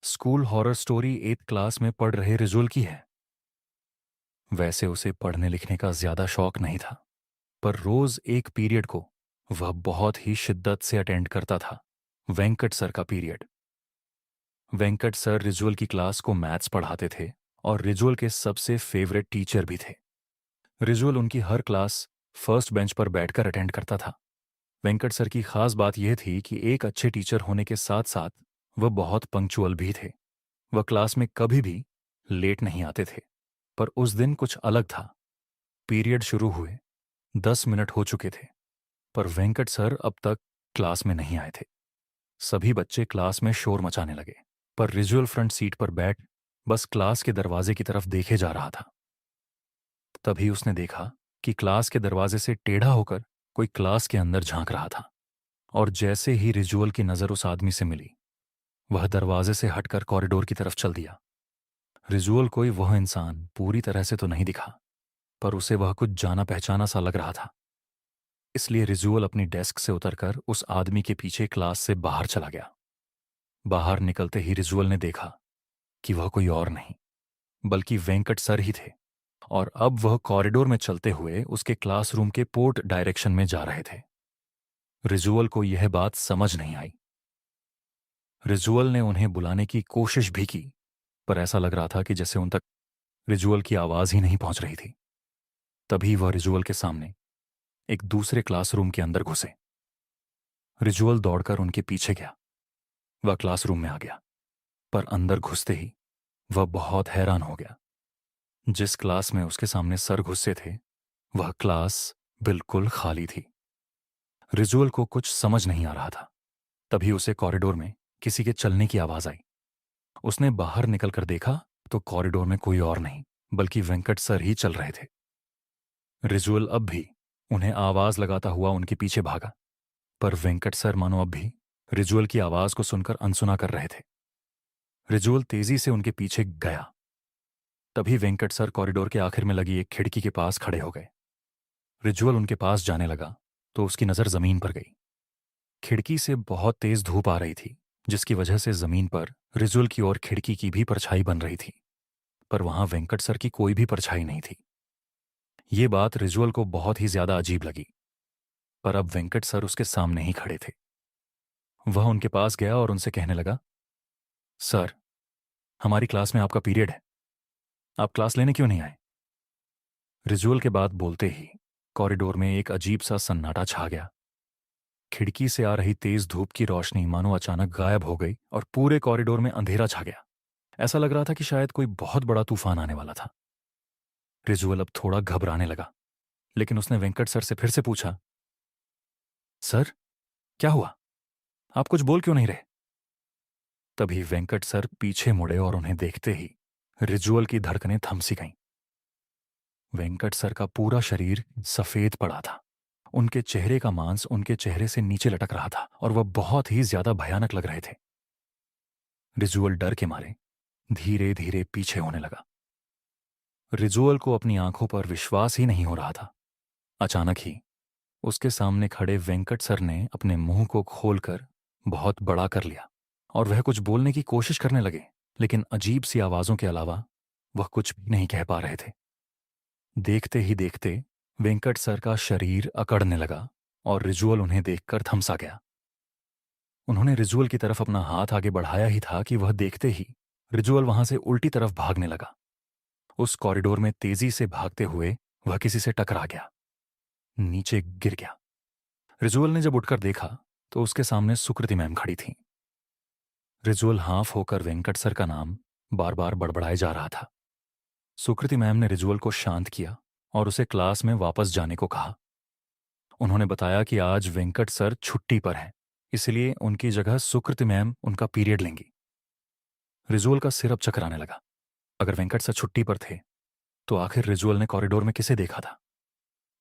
School horror story 8th class में पढ़ रहे रिजुअल की है। वैसे उसे पढ़ने लिखने का ज्यादा शौक नहीं था, पर रोज एक पीरियड को वह बहुत ही शिद्दत से अटेंड करता था। वेंकट सर का पीरियड। वेंकट सर रिजुअल की क्लास को मैथ्स पढ़ाते थे और रिजुअल के सबसे फेवरेट टीचर भी थे। रिजुअल उनकी हर क्लास फर्स्ट बेंच पर बैठकर अटेंड करता था। वेंकट सर की खास बात यह थी कि एक अच्छे टीचर होने के साथ साथ वह बहुत पंक्चुअल भी थे। वह क्लास में कभी भी लेट नहीं आते थे। पर उस दिन कुछ अलग था। पीरियड शुरू हुए 10 मिनट हो चुके थे, पर वेंकट सर अब तक क्लास में नहीं आए थे। सभी बच्चे क्लास में शोर मचाने लगे, पर रिजुअल फ्रंट सीट पर बैठ बस क्लास के दरवाजे की तरफ देखे जा रहा था। तभी उसने देखा कि क्लास के दरवाजे से टेढ़ा होकर कोई क्लास के अंदर झांक रहा था। और जैसे ही रिजुअल की नजर उस आदमी से मिली, वह दरवाजे से हटकर कॉरिडोर की तरफ चल दिया। रिजुअल कोई वह इंसान पूरी तरह से तो नहीं दिखा, पर उसे वह कुछ जाना पहचाना सा लग रहा था। इसलिए रिजुअल अपनी डेस्क से उतरकर उस आदमी के पीछे क्लास से बाहर चला गया। बाहर निकलते ही रिजुअल ने देखा कि वह कोई और नहीं बल्कि वेंकट सर ही थे, और अब वह कॉरिडोर में चलते हुए उसके क्लासरूम के पोर्ट डायरेक्शन में जा रहे थे। रिजुअल को यह बात समझ नहीं आई। रिजुअल ने उन्हें बुलाने की कोशिश भी की, पर ऐसा लग रहा था कि जैसे उन तक रिजुअल की आवाज ही नहीं पहुंच रही थी। तभी वह रिजुअल के सामने एक दूसरे क्लासरूम के अंदर घुसे। रिजुअल दौड़कर उनके पीछे गया। वह क्लासरूम में आ गया, पर अंदर घुसते ही वह बहुत हैरान हो गया। जिस क्लास में उसके सामने सर घुसे थे, वह क्लास बिल्कुल खाली थी। रिजुअल को कुछ समझ नहीं आ रहा था। तभी उसे कॉरिडोर में किसी के चलने की आवाज आई। उसने बाहर निकलकर देखा तो कॉरिडोर में कोई और नहीं बल्कि वेंकट सर ही चल रहे थे। रिजुअल अब भी उन्हें आवाज लगाता हुआ उनके पीछे भागा, पर वेंकट सर मानो अब भी रिजुअल की आवाज को सुनकर अनसुना कर रहे थे। रिजुअल तेजी से उनके पीछे गया। तभी वेंकट सर कॉरिडोर के आखिर में लगी एक खिड़की के पास खड़े हो गए। रिजुअल उनके पास जाने लगा तो उसकी नजर जमीन पर गई। खिड़की से बहुत तेज धूप आ रही थी, जिसकी वजह से जमीन पर रिजुअल की ओर खिड़की की भी परछाई बन रही थी, पर वहां वेंकट सर की कोई भी परछाई नहीं थी। ये बात रिजुअल को बहुत ही ज्यादा अजीब लगी, पर अब वेंकट सर उसके सामने ही खड़े थे। वह उनके पास गया और उनसे कहने लगा, सर, हमारी क्लास में आपका पीरियड है, आप क्लास लेने क्यों नहीं आए? रिजुअल के बात बोलते ही कॉरिडोर में एक अजीब सा सन्नाटा छा गया। खिड़की से आ रही तेज धूप की रोशनी मानो अचानक गायब हो गई और पूरे कॉरिडोर में अंधेरा छा गया। ऐसा लग रहा था कि शायद कोई बहुत बड़ा तूफान आने वाला था। रिजुअल अब थोड़ा घबराने लगा, लेकिन उसने वेंकट सर से फिर से पूछा, सर, क्या हुआ? आप कुछ बोल क्यों नहीं रहे? तभी वेंकट सर पीछे मुड़े और उन्हें देखते ही रिजुअल की धड़कनें थम सी गईं। वेंकट सर का पूरा शरीर सफेद पड़ा था। उनके चेहरे का मांस उनके चेहरे से नीचे लटक रहा था और वह बहुत ही ज्यादा भयानक लग रहे थे। रिजुअल डर के मारे धीरे धीरे पीछे होने लगा। रिजुअल को अपनी आंखों पर विश्वास ही नहीं हो रहा था। अचानक ही उसके सामने खड़े वेंकट सर ने अपने मुंह को खोलकर बहुत बड़ा कर लिया और वह कुछ बोलने की कोशिश करने लगे, लेकिन अजीब सी आवाजों के अलावा वह कुछ भी नहीं कह पा रहे थे। देखते ही देखते वेंकट सर का शरीर अकड़ने लगा और रिजुअल उन्हें देखकर थमसा गया। उन्होंने रिजुअल की तरफ अपना हाथ आगे बढ़ाया ही था कि वह देखते ही रिजुअल वहां से उल्टी तरफ भागने लगा। उस कॉरिडोर में तेजी से भागते हुए वह किसी से टकरा गया, नीचे गिर गया। रिजुअल ने जब उठकर देखा तो उसके सामने सुकृति मैम खड़ी थीं। रिजुअल हाफ होकर वेंकट सर का नाम बार बार बड़बड़ाए जा रहा था। सुकृति मैम ने रिजुअल को शांत किया और उसे क्लास में वापस जाने को कहा। उन्होंने बताया कि आज वेंकट सर छुट्टी पर हैं, इसलिए उनकी जगह सुकृति मैम उनका पीरियड लेंगी। रिजुअल का सिर अब चकराने लगा। अगर वेंकट सर छुट्टी पर थे तो आखिर रिजुअल ने कॉरिडोर में किसे देखा था?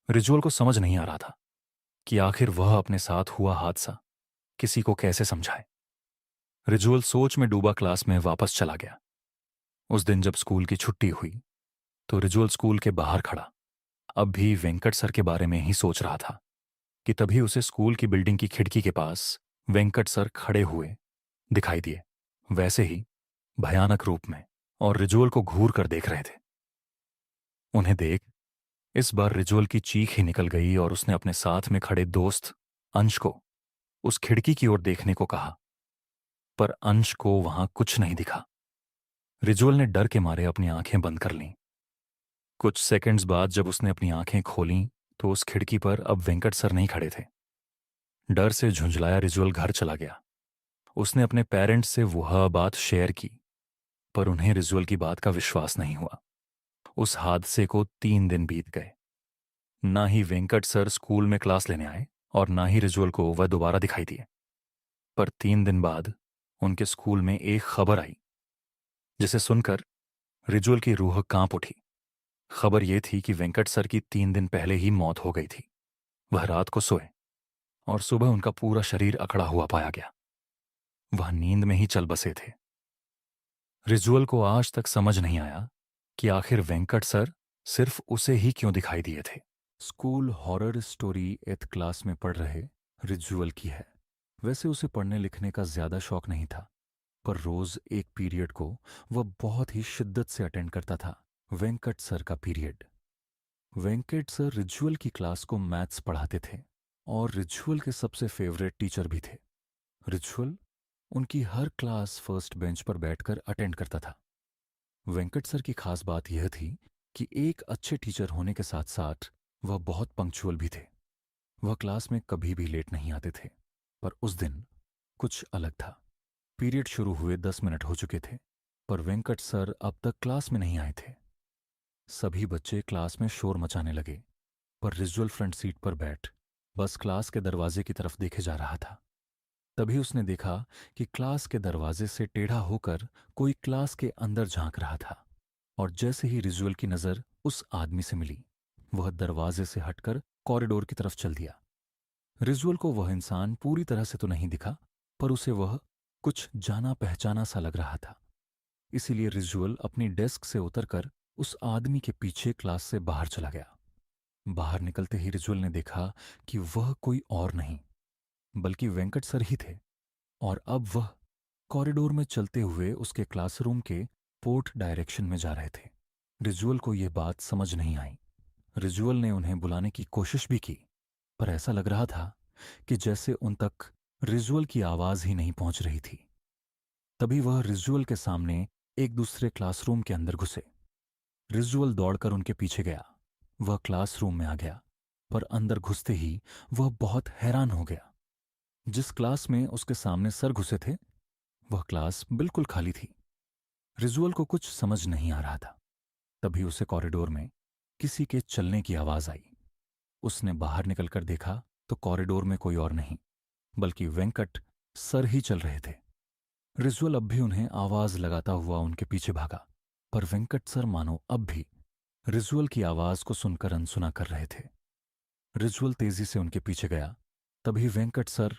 रिजुअल को समझ नहीं आ रहा था कि आखिर वह अपने साथ हुआ हादसा किसी को कैसे समझाए। रिजुअल सोच में डूबा क्लास में वापस चला गया। उस दिन जब स्कूल की छुट्टी हुई तो रिजुअल स्कूल के बाहर खड़ा अब भी वेंकट सर के बारे में ही सोच रहा था कि तभी उसे स्कूल की बिल्डिंग की खिड़की के पास वेंकट सर खड़े हुए दिखाई दिए। वैसे ही भयानक रूप में, और रिजुअल को घूर कर देख रहे थे। उन्हें देख इस बार रिजुअल की चीख ही निकल गई और उसने अपने साथ में खड़े दोस्त अंश को उस खिड़की की ओर देखने को कहा, पर अंश को वहां कुछ नहीं दिखा। रिजुअल ने डर के मारे अपनी आंखें बंद कर लीं। कुछ सेकंड्स बाद जब उसने अपनी आंखें खोलीं तो उस खिड़की पर अब वेंकट सर नहीं खड़े थे। डर से झुंझलाया रिजुअल घर चला गया। उसने अपने पेरेंट्स से वह बात शेयर की, पर उन्हें रिजुअल की बात का विश्वास नहीं हुआ। उस हादसे को 3 दिन बीत गए। ना ही वेंकट सर स्कूल में क्लास लेने आए और ना ही रिजुअल को वह दोबारा दिखाई दिए। पर 3 दिन बाद उनके स्कूल में एक खबर आई जिसे सुनकर रिजुअल की रूह कांप उठी। खबर यह थी कि वेंकट सर की 3 दिन पहले ही मौत हो गई थी। वह रात को सोए और सुबह उनका पूरा शरीर अकड़ा हुआ पाया गया। वह नींद में ही चल बसे थे। रिजुअल को आज तक समझ नहीं आया कि आखिर वेंकट सर सिर्फ उसे ही क्यों दिखाई दिए थे। School horror story 8th class में पढ़ रहे रिजुअल की है। वैसे उसे पढ़ने लिखने का ज्यादा शौक नहीं था, पर रोज एक पीरियड को वह बहुत ही शिद्दत से अटेंड करता था, वेंकट सर का पीरियड। वेंकट सर रिजुअल की क्लास को मैथ्स पढ़ाते थे और रिजुअल के सबसे फेवरेट टीचर भी थे। रिजुअल उनकी हर क्लास फर्स्ट बेंच पर बैठकर अटेंड करता था। वेंकट सर की खास बात यह थी कि एक अच्छे टीचर होने के साथ साथ वह बहुत पंक्चुअल भी थे। वह क्लास में कभी भी लेट नहीं आते थे, पर उस दिन कुछ अलग था। पीरियड शुरू हुए 10 मिनट हो चुके थे, पर वेंकट सर अब तक क्लास में नहीं आए थे। सभी बच्चे क्लास में शोर मचाने लगे, पर रिजुअल फ्रंट सीट पर बैठ बस क्लास के दरवाजे की तरफ देखे जा रहा था। तभी उसने देखा कि क्लास के दरवाजे से टेढ़ा होकर कोई क्लास के अंदर झांक रहा था, और जैसे ही रिजुअल की नजर उस आदमी से मिली, वह दरवाजे से हटकर कॉरिडोर की तरफ चल दिया। रिजुअल को वह इंसान पूरी तरह से तो नहीं दिखा, पर उसे वह कुछ जाना पहचाना सा लग रहा था। इसीलिए रिजुअल अपनी डेस्क से उतरकर उस आदमी के पीछे क्लास से बाहर चला गया। बाहर निकलते ही रिजुअल ने देखा कि वह कोई और नहीं बल्कि वेंकट सर ही थे, और अब वह कॉरिडोर में चलते हुए उसके क्लासरूम के पोर्ट डायरेक्शन में जा रहे थे। रिजुअल को यह बात समझ नहीं आई। रिजुअल ने उन्हें बुलाने की कोशिश भी की, पर ऐसा लग रहा था कि जैसे उन तक रिजुअल की आवाज ही नहीं पहुंच रही थी। तभी वह रिजुअल के सामने एक दूसरे क्लासरूम के अंदर घुसे। रिजुअल दौड़कर उनके पीछे गया। वह क्लासरूम में आ गया, पर अंदर घुसते ही वह बहुत हैरान हो गया। जिस क्लास में उसके सामने सर घुसे थे, वह क्लास बिल्कुल खाली थी। रिजुअल को कुछ समझ नहीं आ रहा था। तभी उसे कॉरिडोर में किसी के चलने की आवाज आई। उसने बाहर निकलकर देखा तो कॉरिडोर में कोई और नहीं बल्कि वेंकट सर ही चल रहे थे। रिजुअल अब भी उन्हें आवाज लगाता हुआ उनके पीछे भागा, पर वेंकट सर मानो अब भी रिजुअल की आवाज को सुनकर अनसुना कर रहे थे। रिजुअल तेजी से उनके पीछे गया। तभी वेंकट सर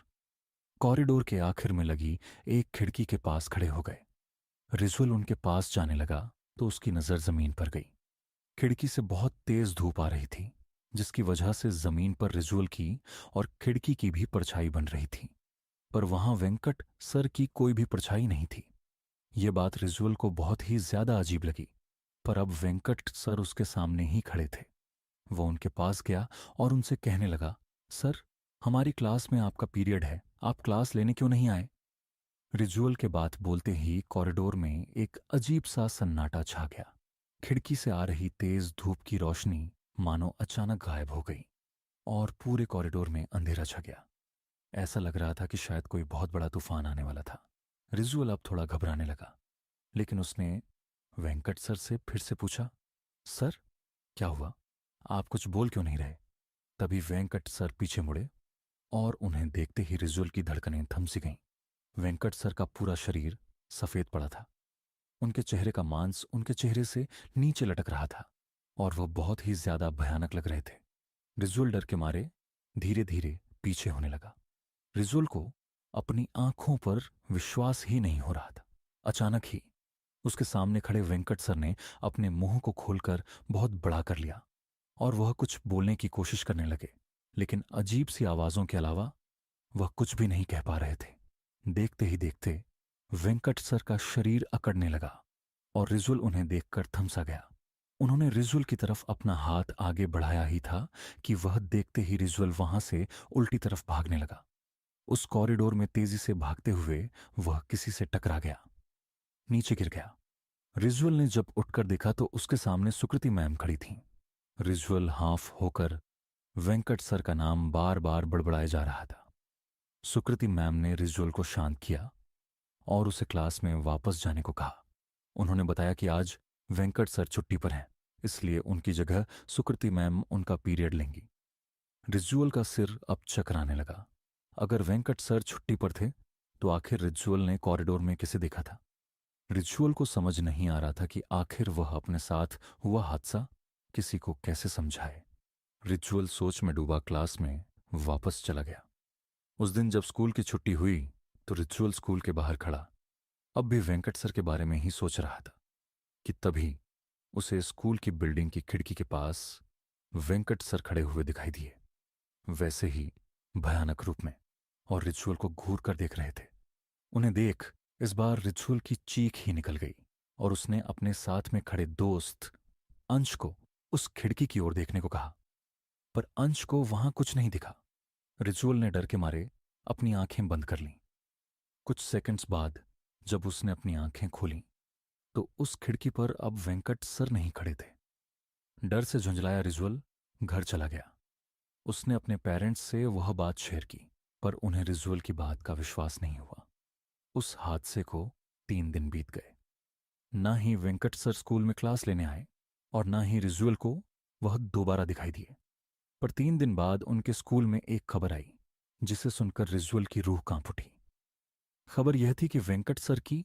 कॉरिडोर के आखिर में लगी एक खिड़की के पास खड़े हो गए। रिजुअल उनके पास जाने लगा तो उसकी नजर जमीन पर गई। खिड़की से बहुत तेज धूप आ रही थी, जिसकी वजह से जमीन पर रिजुअल की और खिड़की की भी परछाई बन रही थी, पर वहां वेंकट सर की कोई भी परछाई नहीं थी। ये बात रिजुअल को बहुत ही ज्यादा अजीब लगी, पर अब वेंकट सर उसके सामने ही खड़े थे। वो उनके पास गया और उनसे कहने लगा, सर, हमारी क्लास में आपका पीरियड है, आप क्लास लेने क्यों नहीं आए? रिजुअल के बात बोलते ही कॉरिडोर में एक अजीब सा सन्नाटा छा गया। खिड़की से आ रही तेज धूप की रोशनी मानो अचानक गायब हो गई और पूरे कॉरिडोर में अंधेरा छा गया। ऐसा लग रहा था कि शायद कोई बहुत बड़ा तूफान आने वाला था। रिजुअल अब थोड़ा घबराने लगा, लेकिन उसने वेंकट सर से फिर से पूछा, सर, क्या हुआ? आप कुछ बोल क्यों नहीं रहे? तभी वेंकट सर पीछे मुड़े और उन्हें देखते ही रिजुअल की धड़कनें थम सी गईं। वेंकट सर का पूरा शरीर सफेद पड़ा था। उनके चेहरे का मांस उनके चेहरे से नीचे लटक रहा था और वह बहुत ही ज्यादा भयानक लग रहे थे। रिजुअल डर के मारे धीरे धीरे पीछे होने लगा। रिजुअल को अपनी आंखों पर विश्वास ही नहीं हो रहा था। अचानक ही उसके सामने खड़े वेंकट सर ने अपने मुंह को खोलकर बहुत बड़ा कर लिया और वह कुछ बोलने की कोशिश करने लगे, लेकिन अजीब सी आवाजों के अलावा वह कुछ भी नहीं कह पा रहे थे। देखते ही देखते वेंकट सर का शरीर अकड़ने लगा और रिजुअल उन्हें देखकर थम सा गया। उन्होंने रिजुअल की तरफ अपना हाथ आगे बढ़ाया ही था कि वह देखते ही रिजुअल वहां से उल्टी तरफ भागने लगा। उस कॉरिडोर में तेजी से भागते हुए वह किसी से टकरा गया, नीचे गिर गया। रिजुअल ने जब उठकर देखा तो उसके सामने सुकृति मैम खड़ी थीं। रिजुअल हाफ होकर वेंकट सर का नाम बार बार बड़बड़ाए जा रहा था। सुकृति मैम ने रिजुअल को शांत किया और उसे क्लास में वापस जाने को कहा। उन्होंने बताया कि आज वेंकट सर छुट्टी पर हैं, इसलिए उनकी जगह सुकृति मैम उनका पीरियड लेंगी। रिजुअल का सिर अब चकराने लगा। अगर वेंकट सर छुट्टी पर थे तो आखिर रिजुअल ने कॉरिडोर में किसे देखा था? रिजुअल को समझ नहीं आ रहा था कि आखिर वह अपने साथ हुआ हादसा किसी को कैसे समझाए। रिजुअल सोच में डूबा क्लास में वापस चला गया। उस दिन जब स्कूल की छुट्टी हुई तो रिजुअल स्कूल के बाहर खड़ा अब भी वेंकट सर के बारे में ही सोच रहा था कि तभी उसे स्कूल की बिल्डिंग की खिड़की के पास वेंकट सर खड़े हुए दिखाई दिए, वैसे ही भयानक रूप में, और रिजुअल को घूर कर देख रहे थे। उन्हें देख इस बार रिजुअल की चीख ही निकल गई और उसने अपने साथ में खड़े दोस्त अंश को उस खिड़की की ओर देखने को कहा, पर अंश को वहां कुछ नहीं दिखा। रिजुअल ने डर के मारे अपनी आंखें बंद कर लीं। कुछ सेकंड्स बाद जब उसने अपनी आंखें खोलीं तो उस खिड़की पर अब वेंकट सर नहीं खड़े थे। डर से झुंझलाया रिजुअल घर चला गया। उसने अपने पेरेंट्स से वह बात शेयर की, पर उन्हें रिजुअल की बात का विश्वास नहीं हुआ। उस हादसे को 3 दिन बीत गए। ना ही वेंकट सर स्कूल में क्लास लेने आए और ना ही रिजुअल को वह दोबारा दिखाई दिए। पर 3 दिन बाद उनके स्कूल में एक खबर आई जिसे सुनकर रिजुअल की रूह कांप उठी। खबर यह थी कि वेंकट सर की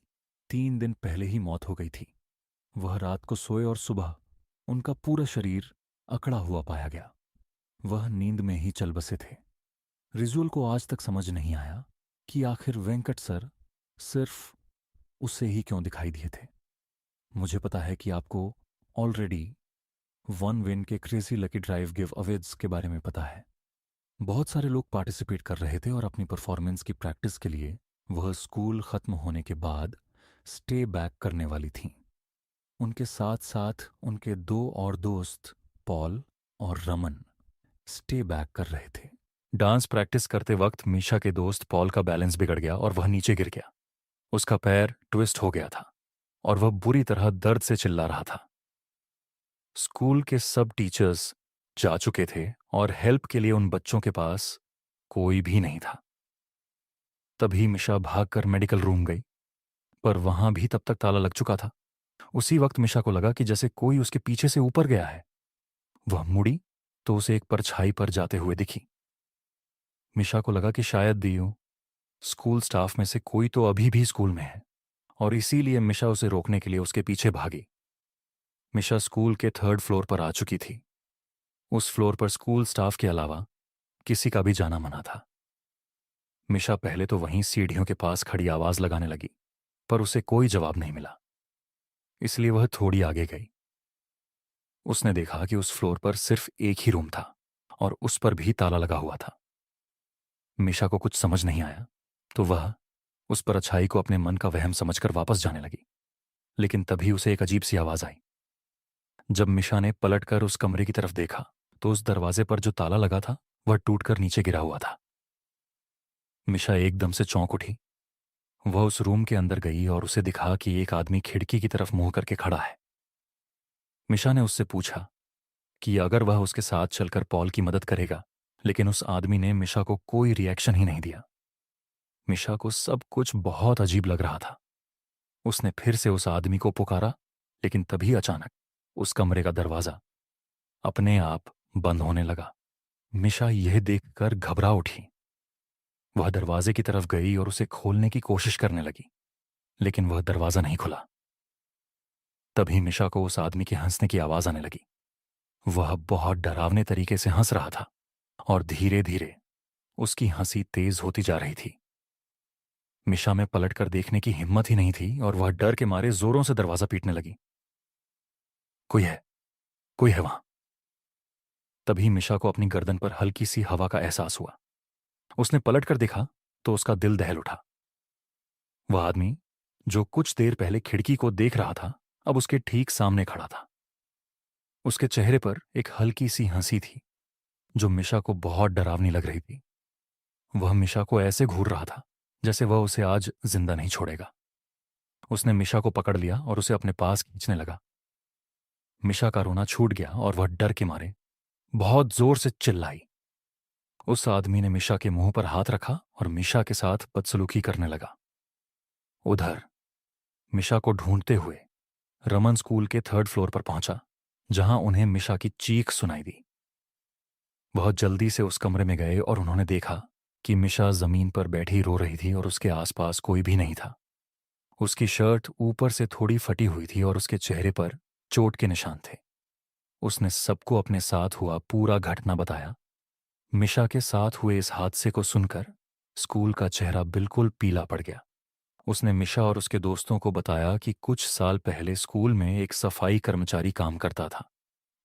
3 दिन पहले ही मौत हो गई थी। वह रात को सोए और सुबह उनका पूरा शरीर अकड़ा हुआ पाया गया। वह नींद में ही चल बसे थे। रिजुअल को आज तक समझ नहीं आया कि आखिर वेंकट सर सिर्फ उसे ही क्यों दिखाई दिए थे। मुझे पता है कि आपको ऑलरेडी वन विन के crazy lucky drive give Awez के बारे में पता है। बहुत सारे लोग पार्टिसिपेट कर रहे थे और अपनी परफॉर्मेंस की प्रैक्टिस के लिए वह स्कूल खत्म होने के बाद स्टे बैक करने वाली थीं। उनके साथ साथ उनके 2 और दोस्त पॉल और रमन स्टे बैक कर रहे थे। डांस प्रैक्टिस करते वक्त मीशा के दोस्त पॉल का बैलेंस बिगड़ गया और वह नीचे गिर गया। उसका पैर ट्विस्ट हो गया था और वह बुरी तरह दर्द से चिल्ला रहा था। स्कूल के सब टीचर्स जा चुके थे और हेल्प के लिए उन बच्चों के पास कोई भी नहीं था। तभी मिशा भागकर मेडिकल रूम गई, पर वहां भी तब तक ताला लग चुका था। उसी वक्त मिशा को लगा कि जैसे कोई उसके पीछे से ऊपर गया है। वह मुड़ी तो उसे एक परछाई पर जाते हुए दिखी। मिशा को लगा कि शायद दियो स्कूल स्टाफ में से कोई तो अभी भी स्कूल में है और इसीलिए मिशा उसे रोकने के लिए उसके पीछे भागी। मिशा स्कूल के 3rd फ्लोर पर आ चुकी थी। उस फ्लोर पर स्कूल स्टाफ के अलावा किसी का भी जाना मना था। मिशा पहले तो वहीं सीढ़ियों के पास खड़ी आवाज लगाने लगी, पर उसे कोई जवाब नहीं मिला, इसलिए वह थोड़ी आगे गई। उसने देखा कि उस फ्लोर पर सिर्फ एक ही रूम था और उस पर भी ताला लगा हुआ था। मिशा को कुछ समझ नहीं आया तो वह उस पर अच्छाई को अपने मन का वहम समझकर वापस जाने लगी। लेकिन तभी उसे एक अजीब सी आवाज आई। जब मिशा ने पलटकर उस कमरे की तरफ देखा तो उस दरवाजे पर जो ताला लगा था वह टूटकर नीचे गिरा हुआ था। मिशा एकदम से चौंक उठी। वह उस रूम के अंदर गई और उसे दिखा कि एक आदमी खिड़की की तरफ मुंह करके खड़ा है। मिशा ने उससे पूछा कि अगर वह उसके साथ चलकर पॉल की मदद करेगा, लेकिन उस आदमी ने मिशा को कोई रिएक्शन ही नहीं दिया। मिशा को सब कुछ बहुत अजीब लग रहा था। उसने फिर से उस आदमी को पुकारा, लेकिन तभी अचानक उस कमरे का दरवाजा अपने आप बंद होने लगा। मिशा यह देखकर घबरा उठी। वह दरवाजे की तरफ गई और उसे खोलने की कोशिश करने लगी, लेकिन वह दरवाजा नहीं खुला। तभी मिशा को उस आदमी के हंसने की आवाज आने लगी। वह बहुत डरावने तरीके से हंस रहा था और धीरे धीरे उसकी हंसी तेज होती जा रही थी। मिशा में पलटकर देखने की हिम्मत ही नहीं थी और वह डर के मारे जोरों से दरवाजा पीटने लगी। कोई है वहां। तभी मिशा को अपनी गर्दन पर हल्की सी हवा का एहसास हुआ। उसने पलटकर देखा तो उसका दिल दहल उठा। वह आदमी जो कुछ देर पहले खिड़की को देख रहा था, अब उसके ठीक सामने खड़ा था। उसके चेहरे पर एक हल्की सी हंसी थी जो मिशा को बहुत डरावनी लग रही थी। वह मिशा को ऐसे घूर रहा था जैसे वह उसे आज जिंदा नहीं छोड़ेगा। उसने मिशा को पकड़ लिया और उसे अपने पास खींचने लगा। मिशा का रोना छूट गया और वह डर के मारे बहुत जोर से चिल्लाई। उस आदमी ने मिशा के मुंह पर हाथ रखा और मिशा के साथ बदसलूकी करने लगा। उधर मिशा को ढूंढते हुए रमन स्कूल के 3rd फ्लोर पर पहुंचा, जहां उन्हें मिशा की चीख सुनाई दी। बहुत जल्दी से उस कमरे में गए और उन्होंने देखा कि मिशा जमीन पर बैठी रो रही थी और उसके आसपास कोई भी नहीं था। उसकी शर्ट ऊपर से थोड़ी फटी हुई थी और उसके चेहरे पर चोट के निशान थे। उसने सबको अपने साथ हुआ पूरा घटना बताया। मिशा के साथ हुए इस हादसे को सुनकर स्कूल का चेहरा बिल्कुल पीला पड़ गया। उसने मिशा और उसके दोस्तों को बताया कि कुछ साल पहले स्कूल में एक सफाई कर्मचारी काम करता था।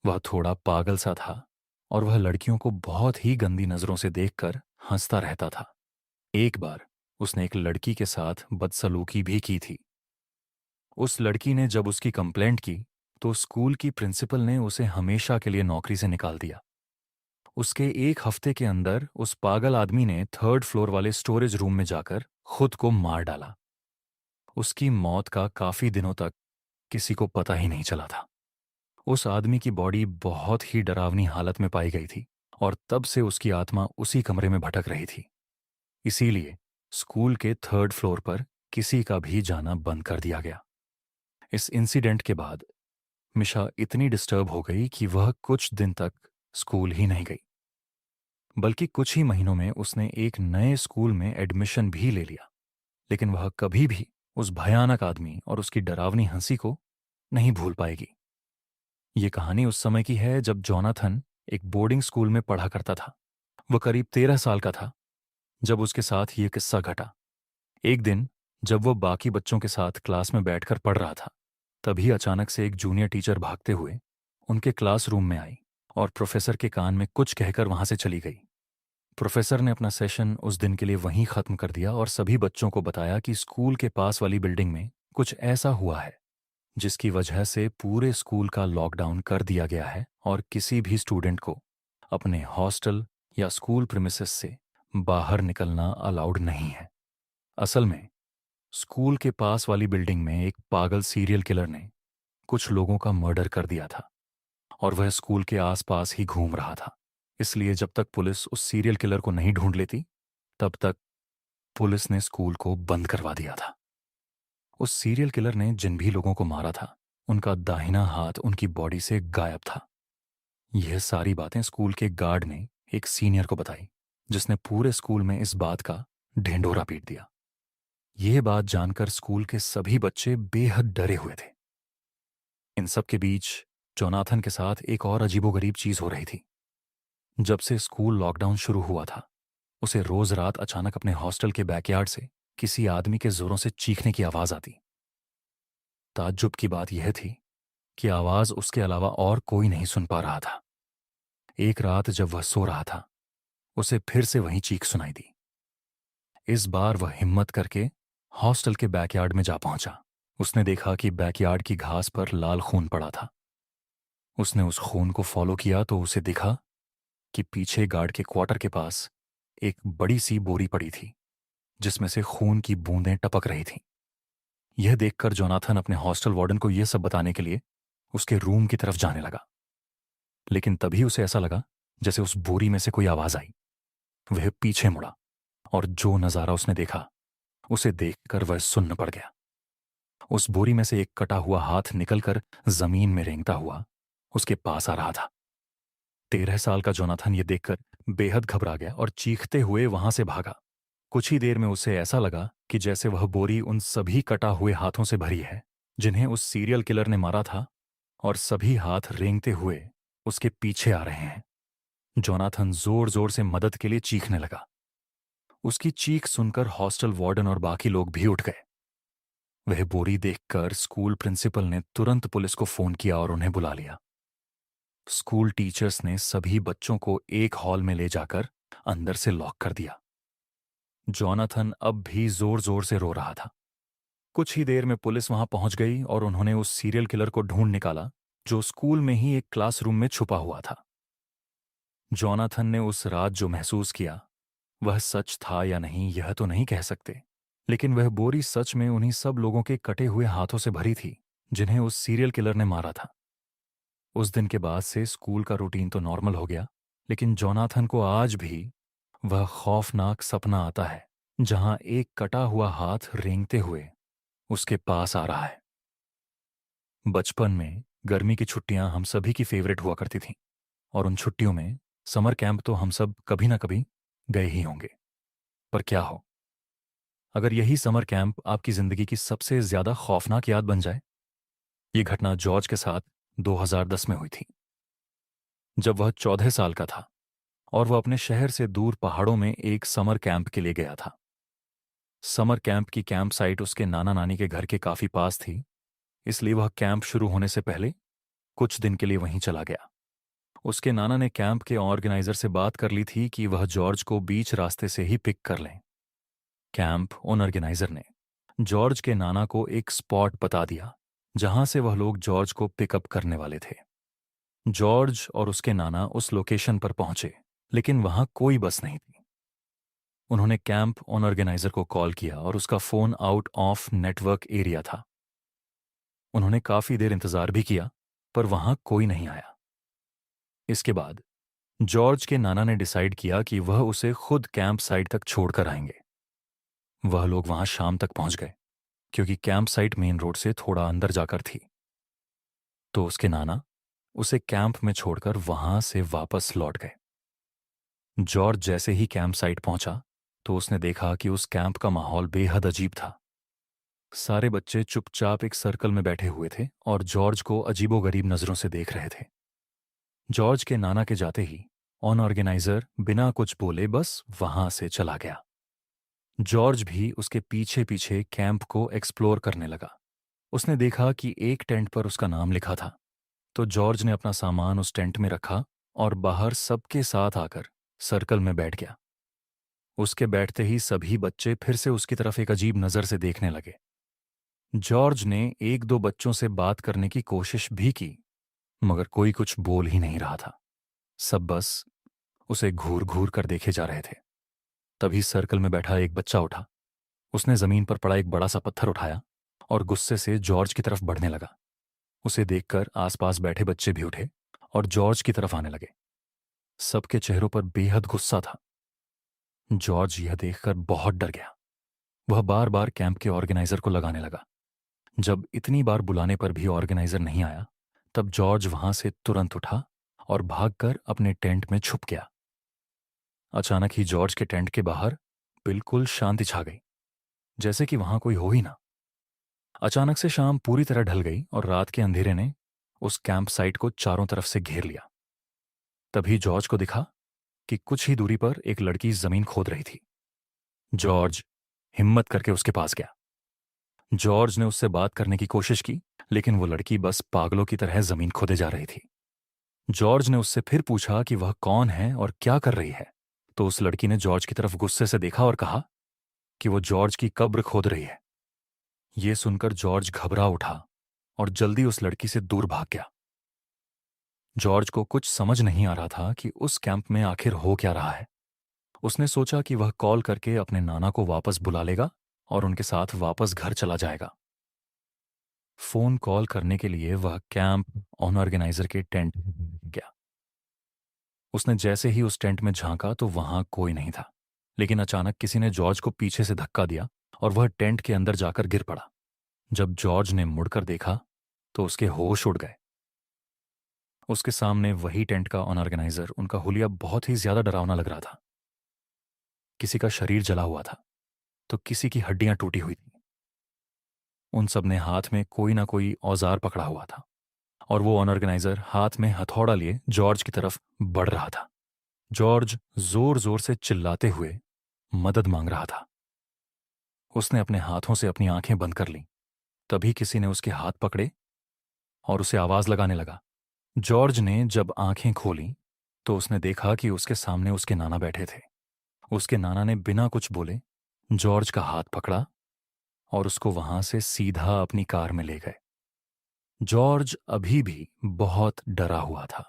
वह थोड़ा पागल सा था और वह लड़कियों को बहुत ही गंदी नजरों से देखकर हंसता रहता था। एक बार उसने एक लड़की के साथ बदसलूकी भी की थी। उस लड़की ने जब उसकी कंप्लेंट की तो स्कूल की प्रिंसिपल ने उसे हमेशा के लिए नौकरी से निकाल दिया। उसके एक हफ्ते के अंदर उस पागल आदमी ने 3rd फ्लोर वाले स्टोरेज रूम में जाकर खुद को मार डाला। उसकी मौत का काफी दिनों तक किसी को पता ही नहीं चला था। उस आदमी की बॉडी बहुत ही डरावनी हालत में पाई गई थी और तब से उसकी आत्मा उसी कमरे में भटक रही थी। इसीलिए स्कूल के 3rd फ्लोर पर किसी का भी जाना बंद कर दिया गया। इस इंसिडेंट के बाद मिशा इतनी डिस्टर्ब हो गई कि वह कुछ दिन तक स्कूल ही नहीं गई, बल्कि कुछ ही महीनों में उसने एक नए स्कूल में एडमिशन भी ले लिया। लेकिन वह कभी भी उस भयानक आदमी और उसकी डरावनी हंसी को नहीं भूल पाएगी। ये कहानी उस समय की है जब जोनाथन एक बोर्डिंग स्कूल में पढ़ा करता था। वह करीब 13 साल का था जब उसके साथ ये किस्सा घटा। एक दिन जब वह बाकी बच्चों के साथ क्लास में बैठकर पढ़ रहा था, तभी अचानक से एक जूनियर टीचर भागते हुए उनके क्लासरूम में आई और प्रोफेसर के कान में कुछ कहकर वहां से चली गई। प्रोफेसर ने अपना सेशन उस दिन के लिए वहीं खत्म कर दिया और सभी बच्चों को बताया कि स्कूल के पास वाली बिल्डिंग में कुछ ऐसा हुआ है जिसकी वजह से पूरे स्कूल का लॉकडाउन कर दिया गया है और किसी भी स्टूडेंट को अपने हॉस्टल या स्कूल प्रीमिसेस से बाहर निकलना अलाउड नहीं है। असल में स्कूल के पास वाली बिल्डिंग में एक पागल सीरियल किलर ने कुछ लोगों का मर्डर कर दिया था और वह स्कूल के आसपास ही घूम रहा था। इसलिए जब तक पुलिस उस सीरियल किलर को नहीं ढूंढ लेती, तब तक पुलिस ने स्कूल को बंद करवा दिया था। उस सीरियल किलर ने जिन भी लोगों को मारा था, उनका दाहिना हाथ उनकी बॉडी से गायब था। यह सारी बातें स्कूल के गार्ड ने एक सीनियर को बताई, जिसने पूरे स्कूल में इस बात का ढिंढोरा पीट दिया। यह बात जानकर स्कूल के सभी बच्चे बेहद डरे हुए थे। इन सब के बीच जोनाथन के साथ एक और अजीबोगरीब चीज हो रही थी। जब से स्कूल लॉकडाउन शुरू हुआ था, उसे रोज रात अचानक अपने हॉस्टल के बैकयार्ड से किसी आदमी के जोरों से चीखने की आवाज आती। ताज्जुब की बात यह थी कि आवाज उसके अलावा और कोई नहीं सुन पा रहा था। एक रात जब वह सो रहा था, उसे फिर से वही चीख सुनाई दी। इस बार वह हिम्मत करके हॉस्टल के बैकयार्ड में जा पहुंचा। उसने देखा कि बैकयार्ड की घास पर लाल खून पड़ा था। उसने उस खून को फॉलो किया तो उसे दिखा कि पीछे गार्ड के क्वार्टर के पास एक बड़ी सी बोरी पड़ी थी, जिसमें से खून की बूंदें टपक रही थीं। यह देखकर जोनाथन अपने हॉस्टल वार्डन को यह सब बताने के लिए उसके रूम की तरफ जाने लगा। लेकिन तभी उसे ऐसा लगा जैसे उस बोरी में से कोई आवाज आई। वह पीछे मुड़ा और जो नजारा उसने देखा, उसे देखकर वह सुन्न पड़ गया। उस बोरी में से एक कटा हुआ हाथ निकलकर जमीन में रेंगता हुआ उसके पास आ रहा था। 13 साल का जोनाथन यह देखकर बेहद घबरा गया और चीखते हुए वहां से भागा। कुछ ही देर में उसे ऐसा लगा कि जैसे वह बोरी उन सभी कटा हुए हाथों से भरी है जिन्हें उस सीरियल किलर ने मारा था, और सभी हाथ रेंगते हुए उसके पीछे आ रहे हैं। जोनाथन जोर जोर से मदद के लिए चीखने लगा। उसकी चीख सुनकर हॉस्टल वार्डन और बाकी लोग भी उठ गए। वह बोरी देखकर स्कूल प्रिंसिपल ने तुरंत पुलिस को फोन किया और उन्हें बुला लिया। स्कूल टीचर्स ने सभी बच्चों को एक हॉल में ले जाकर अंदर से लॉक कर दिया। जोनाथन अब भी जोर जोर से रो रहा था। कुछ ही देर में पुलिस वहां पहुंच गई और उन्होंने उस सीरियल किलर को ढूंढ निकाला जो स्कूल में ही एक क्लासरूम में छुपा हुआ था। जॉनाथन ने उस रात जो महसूस किया वह सच था या नहीं यह तो नहीं कह सकते, लेकिन वह बोरी सच में उन्हीं सब लोगों के कटे हुए हाथों से भरी थी जिन्हें उस सीरियल किलर ने मारा था। उस दिन के बाद से स्कूल का रूटीन तो नॉर्मल हो गया, लेकिन जॉनाथन को आज भी वह खौफनाक सपना आता है जहां एक कटा हुआ हाथ रेंगते हुए उसके पास आ रहा है। बचपन में गर्मी की छुट्टियां हम सभी की फेवरेट हुआ करती थीं, और उन छुट्टियों में समर कैंप तो हम सब कभी ना कभी गए ही होंगे। पर क्या हो अगर यही समर कैंप आपकी जिंदगी की सबसे ज्यादा खौफनाक याद बन जाए। ये घटना जॉर्ज के साथ 2010 में हुई थी, जब वह 14 साल का था और वह अपने शहर से दूर पहाड़ों में एक समर कैंप के लिए गया था। समर कैंप की कैंप साइट उसके नाना नानी के घर के काफी पास थी, इसलिए वह कैंप शुरू होने से पहले कुछ दिन के लिए वहीं चला गया। उसके नाना ने कैंप के ऑर्गेनाइजर से बात कर ली थी कि वह जॉर्ज को बीच रास्ते से ही पिक कर लें। कैंप ऑर्गेनाइजर ने जॉर्ज के नाना को एक स्पॉट बता दिया जहां से वह लोग जॉर्ज को पिकअप करने वाले थे। जॉर्ज और उसके नाना उस लोकेशन पर पहुंचे, लेकिन वहां कोई बस नहीं थी। उन्होंने कैंप ऑर्गेनाइजर को कॉल किया और उसका phone out of network area था। उन्होंने काफी देर इंतजार भी किया, पर वहां कोई नहीं आया। इसके बाद जॉर्ज के नाना ने डिसाइड किया कि वह उसे खुद कैंप साइट तक छोड़कर आएंगे। वह लोग वहां शाम तक पहुंच गए, क्योंकि कैंप साइट मेन रोड से थोड़ा अंदर जाकर थी। तो उसके नाना उसे कैंप में छोड़कर वहां से वापस लौट गए। जॉर्ज जैसे ही कैंप साइट पहुंचा तो उसने देखा कि उस कैंप का माहौल बेहद अजीब था। सारे बच्चे चुपचाप एक सर्कल में बैठे हुए थे और जॉर्ज को अजीबोगरीब नजरों से देख रहे थे। जॉर्ज के नाना के जाते ही ऑर्गेनाइजर बिना कुछ बोले बस वहां से चला गया। जॉर्ज भी उसके पीछे पीछे कैंप को एक्सप्लोर करने लगा। उसने देखा कि एक टेंट पर उसका नाम लिखा था, तो जॉर्ज ने अपना सामान उस टेंट में रखा और बाहर सबके साथ आकर सर्कल में बैठ गया। उसके बैठते ही सभी बच्चे फिर से उसकी तरफ एक अजीब नजर से देखने लगे। जॉर्ज ने एक दो बच्चों से बात करने की कोशिश भी की, मगर कोई कुछ बोल ही नहीं रहा था। सब बस उसे घूर घूर कर देखे जा रहे थे। तभी सर्कल में बैठा एक बच्चा उठा। उसने जमीन पर पड़ा एक बड़ा सा पत्थर उठाया और गुस्से से जॉर्ज की तरफ बढ़ने लगा। उसे देखकर आसपास बैठे बच्चे भी उठे और जॉर्ज की तरफ आने लगे। सबके चेहरों पर बेहद गुस्सा था। जॉर्ज यह देखकर बहुत डर गया। वह बार बार कैंप के ऑर्गेनाइजर को लगाने लगा। जब इतनी बार बुलाने पर भी ऑर्गेनाइजर नहीं आया, तब जॉर्ज वहां से तुरंत उठा और भागकर अपने टेंट में छुप गया। अचानक ही जॉर्ज के टेंट के बाहर बिल्कुल शांति छा गई, जैसे कि वहां कोई हो ही ना। अचानक से शाम पूरी तरह ढल गई और रात के अंधेरे ने उस कैंप साइट को चारों तरफ से घेर लिया। तभी जॉर्ज को दिखा कि कुछ ही दूरी पर एक लड़की जमीन खोद रही थी। जॉर्ज हिम्मत करके उसके पास गया। जॉर्ज ने उससे बात करने की कोशिश की, लेकिन वो लड़की बस पागलों की तरह जमीन खोदे जा रही थी। जॉर्ज ने उससे फिर पूछा कि वह कौन है और क्या कर रही है, तो उस लड़की ने जॉर्ज की तरफ गुस्से से देखा और कहा कि वो जॉर्ज की कब्र खोद रही है। यह सुनकर जॉर्ज घबरा उठा और जल्दी उस लड़की से दूर भाग गया। जॉर्ज को कुछ समझ नहीं आ रहा था कि उस कैंप में आखिर हो क्या रहा है। उसने सोचा कि वह कॉल करके अपने नाना को वापस बुला लेगा और उनके साथ वापस घर चला जाएगा। फोन कॉल करने के लिए वह कैंप ऑर्गेनाइजर के टेंट गया। उसने जैसे ही उस टेंट में झांका तो वहां कोई नहीं था, लेकिन अचानक किसी ने जॉर्ज को पीछे से धक्का दिया और वह टेंट के अंदर जाकर गिर पड़ा। जब जॉर्ज ने मुड़कर देखा तो उसके होश उड़ गए। उसके सामने वही टेंट का ऑर्गेनाइजर, उनका हुलिया बहुत ही ज्यादा डरावना लग रहा था। किसी का शरीर जला हुआ था तो किसी की हड्डियां टूटी हुई थी। उन सब ने हाथ में कोई ना कोई औजार पकड़ा हुआ था और वो ऑर्गेनाइजर हाथ में हथौड़ा लिए जॉर्ज की तरफ बढ़ रहा था। जॉर्ज जोर जोर से चिल्लाते हुए मदद मांग रहा था। उसने अपने हाथों से अपनी आंखें बंद कर लीं। तभी किसी ने उसके हाथ पकड़े और उसे आवाज लगाने लगा। जॉर्ज ने जब आंखें खोली तो उसने देखा कि उसके सामने उसके नाना बैठे थे। उसके नाना ने बिना कुछ बोले जॉर्ज का हाथ पकड़ा और उसको वहां से सीधा अपनी कार में ले गए। जॉर्ज अभी भी बहुत डरा हुआ था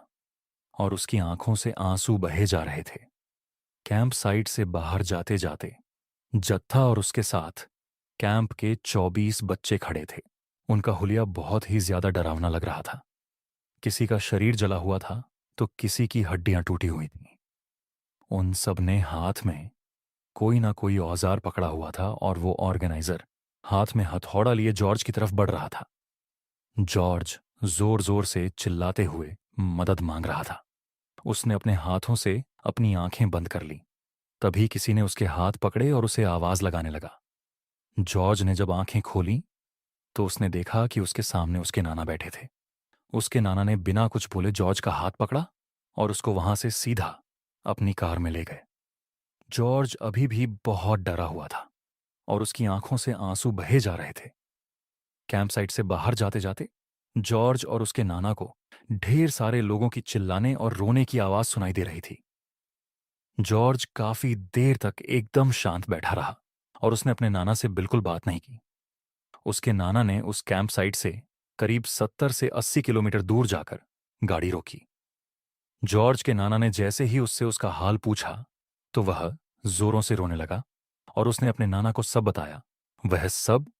और उसकी आंखों से आंसू बहे जा रहे थे। कैंप साइट से बाहर जाते जाते जत्था और उसके साथ कैंप के 24 बच्चे खड़े थे। उनका हुलिया बहुत ही ज्यादा डरावना लग रहा था। किसी का शरीर जला हुआ था तो किसी की हड्डियां टूटी हुई थीं। उन सब ने हाथ में कोई ना कोई औजार पकड़ा हुआ था और वो ऑर्गेनाइजर हाथ में हथौड़ा लिए जॉर्ज की तरफ बढ़ रहा था। जॉर्ज जोर जोर से चिल्लाते हुए मदद मांग रहा था। उसने अपने हाथों से अपनी आंखें बंद कर ली। तभी किसी ने उसके हाथ पकड़े और उसे आवाज लगाने लगा। जॉर्ज ने जब आंखें खोली तो उसने देखा कि उसके सामने उसके नाना बैठे थे। उसके नाना ने बिना कुछ बोले जॉर्ज का हाथ पकड़ा और उसको वहां से सीधा अपनी कार में ले गए। जॉर्ज अभी भी बहुत डरा हुआ था और उसकी आंखों से आंसू बहे जा रहे थे। कैंप साइट से बाहर जाते जाते जॉर्ज और उसके नाना को ढेर सारे लोगों की चिल्लाने और रोने की आवाज सुनाई दे रही थी। जॉर्ज काफी देर तक एकदम शांत बैठा रहा और उसने अपने नाना से बिल्कुल बात नहीं की। उसके नाना ने उस कैंप साइट से करीब 70 से 80 किलोमीटर दूर जाकर गाड़ी रोकी। जॉर्ज के नाना ने जैसे ही उससे उसका हाल पूछा तो वह जोरों से रोने लगा और उसने अपने नाना को सब बताया, वह सब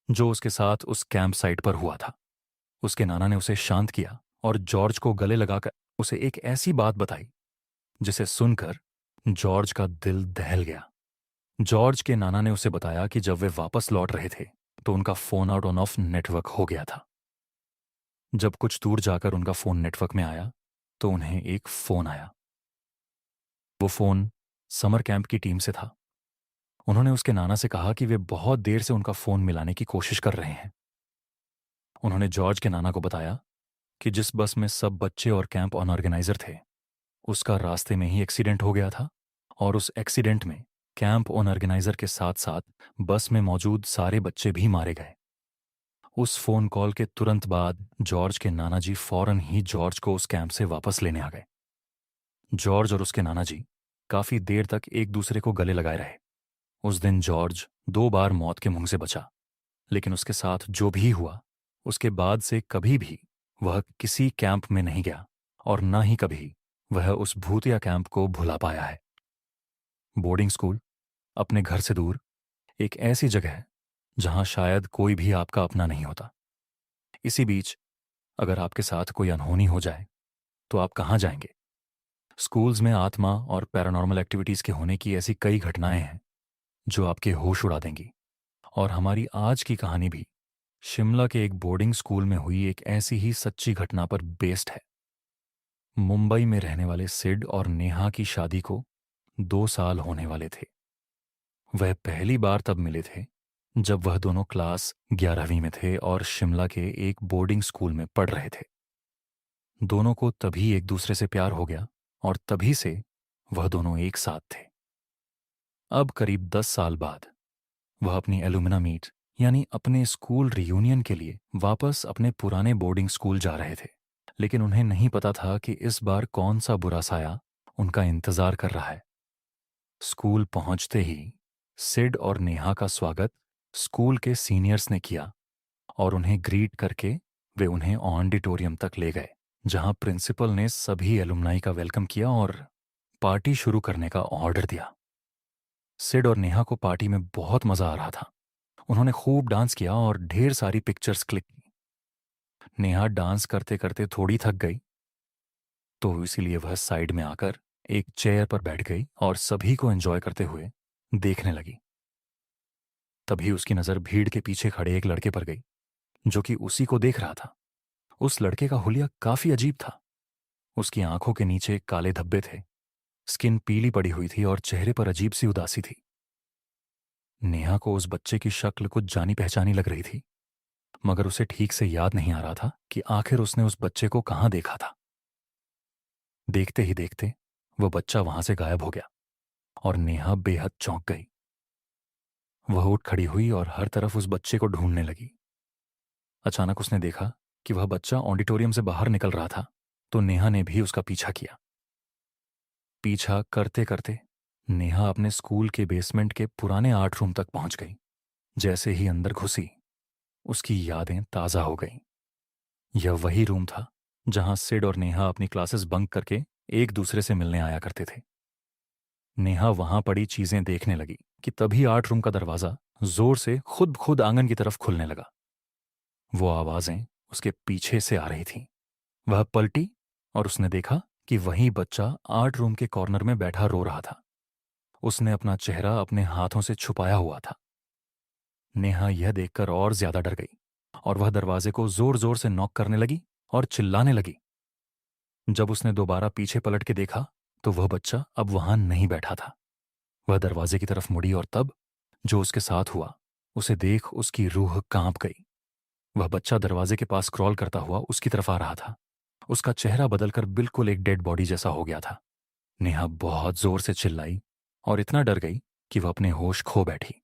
जो उसके साथ उस कैंप साइट पर हुआ था। उसके नाना ने उसे शांत किया और जॉर्ज को गले लगाकर उसे एक ऐसी बात बताई जिसे सुनकर जॉर्ज का दिल दहल गया। जॉर्ज के नाना ने उसे बताया कि जब वे वापस लौट रहे थे तो उनका phone out on off network हो गया था। जब कुछ दूर जाकर उनका फोन नेटवर्क में आया तो उन्हें एक फोन आया। वो फोन समर कैंप की टीम से था। उन्होंने उसके नाना से कहा कि वे बहुत देर से उनका फोन मिलाने की कोशिश कर रहे हैं। उन्होंने जॉर्ज के नाना को बताया कि जिस बस में सब बच्चे और कैंप ऑर्गेनाइजर थे उसका रास्ते में ही एक्सीडेंट हो गया था और उस एक्सीडेंट में कैंप ऑर्गेनाइजर के साथ साथ बस में मौजूद सारे बच्चे भी मारे गए। उस फोन कॉल के तुरंत बाद जॉर्ज के नाना जी फौरन ही जॉर्ज को उस कैंप से वापस लेने आ गए। जॉर्ज और उसके नाना जी काफी देर तक एक दूसरे को गले लगाए रहे। उस दिन जॉर्ज 2 बार मौत के मुंह से बचा, लेकिन उसके साथ जो भी हुआ उसके बाद से कभी भी वह किसी कैंप में नहीं गया और न ही कभी वह उस भूतिया कैंप को भुला पाया है। बोर्डिंग स्कूल अपने घर से दूर एक ऐसी जगह है जहां शायद कोई भी आपका अपना नहीं होता। इसी बीच अगर आपके साथ कोई अनहोनी हो जाए तो आप कहां जाएंगे? स्कूल्स में आत्मा और पैरानॉर्मल एक्टिविटीज के होने की ऐसी कई घटनाएं हैं जो आपके होश उड़ा देंगी। और हमारी आज की कहानी भी शिमला के एक बोर्डिंग स्कूल में हुई एक ऐसी ही सच्ची घटना पर बेस्ड है। मुंबई में रहने वाले सिड और नेहा की शादी को 2 साल होने वाले थे। वह पहली बार तब मिले थे जब वह दोनों क्लास 11वीं में थे और शिमला के एक बोर्डिंग स्कूल में पढ़ रहे थे। दोनों को तभी एक दूसरे से प्यार हो गया और तभी से वह दोनों एक साथ थे। अब करीब 10 साल बाद वह अपनी एलुमिना मीट यानी अपने स्कूल रियूनियन के लिए वापस अपने पुराने बोर्डिंग स्कूल जा रहे थे, लेकिन उन्हें नहीं पता था कि इस बार कौन सा बुरा साया उनका इंतजार कर रहा है। स्कूल पहुंचते ही सिड और नेहा का स्वागत स्कूल के सीनियर्स ने किया और उन्हें ग्रीट करके वे उन्हें ऑडिटोरियम तक ले गए जहां प्रिंसिपल ने सभी एलुमनाई का वेलकम किया और पार्टी शुरू करने का ऑर्डर दिया। सिड और नेहा को पार्टी में बहुत मजा आ रहा था। उन्होंने खूब डांस किया और ढेर सारी पिक्चर्स क्लिक की। नेहा डांस करते करते थोड़ी थक गई तो इसीलिए वह साइड में आकर एक चेयर पर बैठ गई और सभी को एंजॉय करते हुए देखने लगी। तभी उसकी नजर भीड़ के पीछे खड़े एक लड़के पर गई जो कि उसी को देख रहा था। उस लड़के का हुलिया काफी अजीब था। उसकी आंखों के नीचे काले धब्बे थे, स्किन पीली पड़ी हुई थी और चेहरे पर अजीब सी उदासी थी। नेहा को उस बच्चे की शक्ल कुछ जानी पहचानी लग रही थी, मगर उसे ठीक से याद नहीं आ रहा था कि आखिर उसने उस बच्चे को कहां देखा था। देखते ही देखते वह बच्चा वहां से गायब हो गया और नेहा बेहद चौंक गई। वह उठ खड़ी हुई और हर तरफ उस बच्चे को ढूंढने लगी। अचानक उसने देखा कि वह बच्चा ऑडिटोरियम से बाहर निकल रहा था, तो नेहा ने भी उसका पीछा किया। पीछा करते करते नेहा अपने स्कूल के बेसमेंट के पुराने आर्ट रूम तक पहुंच गई जैसे ही अंदर घुसी, उसकी यादें ताज़ा हो गईं। यह वही रूम था जहां सिड और नेहा अपनी क्लासेस बंक करके एक दूसरे से मिलने आया करते थे। नेहा वहां पड़ी चीजें देखने लगी कि तभी आर्ट रूम का दरवाजा जोर से खुद खुद आंगन की तरफ खुलने लगा। वो आवाजें उसके पीछे से आ रही थीं। वह पलटी और उसने देखा कि वही बच्चा आर्ट रूम के कॉर्नर में बैठा रो रहा था। उसने अपना चेहरा अपने हाथों से छुपाया हुआ था। नेहा यह देखकर और ज्यादा डर गई और वह दरवाजे को जोर जोर से नॉक करने लगी और चिल्लाने लगी। जब उसने दोबारा पीछे पलट के देखा तो वह बच्चा अब वहां नहीं बैठा था। वह दरवाजे की तरफ मुड़ी और तब जो उसके साथ हुआ उसे देख उसकी रूह कांप गई। वह बच्चा दरवाजे के पास क्रॉल करता हुआ उसकी तरफ आ रहा था। उसका चेहरा बदलकर बिल्कुल एक डेड बॉडी जैसा हो गया था। नेहा बहुत जोर से चिल्लाई और इतना डर गई कि वह अपने होश खो बैठी।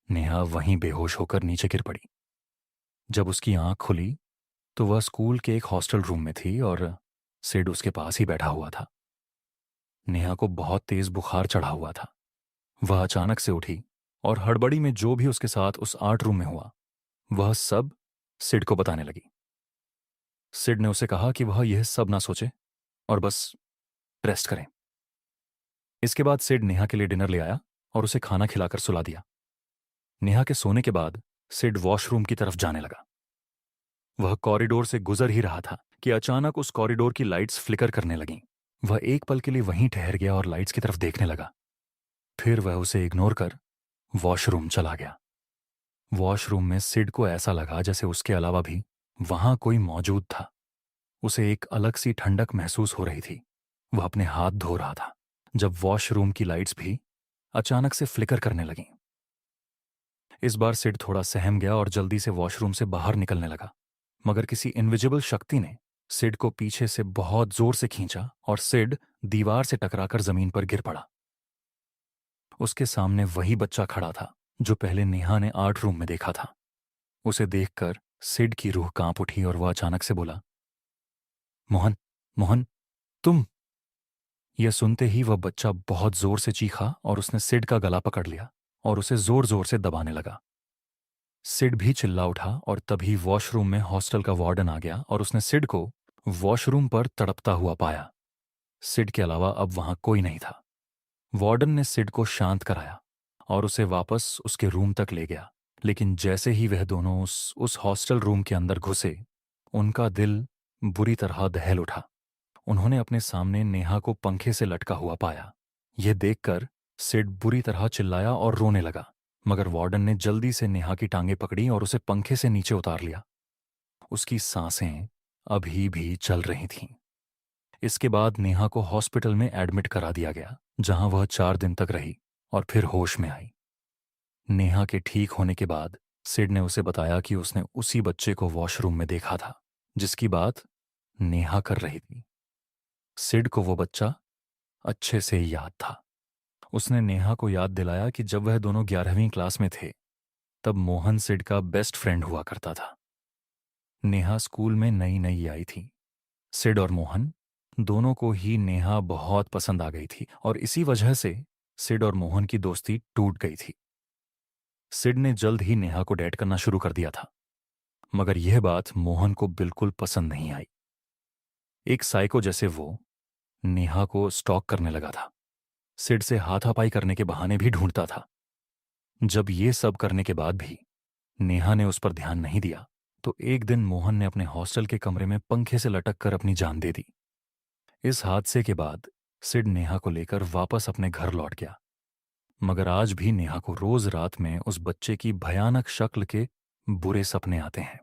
नेहा वहीं बेहोश होकर नीचे गिर पड़ी। जब उसकी आंख खुली तो वह स्कूल के एक हॉस्टल रूम में थी और सिड उसके पास ही बैठा हुआ था। नेहा को बहुत तेज बुखार चढ़ा हुआ था। वह अचानक से उठी और हड़बड़ी में जो भी उसके साथ उस आर्ट रूम में हुआ वह सब सिड को बताने लगी। सिड ने उसे कहा कि वह यह सब ना सोचे और बस रेस्ट करें। इसके बाद सिड नेहा के लिए डिनर ले आया और उसे खाना खिलाकर सुला दिया। नेहा के सोने के बाद सिड वॉशरूम की तरफ जाने लगा। वह कॉरिडोर से गुजर ही रहा था कि अचानक उस कॉरिडोर की लाइट्स फ्लिकर करने लगीं। वह एक पल के लिए वहीं ठहर गया और लाइट्स की तरफ देखने लगा। फिर वह उसे इग्नोर कर वॉशरूम चला गया। वॉशरूम में सिड को ऐसा लगा जैसे उसके अलावा भी वहां कोई मौजूद था। उसे एक अलग सी ठंडक महसूस हो रही थी। वह अपने हाथ धो रहा था जब वॉशरूम की लाइट्स भी अचानक से फ्लिकर करने लगीं। इस बार सिड थोड़ा सहम गया और जल्दी से वॉशरूम से बाहर निकलने लगा, मगर किसी इनविजिबल शक्ति ने सिड को पीछे से बहुत जोर से खींचा और सिड दीवार से टकराकर जमीन पर गिर पड़ा। उसके सामने वही बच्चा खड़ा था जो पहले नेहा ने आर्ट रूम में देखा था। उसे देखकर सिड की रूह कांप उठी और वह अचानक से बोला, मोहन, मोहन, तुम। यह सुनते ही वह बच्चा बहुत जोर से चीखा और उसने सिड का गला पकड़ लिया और उसे जोर जोर से दबाने लगा। सिड भी चिल्ला उठा और तभी वॉशरूम में हॉस्टल का वार्डन आ गया और उसने सिड को वॉशरूम पर तड़पता हुआ पाया। सिड के अलावा अब वहां कोई नहीं था। वार्डन ने सिड को शांत कराया और उसे वापस उसके रूम तक ले गया, लेकिन जैसे ही वह दोनों उस हॉस्टल रूम के अंदर घुसे उनका दिल बुरी तरह दहल उठा। उन्होंने अपने सामने नेहा को पंखे से लटका हुआ पाया। यह देखकर सिड बुरी तरह चिल्लाया और रोने लगा, मगर वार्डन ने जल्दी से नेहा की टांगें पकड़ी और उसे पंखे से नीचे उतार लिया। उसकी सांसें अभी भी चल रही थीं। इसके बाद नेहा को हॉस्पिटल में एडमिट करा दिया गया, जहां वह 4 दिन तक रही और फिर होश में आई। नेहा के ठीक होने के बाद सिड ने उसे बताया कि उसने उसी बच्चे को वॉशरूम में देखा था जिसकी बात नेहा कर रही थी। सिड को वो बच्चा अच्छे से याद था। उसने नेहा को याद दिलाया कि जब वह दोनों 11वीं क्लास में थे तब मोहन सिड का बेस्ट फ्रेंड हुआ करता था। नेहा स्कूल में नई नई आई थी। सिड और मोहन दोनों को ही नेहा बहुत पसंद आ गई थी और इसी वजह से सिड और मोहन की दोस्ती टूट गई थी। सिड ने जल्द ही नेहा को डेट करना शुरू कर दिया था, मगर यह बात मोहन को बिल्कुल पसंद नहीं आई। एक साइको जैसे वो नेहा को स्टॉक करने लगा था। सिड से हाथापाई करने के बहाने भी ढूंढता था। जब ये सब करने के बाद भी नेहा ने उस पर ध्यान नहीं दिया तो एक दिन मोहन ने अपने हॉस्टल के कमरे में पंखे से लटक कर अपनी जान दे दी। इस हादसे के बाद सिड नेहा को लेकर वापस अपने घर लौट गया, मगर आज भी नेहा को रोज रात में उस बच्चे की भयानक शक्ल के बुरे सपने आते हैं।